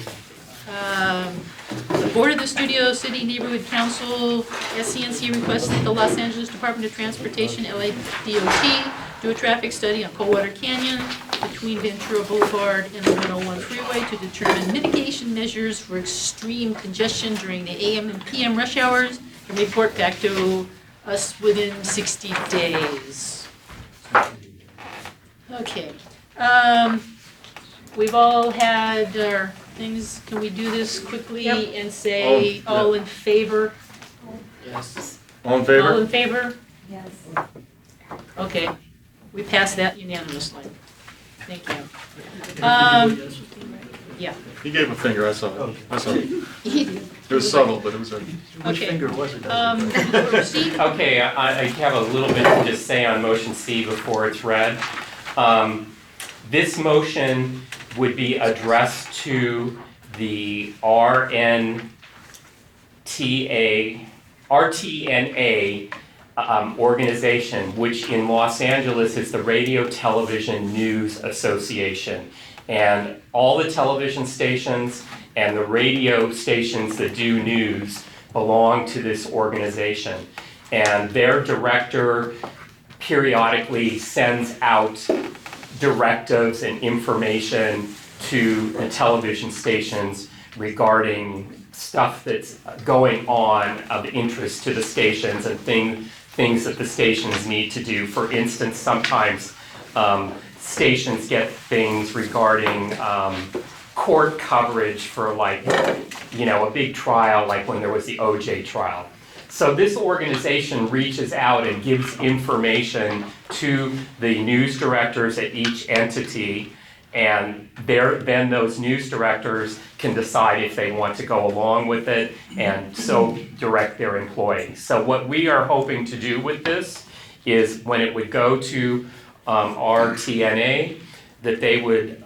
The Board of the Studio City Neighborhood Council, SCNC, requests that the Los Angeles Department of Transportation, LADOT, do a traffic study on Coldwater Canyon between Ventura Boulevard and the 101 freeway to determine mitigation measures for extreme congestion during the AM and PM rush hours and report back to us within 60 days. Okay. We've all had our things. Can we do this quickly and say all in favor? Yes. All in favor? All in favor? Yes. Okay. We passed that unanimously. Thank you. Yeah. He gave a finger, I saw it. I saw it. He did. It was subtle, but it was a. Which finger was it? C? Okay, I have a little bit to just say on motion C before it's read. This motion would be addressed to the RTNA organization, which in Los Angeles is the Radio Television News Association. And all the television stations and the radio stations that do news belong to this organization. And their director periodically sends out directives and information to the television stations regarding stuff that's going on of interest to the stations and things that the stations need to do. For instance, sometimes stations get things regarding court coverage for a big trial, like when there was the OJ trial. So this organization reaches out and gives information to the news directors at each entity, and then those news directors can decide if they want to go along with it and so direct their employees. So what we are hoping to do with this is when it would go to RTNA, that they would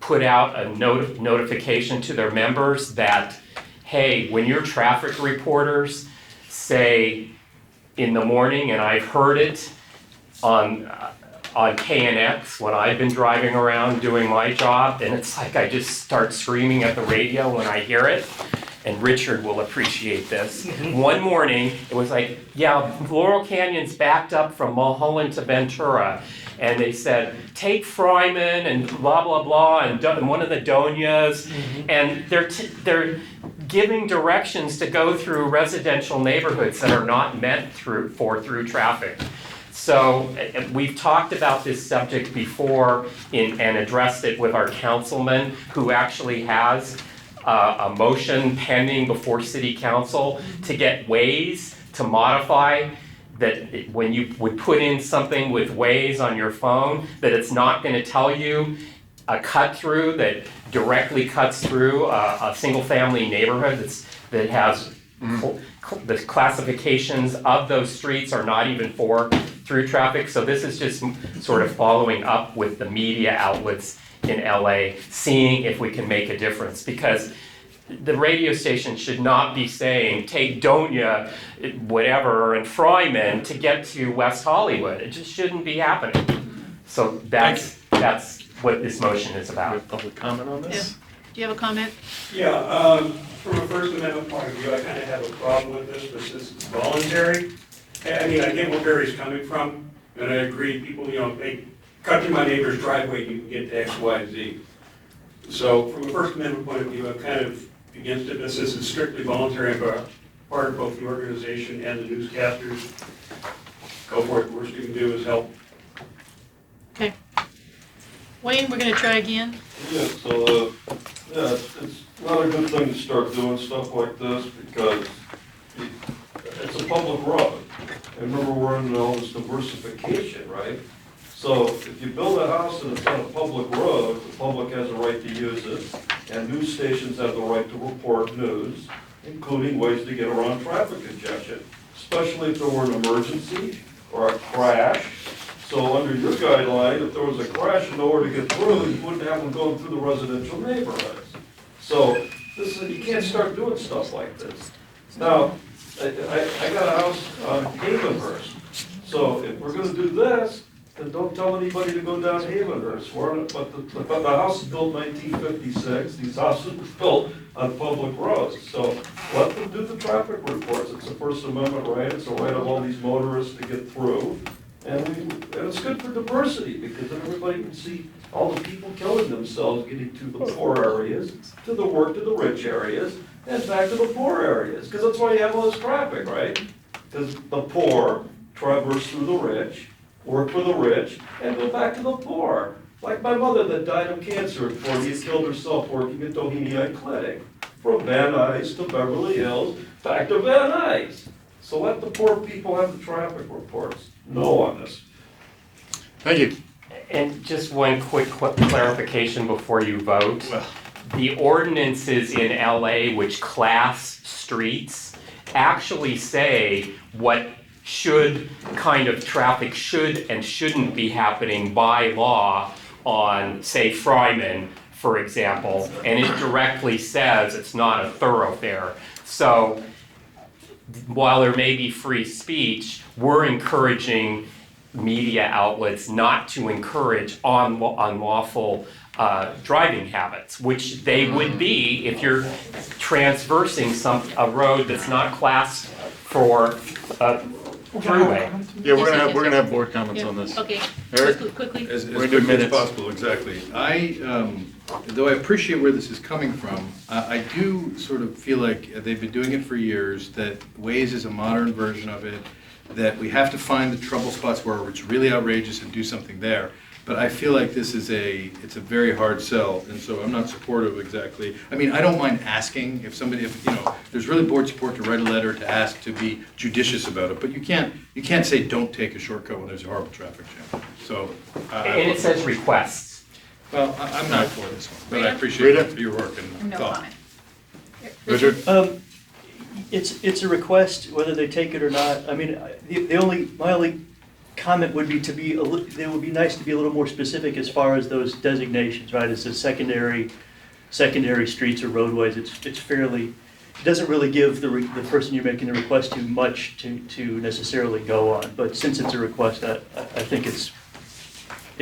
put out a notification to their members that, hey, when your traffic reporters say in the morning, and I've heard it on on KNX when I've been driving around doing my job, and it's like I just start screaming at the radio when I hear it. And Richard will appreciate this. One morning, it was like, yeah, Laurel Canyon's backed up from Mulholland to Ventura. And they said, take Fryman and blah, blah, blah, and one of the Donias. And they're giving directions to go through residential neighborhoods that are not meant for through traffic. So we've talked about this subject before and addressed it with our councilman, who actually has a motion pending before city council to get Waze to modify that when you would put in something with Waze on your phone, that it's not going to tell you a cut through that directly cuts through a single family neighborhood that has the classifications of those streets are not even for through traffic. So this is just sort of following up with the media outlets in LA, seeing if we can make a difference, because the radio station should not be saying take Donia, whatever, and Fryman to get to West Hollywood. It just shouldn't be happening. So that's what this motion is about. Public comment on this? Do you have a comment? Yeah, from a First Amendment point of view, I kind of have a problem with this. This is voluntary. I mean, I get where Barry's coming from, and I agree, people, they cut through my neighbor's driveway, you can get to X, Y, Z. So from a First Amendment point of view, I'm kind of against it. This is strictly voluntary on the part of both the organization and the newscasters. Go for it. The worst you can do is help. Okay. Wayne, we're going to try again. Yeah, so, it's not a good thing to start doing stuff like this because it's a public road. And remember, we're in all this diversification, right? So if you build a house and it's on a public road, the public has a right to use it, and news stations have the right to report news, including ways to get around traffic congestion, especially if there were an emergency or a crash. So under your guideline, if there was a crash and nowhere to get through, you wouldn't have them going through the residential neighborhoods. So you can't start doing stuff like this. Now, I got a house on Havenhurst. So if we're gonna do this, then don't tell anybody to go down Havenhurst. But the house is built 1956. These houses were built on public roads. So let them do the traffic reports. It's a First Amendment right. It's a right of all these motorists to get through. And it's good for diversity because then everybody can see all the people killing themselves getting to the poor areas, to the work, to the rich areas, and back to the poor areas. Because that's why you have all this traffic, right? Because the poor traverse through the rich, work for the rich, and go back to the poor. Like my mother that died of cancer at 40 and killed herself working at Doheny Eye Clinic. From Van Nuys to Beverly Hills, back to Van Nuys. So let the poor people have the traffic reports. No on this. Thank you. And just one quick clarification before you vote. The ordinances in LA which class streets actually say what traffic should and shouldn't be happening by law on, say, Fryman, for example, and it directly says it's not a thoroughfare. So while there may be free speech, we're encouraging media outlets not to encourage unlawful driving habits, which they would be if you're transversing a road that's not classed for throughway. Yeah, we're gonna have board comments on this. Okay, Eric? quickly. As We're quickly gonna do as minutes. possible, exactly. Though I appreciate where this is coming from, I do sort of feel like they've been doing it for years, that Waze is a modern version of it, that we have to find the trouble spots where it's really outrageous and do something there. But I feel like this is it's a very hard sell, and so I'm not supportive exactly. I mean, I don't mind asking if there's really board support to write a letter to ask to be judicious about it, but you can't say don't take a shortcut when there's a horrible traffic jam. So. And it says requests. Well, I'm not for this one, but I appreciate your work and No thought. comment. Richard? It's a request, whether they take it or not. I mean, my only comment would be it would be nice to be a little more specific as far as those designations, right? It says secondary streets or roadways. It doesn't really give the person you're making the request to much to necessarily go on. But since it's a request, I think it's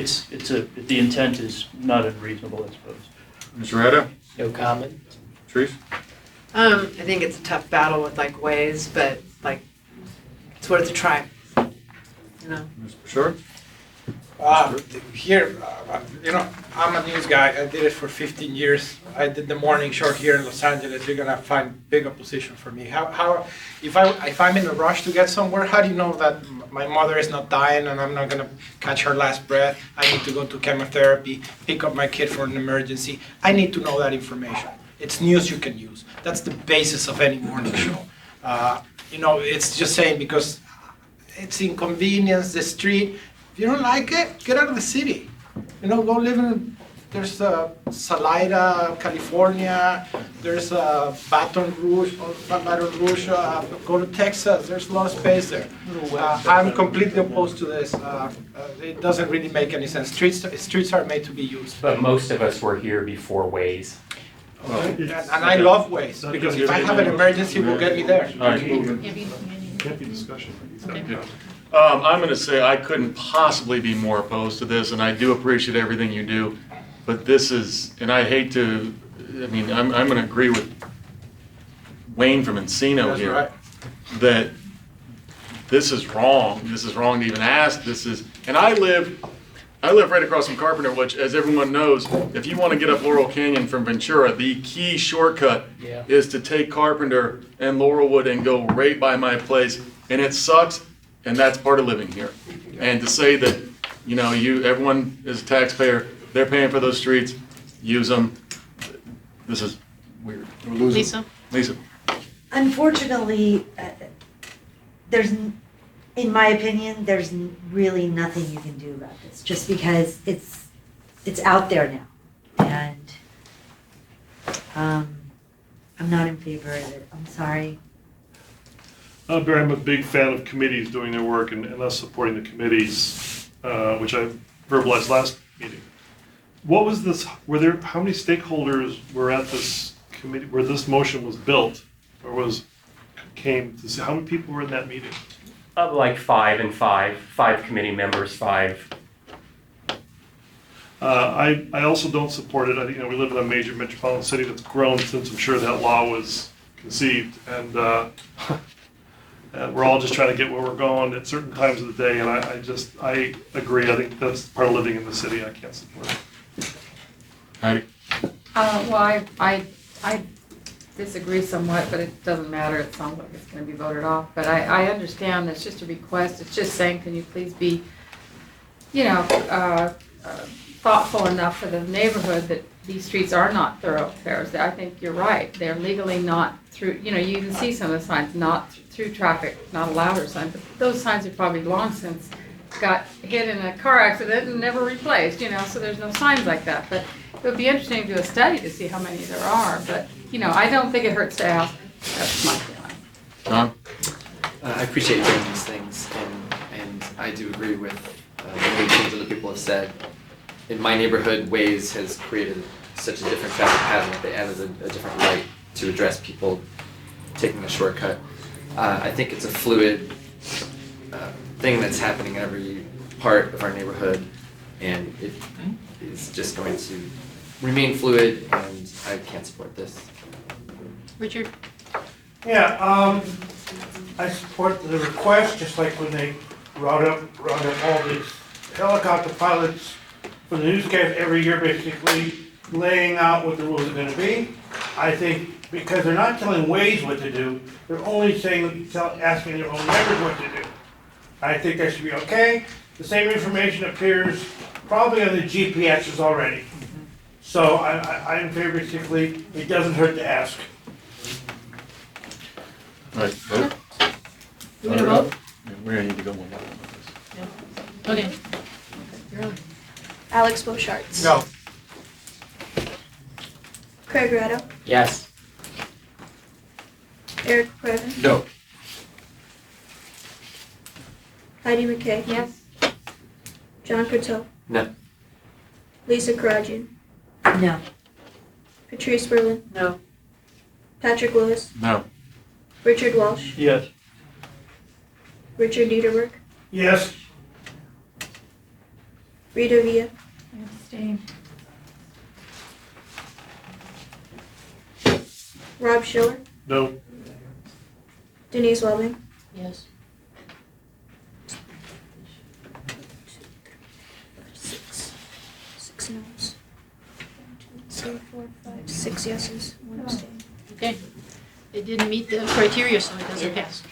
the intent is not unreasonable, I suppose. Mr. Rada? No comment. Therese? I think it's a tough battle with like ways, but like, it's worth a try. You know? Mr. Bashir? Here, I'm a news guy. I did it for 15 years. I did the morning show here in Los Angeles. You're gonna find big opposition for me. If I'm in a rush to get somewhere, how do you know that my mother is not dying and I'm not gonna catch her last breath? I need to go to chemotherapy, pick up my kid for an emergency. I need to know that information. It's news you can use. That's the basis of any morning show. It's just saying because it's inconvenience, the street. If you don't like it, get out of the city. Go live there's Salida, California, there's Baton Rouge, go to Texas, there's a lot of space there. I'm completely opposed to this. It doesn't really make any sense. Streets are made to be used. But most of us were here before Waze. And I love Waze, because if I have an emergency, it will get me there. All right. Can't be discussion. Yeah. I'm going to say I couldn't possibly be more opposed to this, and I do appreciate everything you do. But this is, and I hate to, I'm going to agree with Wayne from Encino That's here. right. That this is wrong. This is wrong to even ask. And I live right across from Carpenter, which, as everyone knows, if you want to get up Laurel Canyon from Ventura, the key shortcut is to take Carpenter and Laurelwood and go right by my place. And it sucks, and that's part of living here. And to say that, everyone is a taxpayer, they're paying for those streets, use them. This is weird. Lisa? Lisa. Unfortunately, in my opinion, there's really nothing you can do about this, just because it's out there now, and I'm not in favor of it. I'm sorry. Barry, I'm a big fan of committees doing their work and us supporting the committees, which I verbalized last meeting. What was this, how many stakeholders were at this committee, where this motion was built, or came to see, how many people were in that meeting? Like five committee members, five. I also don't support it. I think, we live in a major metropolitan city that's grown since I'm sure that law was conceived, and we're all just trying to get where we're going at certain times of the day, and I agree. I think that's part of living in the city. I can't support it. Heidi? Well, I disagree somewhat, but it doesn't matter. It sounds like it's going to be voted off. But I understand it's just a request. It's just saying, can you please be, thoughtful enough for the neighborhood that these streets are not thoroughfares. I think you're right. They're legally not through, you even see some of the signs, not through traffic, not allowed or signs. But those signs are probably long since got hit in a car accident and never replaced, so there's no signs like that. But it would be interesting to do a study to see how many there are. But, I don't think it hurts to ask. That's my feeling. John? I appreciate doing these things, and I do agree with many things other people have said. In my neighborhood, Waze has created such a different traffic pattern. They added a different light to address people taking a shortcut. I think it's a fluid thing that's happening in every part of our neighborhood, and it is just going to remain fluid, and I can't support this. Richard? Yeah, I support the request, just like when they brought up all these helicopter pilots for the newscast every year, basically laying out what the rules are gonna be. I think because they're not telling Waze what to do, they're only asking their own members what to do. I think that should be okay. The same information appears probably on the GPSs already. So I'm in favor, basically, it doesn't hurt to ask. All right, vote. You want to vote? We're going to need to go one more on this. Okay. You're on. Alex Bochartz. No. Craig Ratto. Yes. Eric Previn. No. Heidi McKay. Yes. John Coteau. No. Lisa Karajian. No. Patrice Berlin. No. Patrick Lewis. No. Richard Walsh. Yes. Richard Niederberg. Yes, Rita Villa, Abstain. Rob Schiller, No. Denise Welding, Yes. six noes. 1, 2, 3, 4, 5, 6 yeses, 1 abstain. Okay. It didn't meet the criteria, so it doesn't pass.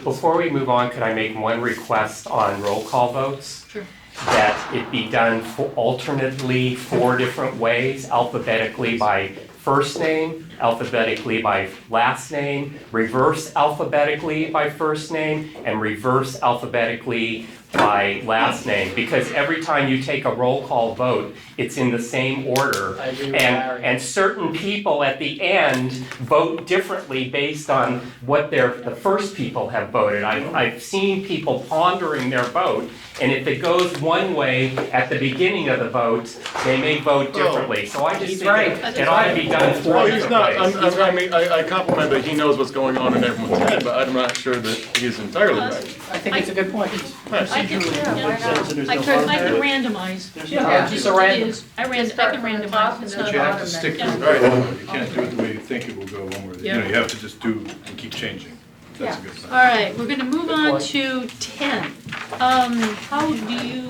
Before we move on, could I make one request on roll call votes? Sure. That it be done alternately 4 different ways, alphabetically by first name, alphabetically by last name, reverse alphabetically by first name, and reverse alphabetically by last name. Because every time you take a roll call vote, it's in the same order. I agree with Larry. And certain people at the end vote differently based on what the first people have voted. I've seen people pondering their vote, and if it goes one way at the beginning of the vote, they may vote differently. So I just think it ought to be done 4 Well, he's different not, ways. I mean, I compliment that he knows what's going on in everyone's head, but I'm not sure that he's entirely right. I think it's a good point. I can, there's I no could, harm I there. can randomize. Yeah, just a random. I can randomize. It's But not- you have to stick to Yeah. the goal. You can't do it the way you think it will go one way or the other. Yeah. You have to just do and keep changing. That's a good thing. All right, we're gonna move on to 10. How do you,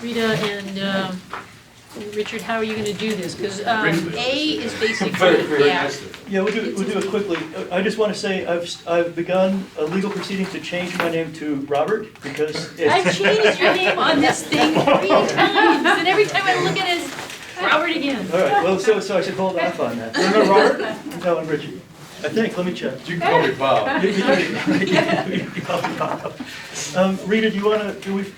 Rita and Richard, how are you gonna do this? Because A is basically, yeah. Yeah, we'll do it quickly. I just want to say, I've begun a legal proceeding to change my name to Robert, because I've changed your name on this thing 3 times, and every time I look at it, it's Robert again. All right, well, so I should hold off on that. No, Robert? No, I'm Richard. I think, let me check. You can call me Bob. You can call me Bob. Rita, do you want to, we've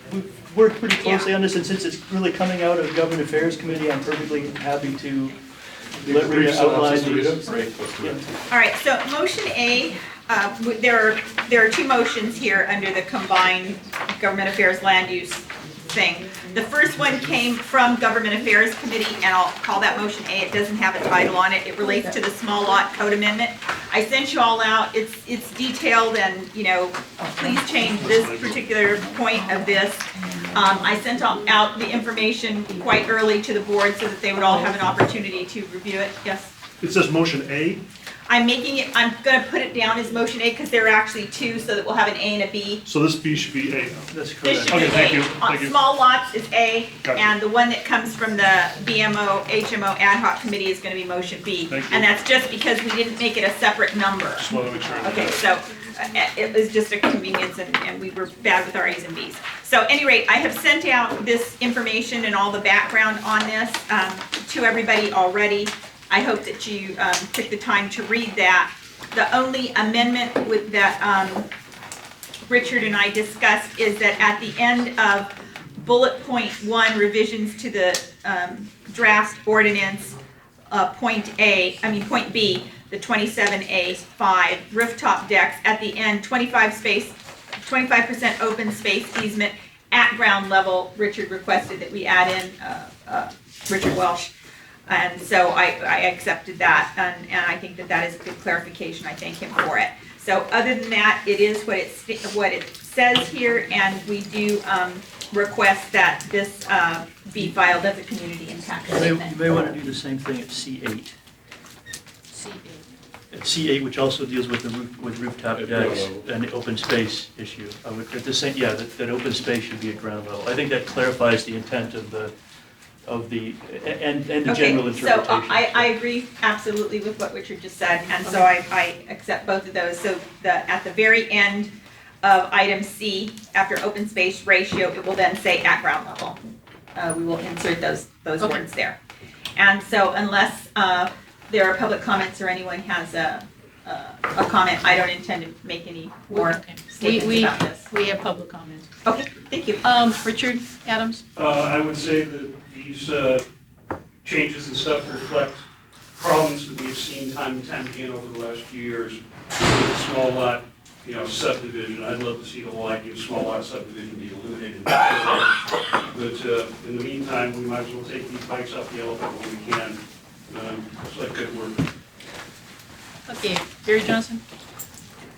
worked pretty closely on this, and since it's really coming out of Government Affairs Committee, I'm perfectly happy to let Rita outline these. Yeah. All right, so motion A, there are 2 motions here under the combined Government Affairs Land Use thing. The first one came from Government Affairs Committee, and I'll call that motion A. It doesn't have a title on it. It relates to the small lot code amendment. I sent you all out. It's detailed, and, you know, please change this particular point of this. I sent out the information quite early to the board so that they would all have an opportunity to review it. Yes? It says motion A. I'm gonna put it down as motion A because there are actually 2, so that we'll have an A and a B. So this B should be A. That's This correct. should be Okay, thank A. you, thank you. Small lots is A, Gotcha. and the one that comes from the BMO, HMO ad hoc committee is gonna be motion B. Thank you. And that's just because we didn't make it a separate number. Just want to make sure. Okay, so it was just a convenience, and we were bad with our A's and B's. So at any rate, I have sent out this information and all the background on this to everybody already. I hope that you took the time to read that. The only amendment with that Richard and I discussed is that at the end of bullet point 1, revisions to the draft ordinance, point B, the 27A5 rooftop decks, at the end, 25% open space easement at ground level. Richard requested that we add in Richard Welsh. And so I accepted that, and I think that that is a good clarification. I thank him for it. So other than that, it is what it says here, and we do request that this be filed as a community impact You statement. may want to do the same thing at C8. At C8, which also deals with with rooftop decks and the open space issue. I would, at the same, yeah, that open space should be at ground level. I think that clarifies the intent of the and the general interpretation. So I agree absolutely with what Richard just said, and so I accept both of those. So at the very end of item C, after open space ratio, it will then say at ground level. We will insert those words there. And so unless there are public comments or anyone has a comment, I don't intend to make any more statements about this. We have public comment. Okay, thank you. Richard Adams? I would say that these changes and stuff reflect problems that we've seen time and time again over the last few years with the small lot, subdivision. I'd love to see the whole idea of small lot subdivision be eliminated. But in the meantime, we might as well take these bites off the elephant when we can. It's like good work. Okay, Barry Johnson?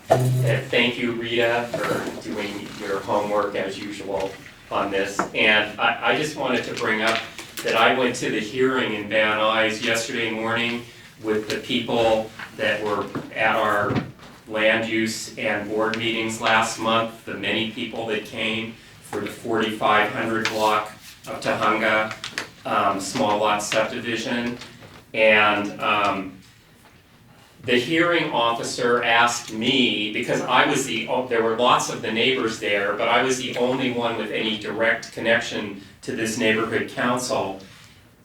Thank you, Rita, for doing your homework as usual. on this. And I just wanted to bring up that I went to the hearing in Van Nuys yesterday morning with the people that were at our land use and board meetings last month, the many people that came for the 4,500 block of Tahunga small lot subdivision. And the hearing officer asked me, because I was there were lots of the neighbors there, but I was the only one with any direct connection to this neighborhood council.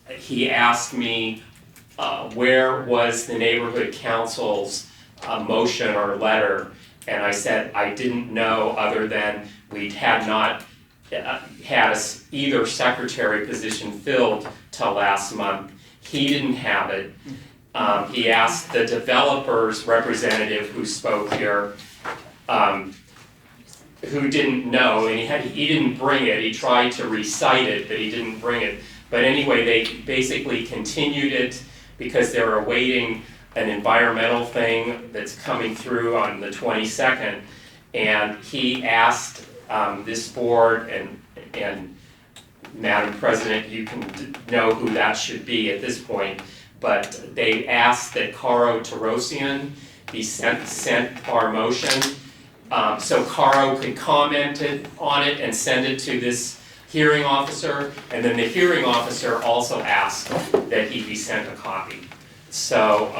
He asked me where was the neighborhood council's motion or letter, and I said I didn't know, other than we had not had either secretary position filled till last month. He didn't have it. He asked the developer's representative who spoke here, who didn't know, and he didn't bring it. He tried to recite it, but he didn't bring it. But anyway, they basically continued it because they're awaiting an environmental thing that's coming through on the 22nd. And he asked this board, and Madam President, you can know who that should be at this point, but they asked that Caro Tarosian be sent our motion, so Caro could comment on it and send it to this hearing officer, and then the hearing officer also asked that he be sent a copy. So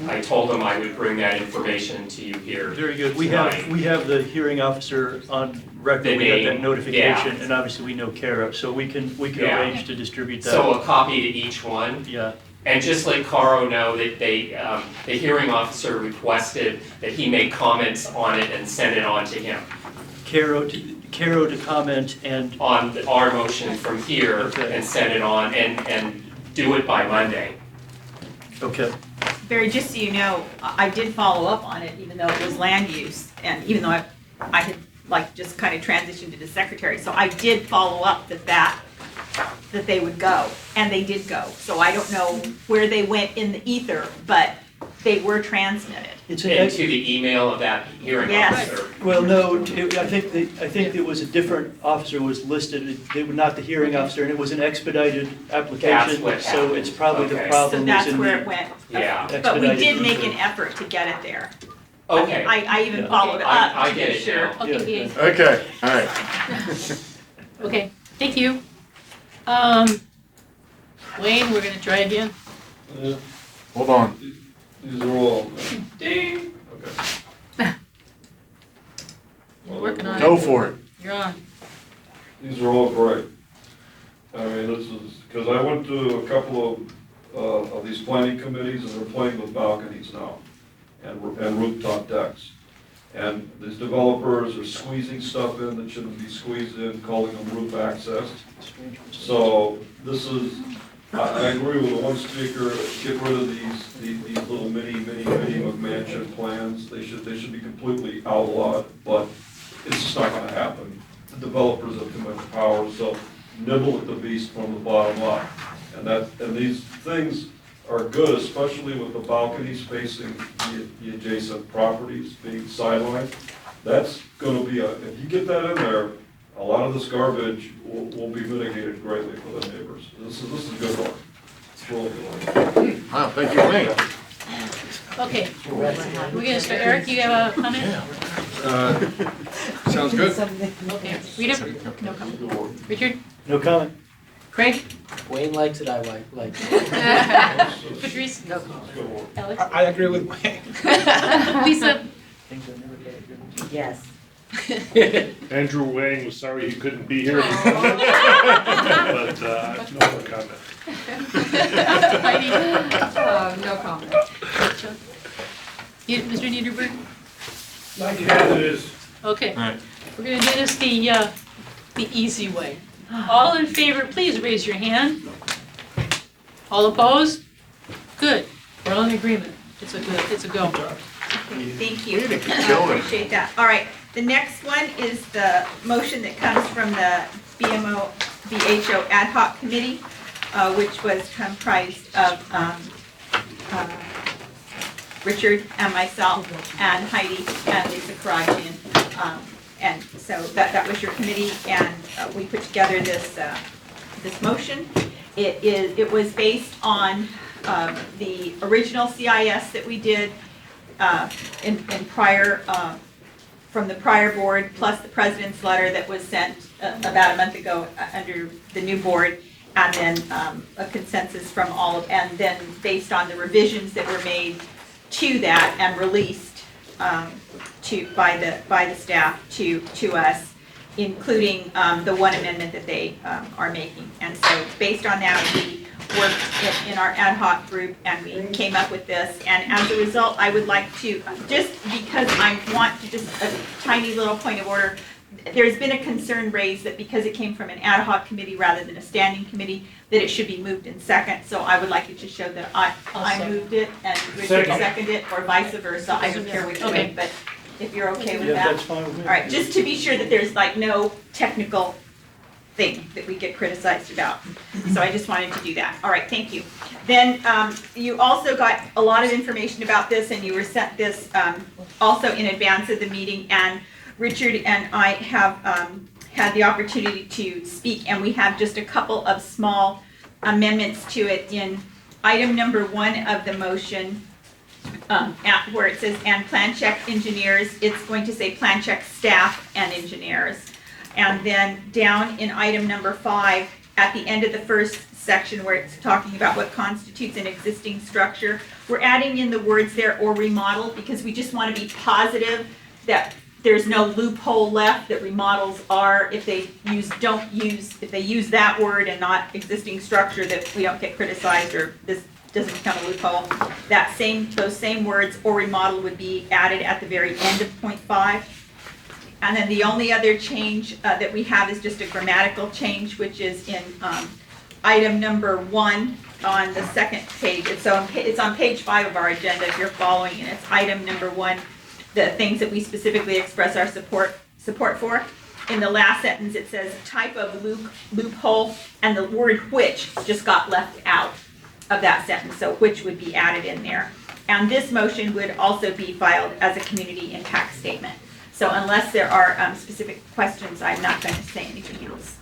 I told him I would bring that information to you here. Very good. tonight. We have the hearing officer on record. The We got that name, notification, yeah. and obviously we know Kara, so we can Yeah. arrange to distribute that. So a copy to each one. Yeah. And just let Caro know that the hearing officer requested that he make comments on it and send it on to him. Caro to comment and. On our motion from here, Okay. and send it on, and do it by Monday. Okay. Barry, just so you know, I did follow up on it, even though it was land use, and even though I had like just kind of transitioned to the secretary, so I did follow up that they would go, and they did go. So I don't know where they went in the ether, but they were transmitted. Into the email of that hearing Yes. officer. Well, no, I think it was a different officer was listed, they were not the hearing officer, and it was an expedited application, what so it's probably the Okay. problem So was that's in where the it went. Yeah. But we expedited did make ether. an effort to get it there. Okay. I even Yeah. followed up I to get make it sure. now. Okay, Yeah. Okay, all right. okay, thank you. Wayne, we're gonna try again. Hold on. These are all. Ding. Okay. We're working on it. Go for it. You're on. These are all great. I mean, this is, because I went to a couple of these planning committees, and they're playing with balconies now, and rooftop decks. And these developers are squeezing stuff in that shouldn't be squeezed in, calling them roof access. So this is, I agree with the one speaker, get rid of these little mini McMansion plans. They should be completely outlawed, but it's just not gonna happen. The developers have too much power, so nibble at the beast from the bottom up. And these things are good, especially with the balconies facing the adjacent properties being sidelined. That's gonna be if you get that in there, a lot of this garbage will be mitigated greatly for the neighbors. This is a good one. It's really good one. Wow, thank you, Wayne. Okay, we're gonna start, Eric, you have a comment? Sounds good. Okay, Rita? No comment. Richard? No comment. Craig? Wayne likes it, I like it. Patrice? No comment. Alex? I agree with Wayne. Lisa? Things I never get agreement to. Yes. Andrew Wang was sorry he couldn't be here. But, no more comment. Heidi? No comment. Mr. Niederberg? Like it as it is. Okay. All right. We're gonna do this the easy way. All in favor, please raise your hand. All opposed? Good. We're all in agreement. It's a go. Thank you. Way to keep I going. appreciate that. All right, the next one is the motion that comes from the BHO Ad Hoc Committee, which was comprised of Richard and myself and Heidi and Lisa Karajian. And so that was your committee, and we put together this motion. It was based on the original CIS that we did in prior, from the prior board, plus the president's letter that was sent about a month ago under the new board, and then a consensus from all of, and then based on the revisions that were made to that and released by the staff to us, including the one amendment that they are making. And so based on that, we worked in our ad hoc group and we came up with this. And as a result, I would like to, just because I want to, just a tiny little point of order, there's been a concern raised that because it came from an ad hoc committee rather than a standing committee, that it should be moved in second. So I would like it to show that I moved it and Richard seconded it, or vice versa. I don't care which way, but if you're okay with that. Yeah, that's fine with me. All right, just to be sure that there's like no technical thing that we get criticized about. So I just wanted to do that. All right, thank you. Then you also got a lot of information about this, and you were sent this also in advance of the meeting. And Richard and I have had the opportunity to speak, and we have just a couple of small amendments to it in item number 1 of the motion. Where it says and plan check engineers, it's going to say plan check staff and engineers. And then down in item number 5, at the end of the first section where it's talking about what constitutes an existing structure, we're adding in the words there or remodel, because we just want to be positive that there's no loophole left, that remodels are, if they use that word and not existing structure, that we don't get criticized or this doesn't become a loophole. Those same words or remodel would be added at the very end of point 5. And then the only other change that we have is just a grammatical change, which is in item number 1 on the second page. It's on page 5 of our agenda if you're following, and it's item number 1, the things that we specifically express our support for. In the last sentence, it says type of loophole, and the word which just got left out of that sentence, so which would be added in there. And this motion would also be filed as a community impact statement. So unless there are specific questions, I'm not going to say anything else.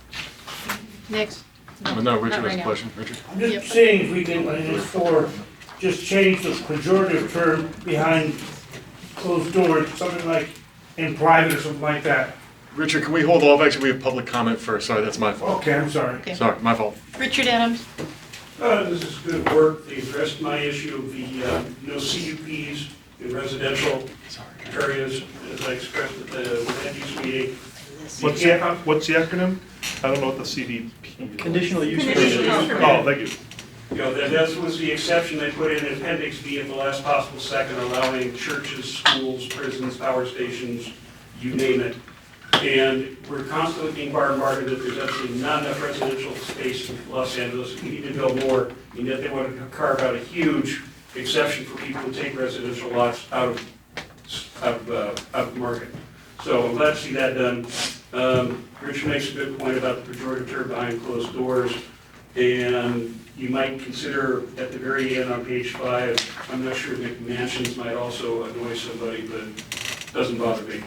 Next. No, Richard Not has right a question. Richard? I'm just saying if we can, in this for, just change the pejorative term behind closed doors, something like in private or something like that. Richard, can we hold off? Actually, we have public comment first. Sorry, that's my fault. Okay, I'm sorry. Okay. Sorry, my fault. Richard Adams. This is good work. They addressed my issue of the no CUPs in residential areas, as I expressed at the land use meeting. What's the acronym? I don't know what the CDP. Conditional use Conditional permit. Oh, thank you. You know, that was the exception they put in Appendix B at the last possible second, allowing churches, schools, prisons, power stations, you name it. And we're constantly being bombarded that there's absolutely not enough residential space in Los Angeles. We need to build more, and yet they want to carve out a huge exception for people who take residential lots out of the market. So I'm glad to see that done. Richard makes a good point about the pejorative term behind closed doors, and you might consider at the very end on page 5, I'm not sure if McMansions might also annoy somebody, but it doesn't bother me.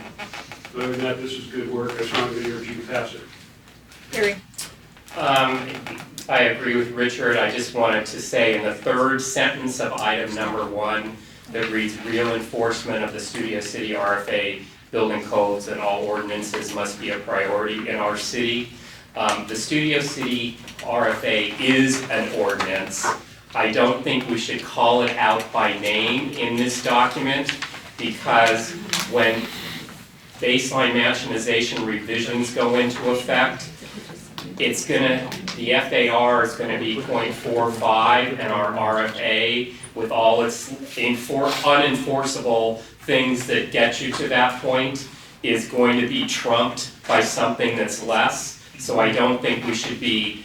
But other than that, this is good work. I strongly urge you to pass it. Harry. I agree with Richard. I just wanted to say in the third sentence of item number 1 that reads real enforcement of the Studio City RFA building codes and all ordinances must be a priority in our city. The Studio City RFA is an ordinance. I don't think we should call it out by name in this document, because when baseline machinization revisions go into effect, the FAR is gonna be 0.45, and our RFA with all its unenforceable things that get you to that point is going to be trumped by something that's less. So I don't think we should be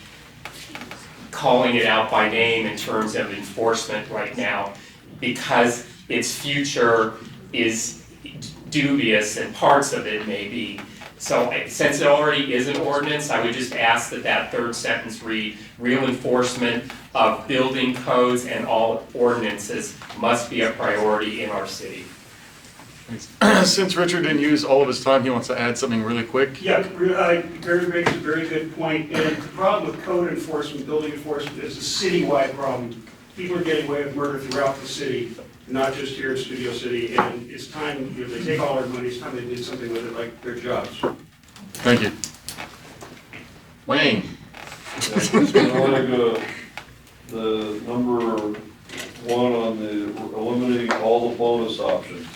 calling it out by name in terms of enforcement right now, because its future is dubious and parts of it may be. So since it already is an ordinance, I would just ask that that third sentence read, real enforcement of building codes and all ordinances must be a priority in our city. Thanks. Since Richard didn't use all of his time, he wants to add something really quick. Yeah, Gary makes a very good point, and the problem with code enforcement, building enforcement, is a citywide problem. People are getting away with murder throughout the city, not just here in Studio City, and it's time, you know, they take all our money, it's time they did something with it, like their jobs. Thank you. Wayne. The number one on the eliminating all the bonus options.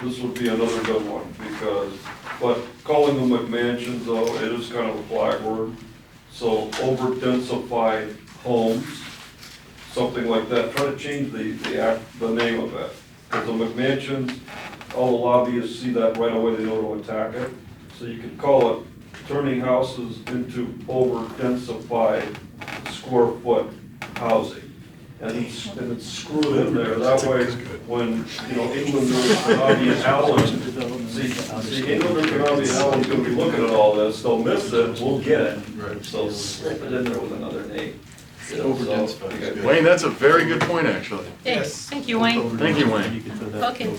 This would be another good one because, but calling them McMansions though, it is kind of a flag word. So over densify homes, something like that. Try to change the name of it. Because the McMansions, all the lobbyists see that right away, they know to attack it. So you could call it turning houses into over densified square foot housing. And it's screwed in there, that way, when, you know, England or Canadian Allen, see, England or Canadian Allen's gonna be looking at all this, they'll miss it, we'll get it. So slip it in there with another name. Wayne, that's a very good point, actually. Yes. Thank you, Wayne. Thank you, Wayne. Okay.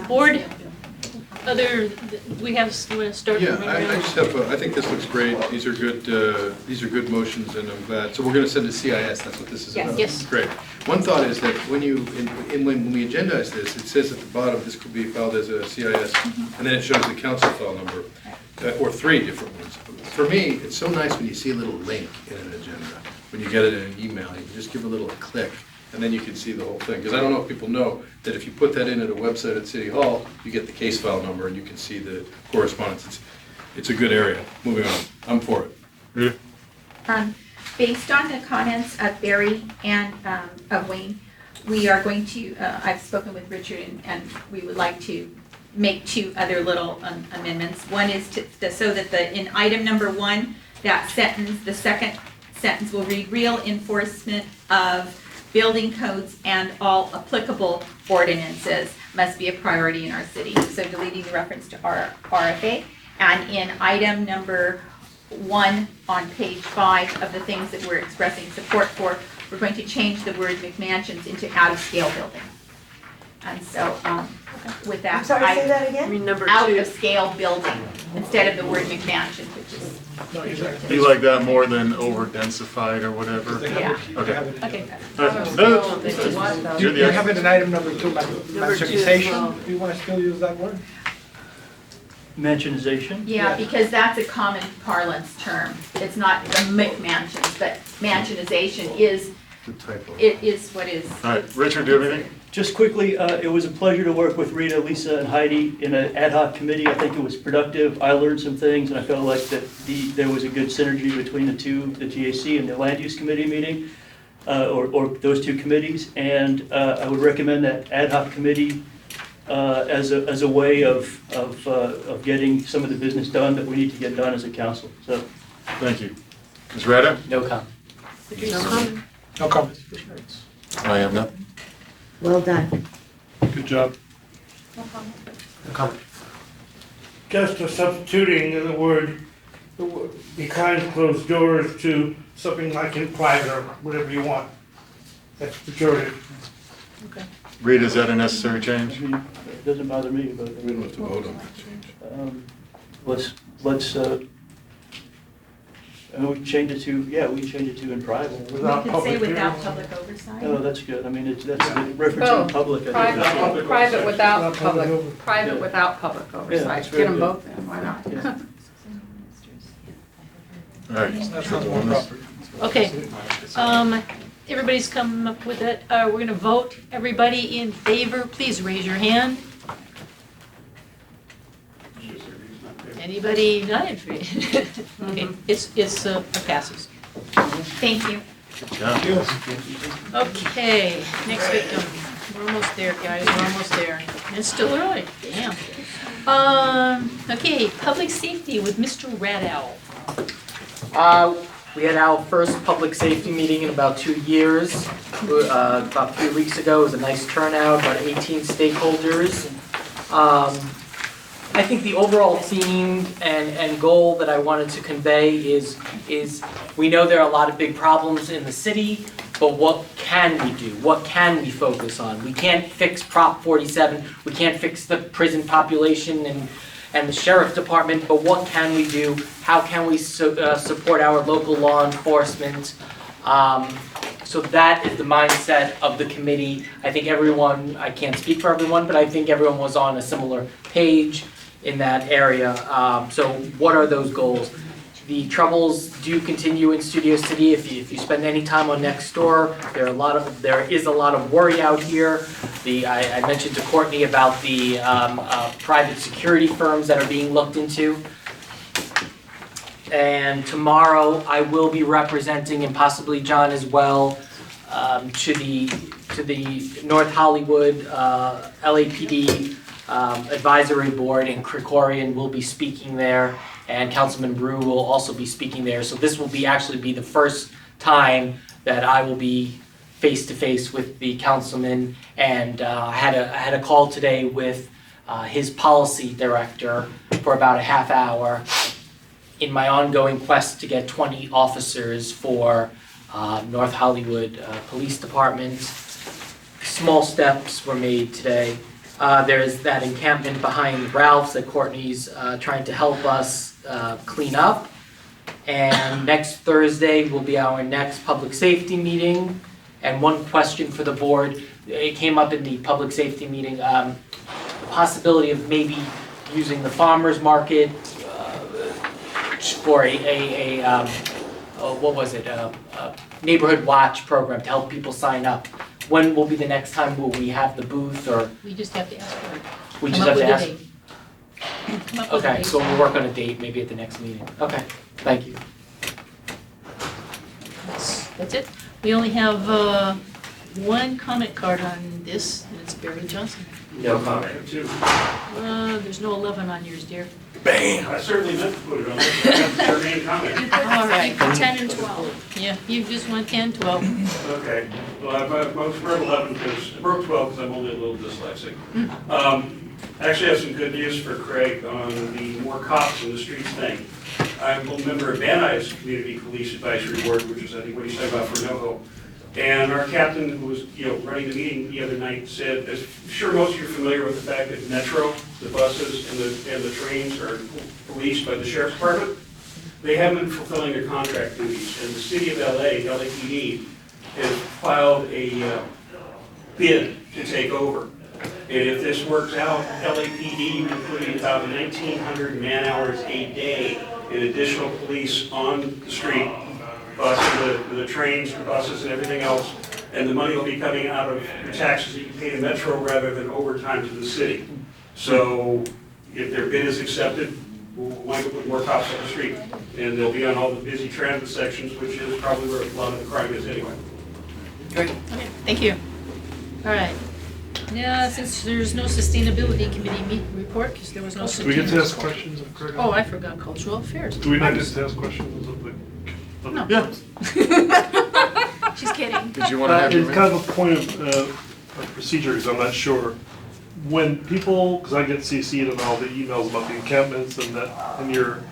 Board, we have, you want to start? Yeah, I just have, I think this looks great. These are good motions, and I'm glad. So we're gonna send to CIS, that's what this is about? Yes. Great. One thought is that when when we agendize this, it says at the bottom, this could be filed as a CIS, and then it shows the council file number, or 3 different ones. For me, it's so nice when you see a little link in an agenda, when you get it in an email, you can just give a little click, and then you can see the whole thing. Because I don't know if people know that if you put that in at a website at City Hall, you get the case file number and you can see the correspondence. It's a good area. Moving on. I'm for it. Based on the comments of Barry and of Wayne, we are going to, I've spoken with Richard and we would like to make 2 other little amendments. One is so that in item number 1, that sentence, the second sentence will read, real enforcement of building codes and all applicable ordinances must be a priority in our city. So deleting the reference to RFA. And in item number 1 on page 5 of the things that we're expressing support for, we're going to change the word McMansions into out-of-scale building. And so with that, I'm sorry, say that again? I mean, number 2. Out-of-scale building instead of the word McMansions, which is. You like that more than over-densified or whatever? Yeah. Okay. Okay. You have it in item number 2, mansionization. Do you want to still use that word? Mansionization? Yeah, because that's a common parlance term. It's not the McMansions, but mansionization is, it is what is. All right, Richard, do you have anything? Just quickly, it was a pleasure to work with Rita, Lisa, and Heidi in an ad hoc committee. I think it was productive. I learned some things, and I felt like that there was a good synergy between the two, the GAC and the Land Use Committee meeting, or those 2 committees. And I would recommend that ad hoc committee as a way of getting some of the business done that we need to get done as a council. So, thank you. Ms. Rada? No comment. No comment. No comment. I have nothing. Well done. Good job. No comment. No comment. Just for substituting the word behind closed doors to something like in private or whatever you want. That's pejorative. Okay. Rita, is that a necessary change? I mean, it doesn't bother me, but. We don't have to vote on that change. We can change it to, we can change it to in private. We can say without public oversight. Oh, that's good. I mean, that's referencing public. I think. Private without public oversight. that's Get very them good. both in, why not? Yeah. All right. That sounds more proper. Okay. Everybody's come up with it. We're going to vote. Everybody in favor, please raise your hand. Anybody not in favor? Okay, it passes. Thank you. Good job. Okay, next victim. We're almost there, guys, we're almost there. It's still early, damn. Okay, public safety with Mr. Radow. We had our first public safety meeting in about 2 years. About 3 weeks ago, it was a nice turnout, about 18 stakeholders. I think the overall theme and goal that I wanted to convey is we know there are a lot of big problems in the city. but what can we do? What can we focus on? We can't fix Prop 47, we can't fix the prison population and the sheriff's department, but what can we do? How can we support our local law enforcement? So that is the mindset of the committee. I think everyone, I can't speak for everyone, but I think everyone was on a similar page in that area. So what are those goals? The troubles do continue in Studio City. If you spend any time on Nextdoor, there is a lot of worry out here. I mentioned to Courtney about the private security firms that are being looked into. And tomorrow I will be representing, and possibly John as well, to the North Hollywood LAPD advisory board, and Krikorian will be speaking there, and Councilman Brew will also be speaking there. So this will actually be the first time that I will be face to face with the councilman, and I had a call today with his policy director for about a half hour in my ongoing quest to get 20 officers for North Hollywood Police Department. Small steps were made today. There's that encampment behind Ralph's that Courtney's trying to help us clean up. And next Thursday will be our next public safety meeting. And one question for the board, it came up in the public safety meeting, the possibility of maybe using the farmer's market for a neighborhood watch program to help people sign up. When will be the next time will we have the booth, or? We just have to ask for it. We just have to ask? Come up with a Okay, date. so we'll work on a date, maybe at the next meeting. Okay, thank you. That's it. We only have one comment card on this, and it's Barry Johnson. No comment. There's no 11 on yours, dear. Bam! I certainly meant to put it on there. That's our main comment. All right. You put 10 and 12. Yeah, you just want 10, 12. Okay, well, I wrote 11 because, I wrote 12 because I'm only a little dyslexic. I actually have some good news for Craig on the more cops in the streets thing. I'm a member of Van Nuys Community Police Advisory Board, which is, I think, what he's talking about for NoHo. And our captain, who was, running the meeting the other night, said, I'm sure most of you are familiar with the fact that Metro, the buses and the trains are policed by the sheriff's department. They haven't been fulfilling their contract duties, and the city of LAPD, has filed a bid to take over. And if this works out, LAPD will put in about 1,900 man-hours a day in additional police on the street, the trains, the buses, and everything else, and the money will be coming out of your taxes that you pay to Metro rather than overtime to the city. So if their bid is accepted, we'll wind up with more cops on the street, and they'll be on all the busy transit sections, which is probably where a lot of the crime is anyway. Great. Okay, thank you. All right. Yeah, since there's no sustainability committee report, because there was no. Do we get to ask questions of Craig? Oh, I forgot cultural affairs. Do we not get to ask questions of the? No. Yeah. She's kidding. Did you want to have your It's kind of a point of procedure, because I'm not sure. When people, because I get CC'd on all the emails about the encampments and that, and you're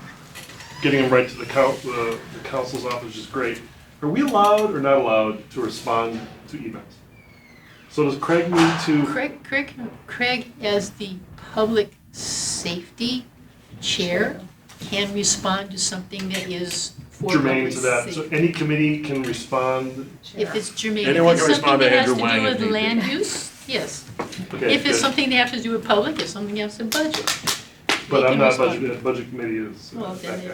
getting them right to the council's office, which is great. Are we allowed or not allowed to respond to emails? So does Craig need to? Craig, as the public safety chair, can respond to something that is for Germane public to that, so safety. any committee can respond? If it's germane, Anyone if can it's something respond to that has to Andrew Wang do if with need be. land use, yes. Okay, If it's good. something that has to do with public, if something has to budget. But they I'm can not respond. budget committee is. Well, then they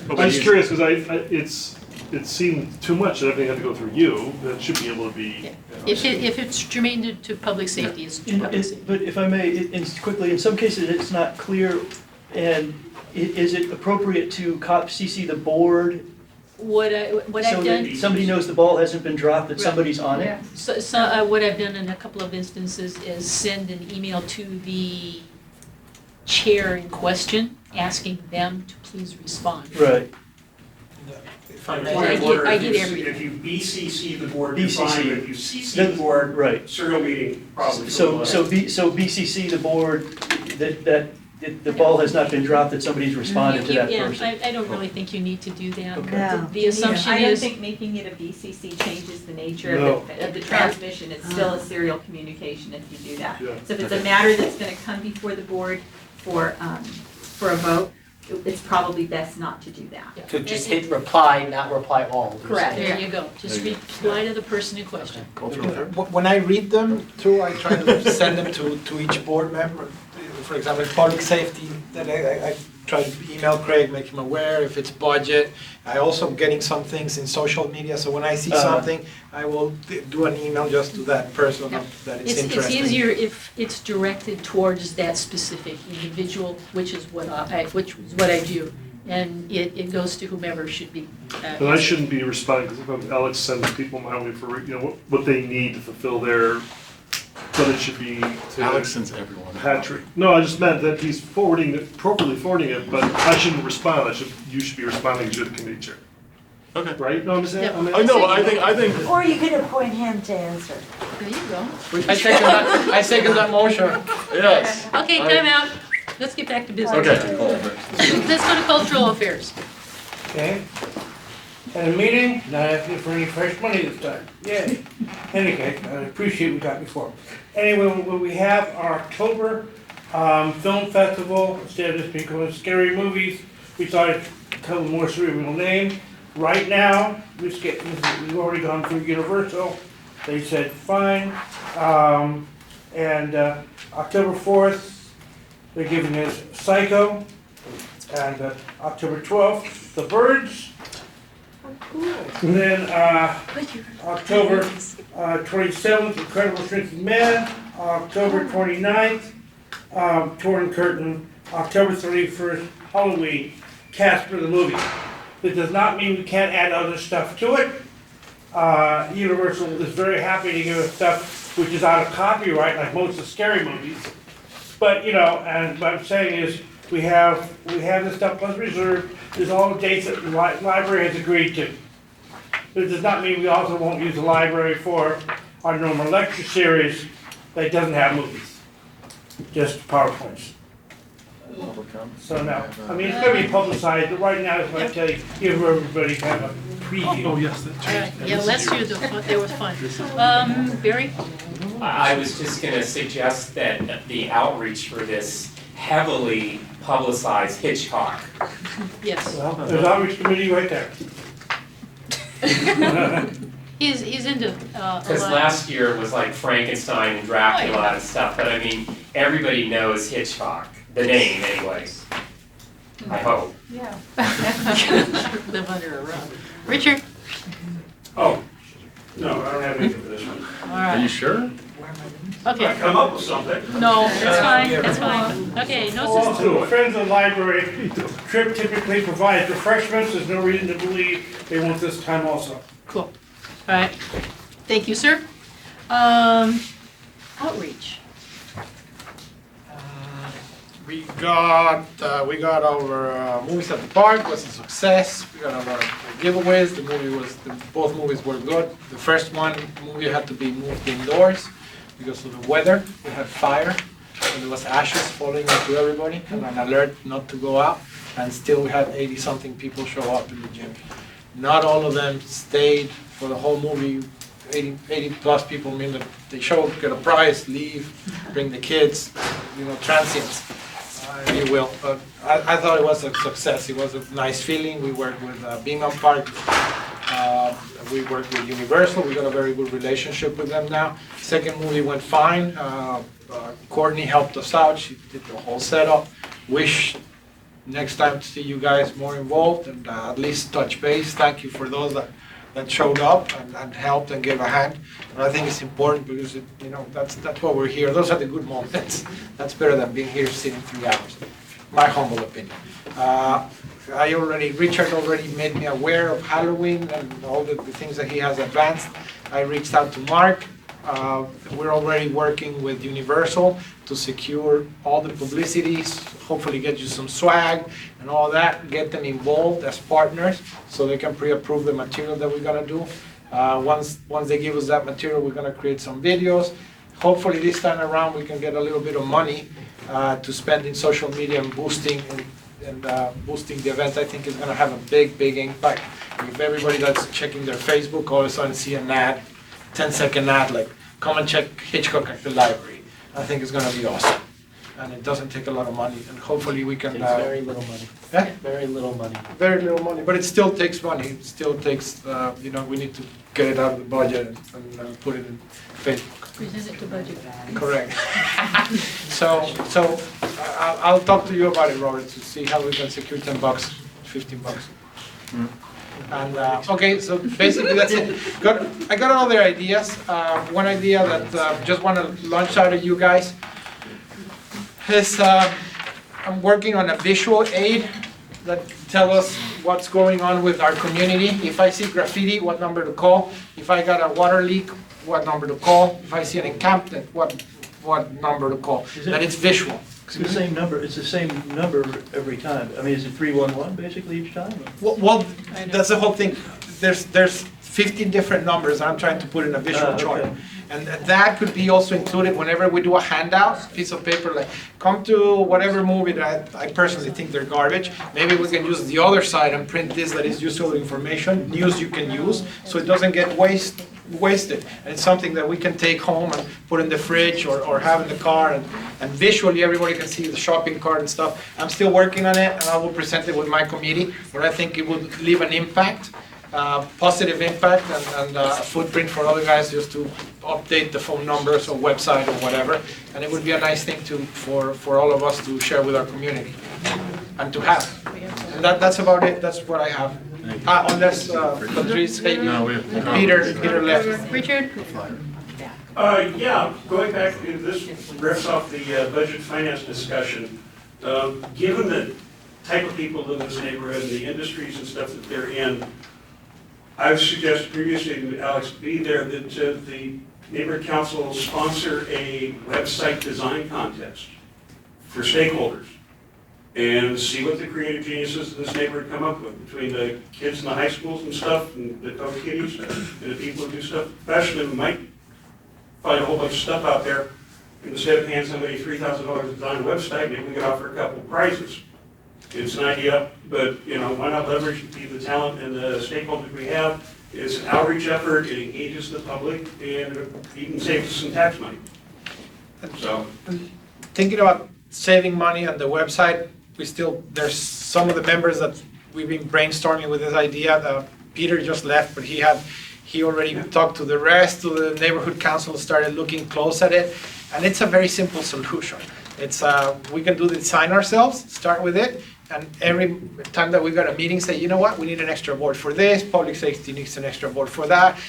I'm just curious, because it seemed too much that everything had to go through you, that should be able to be. If it's germane to public safety, it's public safety. But if I may, quickly, in some cases, it's not clear, and is it appropriate to CC the board? What I've So done. that somebody knows the ball hasn't been dropped, that somebody's on it? So what I've done in a couple of instances is send an email to the chair in question, asking them to please respond. Right. I get everything. If you BCC the board, BCC. you're fine, but if you CC the board, Right. serial meeting, probably. So BCC the board, that the ball has not been dropped, that somebody's responded to that Yeah, person. I don't really think you need to do that. Okay. No. The assumption I don't is, think making it a BCC changes the nature No. of the transmission. It's still a serial communication if you do that. Yeah. So if it's a matter that's gonna come before the board for a vote, it's probably best not to do that. To just hit reply, not reply all. Correct. there you go, just reply to the person in question. When I read them too, I try to send them to each board member. For example, public safety, that I try to email Craig, make him aware if it's budget. I also am getting some things in social media, so when I see something, I will do an email just to that person that it's interesting. It's easier if it's directed towards that specific individual, which is what I do. And it goes to whomever should be. But I shouldn't be responding, because if Alex sends people my way for, what they need to fulfill their, but it should be to. Alex sends everyone. Patrick, no, I just meant that he's appropriately forwarding it, but I shouldn't respond, you should be responding to the committee chair. Okay. Right? No, I'm saying. Yeah. I know, but I think. Or you could appoint him to answer. There you go. I second that motion. Yes. Okay, time out. Let's get back to business. Okay. Let's go to cultural affairs. Okay. Had a meeting, not asking for any fresh money this time. Yay. Any case, I appreciate we got before. Anyway, when we have our October film festival, instead of just being called Scary Movies, we thought it'd tell a more cerebral name. Right now, we've already gone through Universal. They said fine. And October 4th, they're giving us Psycho. And October 12th, The Birds. And then October 27th, Incredible Shrinking Man. October 29th, Torn Curtain. October 31st, Halloween, Casper the movie. That does not mean we can't add other stuff to it. Universal is very happy to give us stuff which is out of copyright, like most of the scary movies. But, and what I'm saying is, we have this stuff plus reserved. There's all the dates that the library has agreed to. But it does not mean we also won't use the library for our normal lecture series that doesn't have movies, just PowerPoints. So now, it's gonna be publicized, but right now, is what I tell you, give everybody kind of a preview. Oh, yes, that's All right, yeah, last year there was fun. Barry? I was just gonna suggest that the outreach for this heavily publicized Hitchcock. Yes. Well, there's outreach committee right there. He's into a Because lot. last year was like Frankenstein and Dracula and stuff, but everybody knows Hitchcock, the name anyways. I hope. Yeah. Live under a rock. Richard? Oh, no, I don't have anything for this one. All right. Are you sure? Okay. Come up with something. No, that's fine. Okay, no Also, system. the Friends of the Library trip typically provides refreshments. There's no reason to believe they won't this time also. Cool. All right. Thank you, sir. Outreach. We got our movies at the park, was a success. We got our giveaways. Both movies were good. The first movie had to be moved indoors because of the weather. We had fire and there was ashes falling onto everybody and an alert not to go out. And still we had 80-something people show up in the gym. Not all of them stayed for the whole movie. 80 plus people mean that they show up, get a prize, leave, bring the kids, transients. If you will. But I thought it was a success. It was a nice feeling. We worked with Bingham Park. We worked with Universal. We got a very good relationship with them now. Second movie went fine. Courtney helped us out. She did the whole setup. Wish next time to see you guys more involved and at least touch base. Thank you for those that showed up and helped and gave a hand. And I think it's important because that's why we're here. Those are the good moments. That's better than being here sitting 3 hours. My humble opinion. Richard already made me aware of Halloween and all the things that he has advanced. I reached out to Mark. We're already working with Universal to secure all the publicities, hopefully get you some swag and all that, get them involved as partners so they can pre-approve the material that we're gonna do. Once they give us that material, we're gonna create some videos. Hopefully this time around we can get a little bit of money to spend in social media and boosting boosting the event, I think is gonna have a big impact. If everybody that's checking their Facebook all of a sudden see an ad, 10-second ad, like, come and check Hitchcock at the library, I think it's gonna be awesome. And it doesn't take a lot of money, and hopefully we can. Takes very little money. Eh? Very little money. Very little money, but it still takes money. It still takes, we need to get it out of the budget and put it in Facebook. Present it to budget. Correct. So I'll talk to you about it, Robert, to see how we can secure $10, $15. And, okay, so basically that's it. I got all their ideas. One idea that just want to launch out at you guys is I'm working on a visual aid that tell us what's going on with our community. If I see graffiti, what number to call? If I got a water leak, what number to call? If I see an encampment, what number to call? That it's visual. It's the same number, it's the same number every time. I mean, is it 311 basically each time? Well, that's the whole thing. There's 15 different numbers I'm trying to put in a visual chart. Okay. And that could be also included whenever we do a handout, piece of paper, like, come to whatever movie that I personally think they're garbage. Maybe we can use the other side and print this that is useful information, news you can use, so it doesn't get wasted. And it's something that we can take home and put in the fridge or have in the car, and visually everybody can see the shopping cart and stuff. I'm still working on it, and I will present it with my committee, but I think it would leave an impact. Positive impact and a footprint for other guys just to update the phone numbers or website or whatever. And it would be a nice thing for all of us to share with our community and to have. And that's about it. That's what I have. Unless Patrice, hey, No, Peter left. Richard? Yeah, going back, this riffs off the budget finance discussion. Given the type of people in this neighborhood and the industries and stuff that they're in, I've suggested previously to Alex be there that the neighborhood council sponsor a website design contest for stakeholders and see what the creative geniuses of this neighborhood come up with between the kids in the high schools and stuff and the code kiddies and the people who do stuff professionally. We might find a whole bunch of stuff out there. And instead of paying somebody $3,000 to design a website, maybe we could offer a couple of prizes. It's an idea, but why not leverage the talent and the stakeholders we have? It's an outreach effort, it engages the public, and it even saves us some tax money. So, Thinking about saving money on the website, there's some of the members that we've been brainstorming with this idea. Peter just left, but he already talked to the rest of the neighborhood council, started looking close at it, and it's a very simple solution. It's we can do the design ourselves, start with it, and every time that we got a meeting, say, you know what, we need an extra board for this, public safety needs an extra board for that,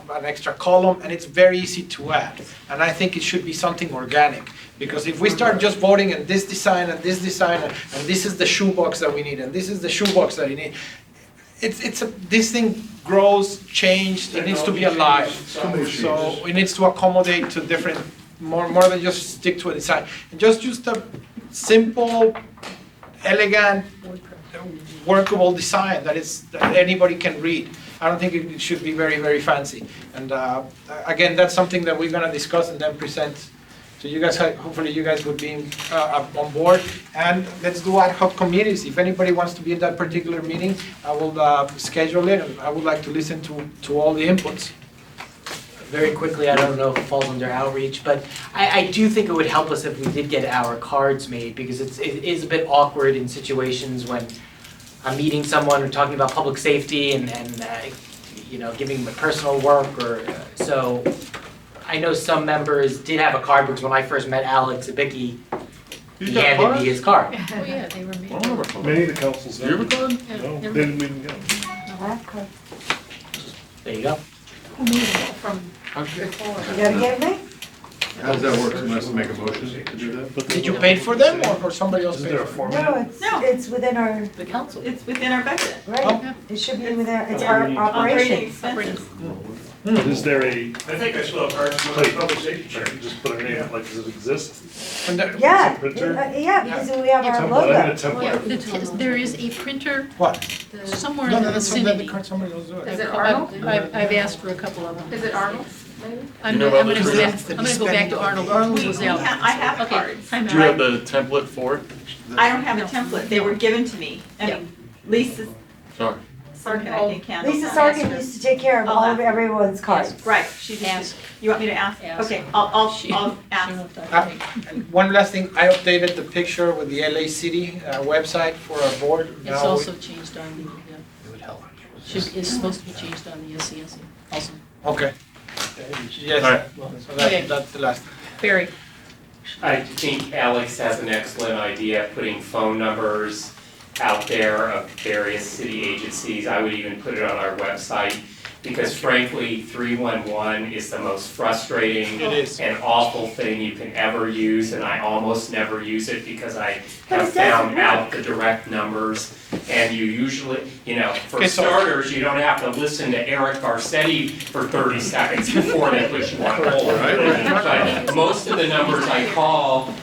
an extra column, and it's very easy to add. And I think it should be something organic, because if we start just voting on this design and this design, and this is the shoebox that we need, and this is the shoebox that we need, this thing grows, changes, it needs to be alive. So it needs to accommodate to different, more than just stick to a design. And just use the simple, elegant, workable design that anybody can read. I don't think it should be very, very fancy. And again, that's something that we're gonna discuss and then present to you guys. Hopefully you guys would be on board. And let's do ad hoc committees. If anybody wants to be in that particular meeting, I will schedule it, and I would like to listen to all the inputs. Very quickly, I don't know if it falls under outreach, but I do think it would help us if we did get our cards made, because it is a bit awkward in situations when I'm meeting someone or talking about public safety and giving them personal work so. I know some members did have a card, because when I first met Alex Zabicki, he handed me his card. Oh, yeah, they were made. Many of the councils. Do you have a card? No, Yeah. they didn't even get. There you go. You gotta get me? How does that work? Someone has to make a motion to do that? Did you pay for them, or somebody else Isn't paid there a for them? format? No, it's within our, The council. It's within our budget. right, it should be within, it's Yeah. our Operating operations. expenses. Is there a, I think I still have cards for the public safety you charge. just put a name, like, does it exist? And that- Yeah, Printer? yeah, because we have our Template, I logo. need a template. Yeah, there is a printer What? somewhere No, in no, the that's something that the vicinity. card, somebody else do it. Is it Arnold? I've asked for a couple of them. Is it Arnold? I'm You know gonna about go this? back, I'm gonna go back to Arnold. Arnold was out. I have Okay, cards. time Do you have out. the template for it? I don't have a template, they were given to me. I mean, Lisa Sorry. Sarkin, I think, handles Lisa that. Sarkin used to take care of all of everyone's cards. Right, she just, Ask. you want me to ask? Ask. Okay, I'll She ask. won't talk to me. And one last thing, I updated the picture with the LA City website for our board. It's Now also changed on the, It would help. it's supposed to be changed on the SCNC also. Okay. Yes, All right. so Okay. that's the last. Barry, I think Alex has an excellent idea of putting phone numbers out there of various city agencies. I would even put it on our website, because frankly, 311 is the most frustrating It is. and awful thing you can ever use, and I almost never use it because I But have it doesn't found out work. the direct numbers. And you usually, for Okay, so- starters, you don't have to listen to Eric Garcetti for 30 seconds before they put you on hold. But most of the numbers I call,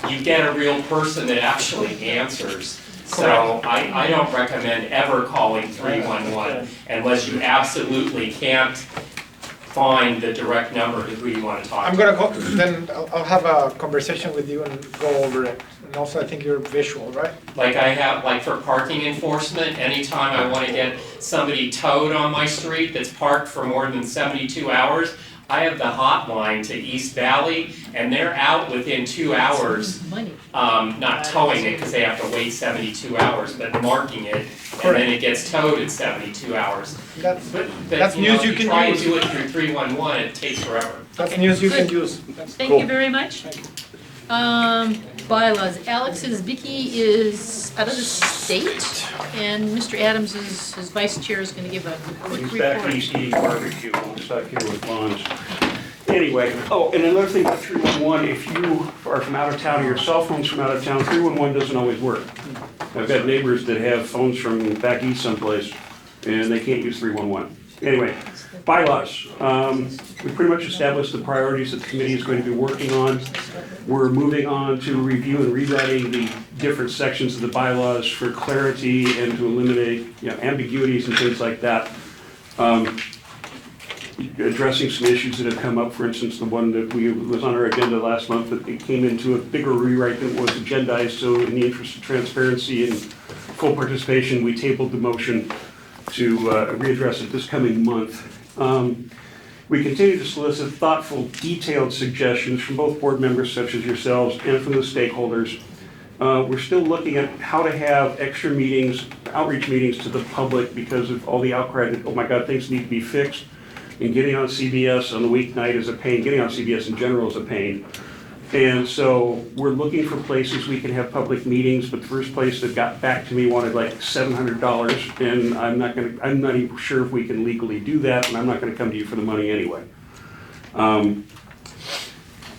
you get a real person that actually answers. So I don't recommend ever calling 311 unless you absolutely can't find the direct number to who you want to talk to. I'm gonna go, then I'll have a conversation with you and go over it. And also, I think you're visual, right? Like I have, like for parking enforcement, anytime I want to get somebody towed on my street that's parked for more than 72 hours, I have the hotline to East Valley, and they're out within 2 hours, money. not towing it because they have to wait 72 hours, but marking it, and then it gets towed in 72 hours. That's, But That's you know, news you if can try use. to do it through 311, it takes forever. that's Okay, news you good. can use. That's Thank cool. you very much. Bylaws, Alex's Vicky is out of the state, and Mr. Adams is, his vice chair is gonna give a quick He's back report. east eating barbecue, I'm stuck here with bonds. Anyway, oh, and another thing about 311, if you are from out of town or your cell phone's from out of town, 311 doesn't always work. I've got neighbors that have phones from back east someplace, and they can't use 311. Anyway, bylaws. We pretty much established the priorities that the committee is going to be working on. We're moving on to review and rewriting the different sections of the bylaws for clarity and to eliminate, ambiguities and things like that. Addressing some issues that have come up, for instance, the one that was on our agenda last month, that it came into a bigger rewrite than was agendized, so in the interest of transparency and full participation, we tabled the motion to readdress it this coming month. We continue to solicit thoughtful, detailed suggestions from both board members such as yourselves and from the stakeholders. We're still looking at how to have extra meetings, outreach meetings to the public because of all the outcry that, oh my God, things need to be fixed. And getting on CBS on the weeknight is a pain, getting on CBS in general is a pain. And so we're looking for places we can have public meetings, but the first place that got back to me wanted like $700, and I'm not even sure if we can legally do that, and I'm not gonna come to you for the money anyway.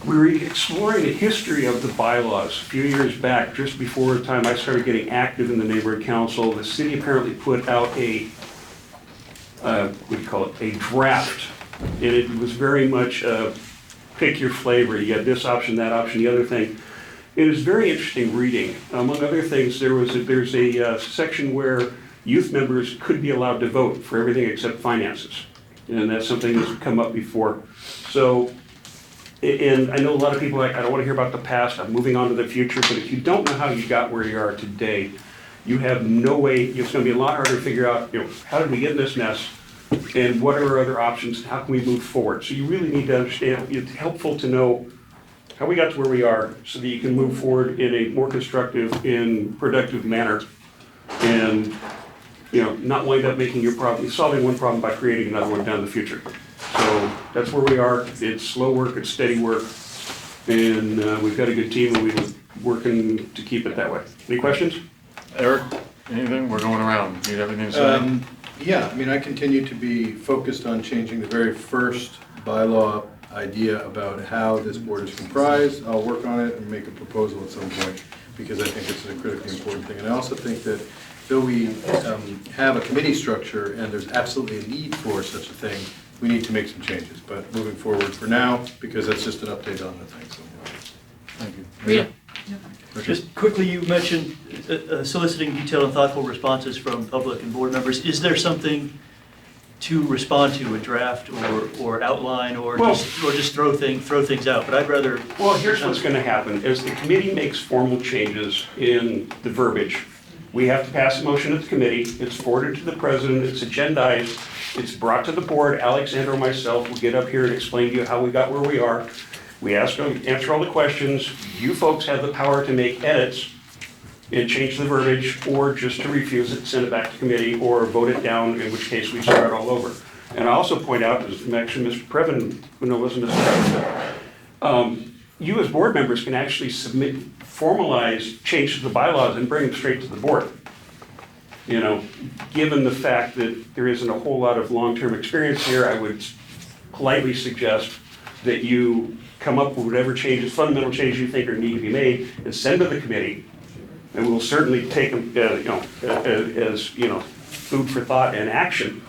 We were exploring the history of the bylaws. A few years back, just before the time I started getting active in the neighborhood council, the city apparently put out a a draft, and it was very much pick your flavor. You got this option, that option, the other thing. It is very interesting reading. Among other things, there's a section where youth members could be allowed to vote for everything except finances, and that's something that's come up before. So, and I know a lot of people are like, I don't want to hear about the past, I'm moving on to the future, but if you don't know how you got where you are today, you have no way, it's going to be a lot harder to figure out, how did we get in this mess? And what are our other options? How can we move forward? So you really need to understand, it's helpful to know how we got to where we are so that you can move forward in a more constructive and productive manner and, not wind up making your problem, solving one problem by creating another one down the future. So that's where we are. It's slow work, it's steady work, and we've got a good team and we're working to keep it that way. Any questions? Eric, anything? We're going around. Do you have anything to say? Yeah, I continue to be focused on changing the very first bylaw idea about how this board is comprised. I'll work on it and make a proposal at some point because I think it's a critically important thing. And I also think that though we have a committee structure and there's absolutely a need for such a thing, we need to make some changes. But moving forward for now, because that's just an update on the thing. So, thank you. Rita? Just quickly, you mentioned soliciting detailed and thoughtful responses from public and board members. Is there something to respond to a draft or outline or Well- just throw things out, but I'd rather. Well, here's what's gonna happen. As the committee makes formal changes in the verbiage, we have to pass a motion at the committee, it's forwarded to the president, it's agendized, it's brought to the board, Alexander or myself will get up here and explain to you how we got where we are. We answer all the questions, you folks have the power to make edits and change the verbiage, or just to refuse it, send it back to committee, or vote it down, in which case we start all over. And I also point out, as actually Mr. Previn, no, it wasn't Mr. Previn, you as board members can actually submit, formalize changes to the bylaws and bring them straight to the board. You know, given the fact that there isn't a whole lot of long-term experience here, I would politely suggest that you come up with whatever changes, fundamental changes you think are need to be made, and send to the committee. And we'll certainly take them, as food for thought and action,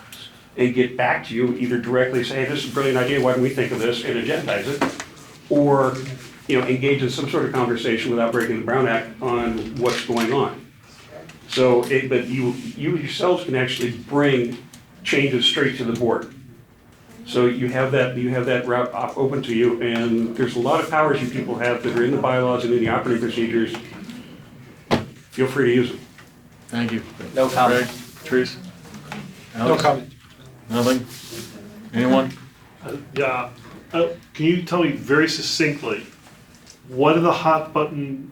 and get back to you, either directly say, hey, this is a brilliant idea, why don't we think of this, and agendize it, or, engage in some sort of conversation without breaking the Brown Act on what's going on. So, but you yourselves can actually bring changes straight to the board. So you have that route open to you, and there's a lot of powers you people have that are in the bylaws and in the operating procedures. Feel free to use them. Thank you. No comment. Craig, Trees? No Alex? comment. Nothing? Anyone? Yeah, can you tell me very succinctly, what are the hot button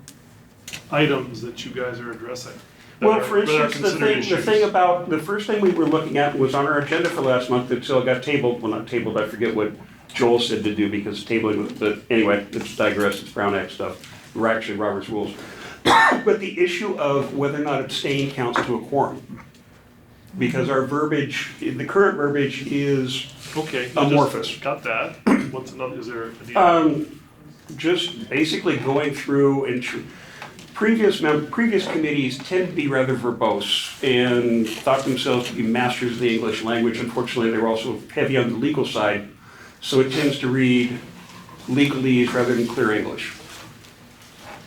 items that you guys are addressing? Well, for instance, the first thing we were looking at was on our agenda for last month until it got tabled, well, not tabled, I forget what Joel said to do because tabling, but anyway, it's digressed, it's Brown Act stuff. We're actually Robert's rules. But the issue of whether or not abstain counts to a quorum. Because our verbiage, the current verbiage is Okay, amorphous. got that. What's another, is there a Just basically going through and previous committees tend to be rather verbose and thought themselves to be masters of the English language. Unfortunately, they were also heavy on the legal side, so it tends to read legalese rather than clear English.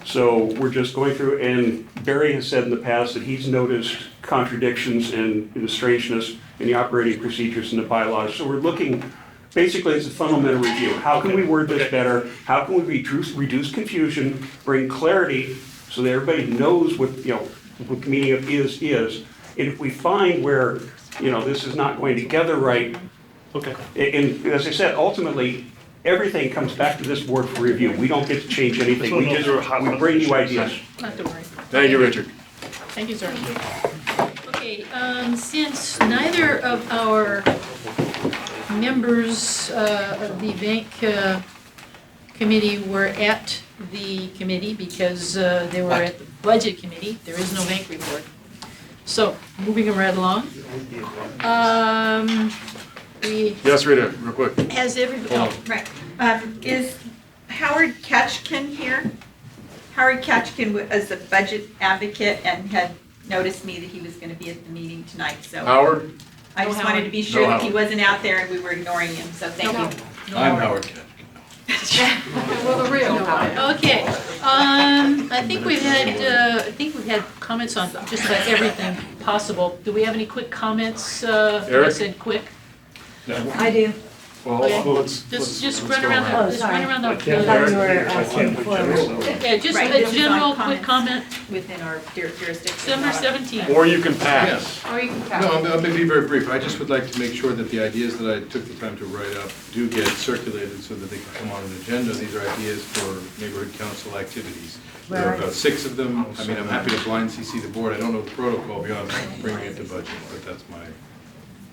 So we're just going through, and Barry has said in the past that he's noticed contradictions and the strangeness in the operating procedures and the bylaws. So we're looking, basically it's a fundamental review. How can we word this better? How can we reduce confusion, bring clarity so that everybody knows what the meaning of is? And if we find where, this is not going together right, okay. And as I said, ultimately, everything comes back to this board for review. We don't get to change anything. We bring you ideas. Not to worry. Thank you, Richard. Thank you, sir. Okay, since neither of our members of the bank committee were at the committee because they were at the budget committee, there is no bank report. So, moving right along. Yes, Rita, real quick. Has everybody, Hold on. Right. Is Howard Ketchkin here? Howard Ketchkin is a budget advocate and had noticed me that he was going to be at the meeting tonight, so. Howard? I just wanted to be sure No that he Howard. wasn't out there and we were ignoring him, so thank you. I'm Howard Ketchkin. well, the real Okay, I think we've had comments on just about everything possible. Do we have any quick comments? Eric? I said quick. I do. Well, Okay. let's Just let's run go around, around. just run around I the. thought you were asking for. Yeah, just Right, a this is on general quick comments comment, Within our jurisdiction. number 17. Or you can pass. Or you can No, pass. I'm going to be very brief. I just would like to make sure that the ideas that I took the time to write up do get circulated so that they can come on an agenda. These are ideas for neighborhood council activities. There are about 6 of them. I mean, I'm happy to blind CC the board. I don't know the protocol beyond bringing it to budget, but that's my,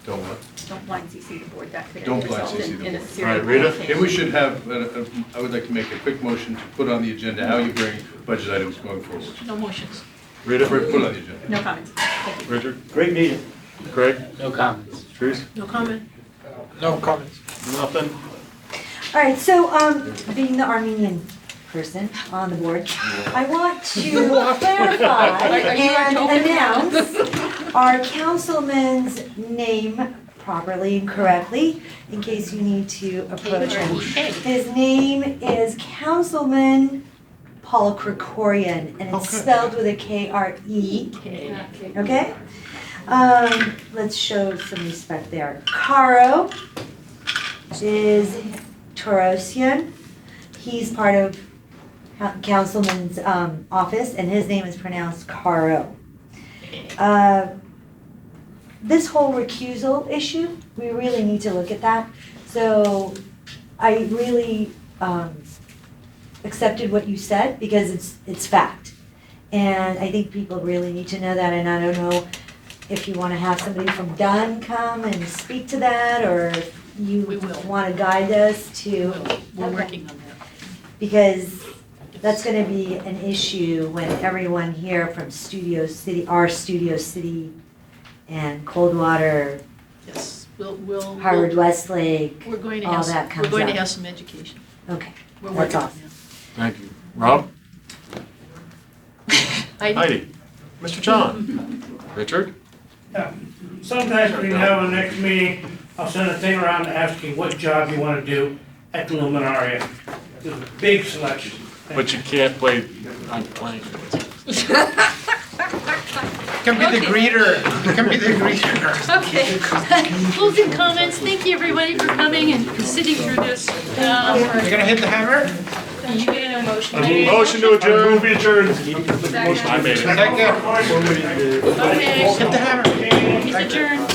don't what? Don't blind CC the board, that could Don't blind result CC in the a board. serious. All right, Rita? Maybe we should have, I would like to make a quick motion to put on the agenda how you bring budget items going forward. No motions. Rita? Put it on the agenda. No comments. Thank you. Richard? Great meeting. Craig? No comments. Trees? No comment? No comments. Nothing? All right, so, being the Armenian person on the board, I want to clarify Are you our and token? announce our councilman's name properly and correctly, in case you need to approach him. His name is Councilman Paul Krikorian, and it's spelled with a K-R-E, okay? Let's show some respect there. Caro is Torosian. He's part of Councilman's office, and his name is pronounced Caro. This whole recusal issue, we really need to look at that. So I really accepted what you said because it's fact. And I think people really need to know that, and I don't know if you want to have somebody from Dunn come and speak to that, or if you want to guide us to. We're working on that. Because that's gonna be an issue when everyone here from Studio City, our Studio City and Coldwater, Yes, we'll. Harvard Westlake, We're going to all have, that we're comes going to up. have some education. Okay, We're that's working on awesome. Thank you. Rob? that. Heidi? Mr. John? Richard? Yeah. Sometimes between now and the next meeting, I'll send a thing around asking what job you want to do at the Luminaria. There's a big selection. But you can't play, I'm playing. Can be the greeter, can be the greeter. Okay. Closing comments. Thank you, everybody, for coming and sitting through this. You're gonna hit the hammer? You get a motion. Motion to adjourn. Move adjourned. I made it. Second. Okay. Hit the hammer. It's adjourned.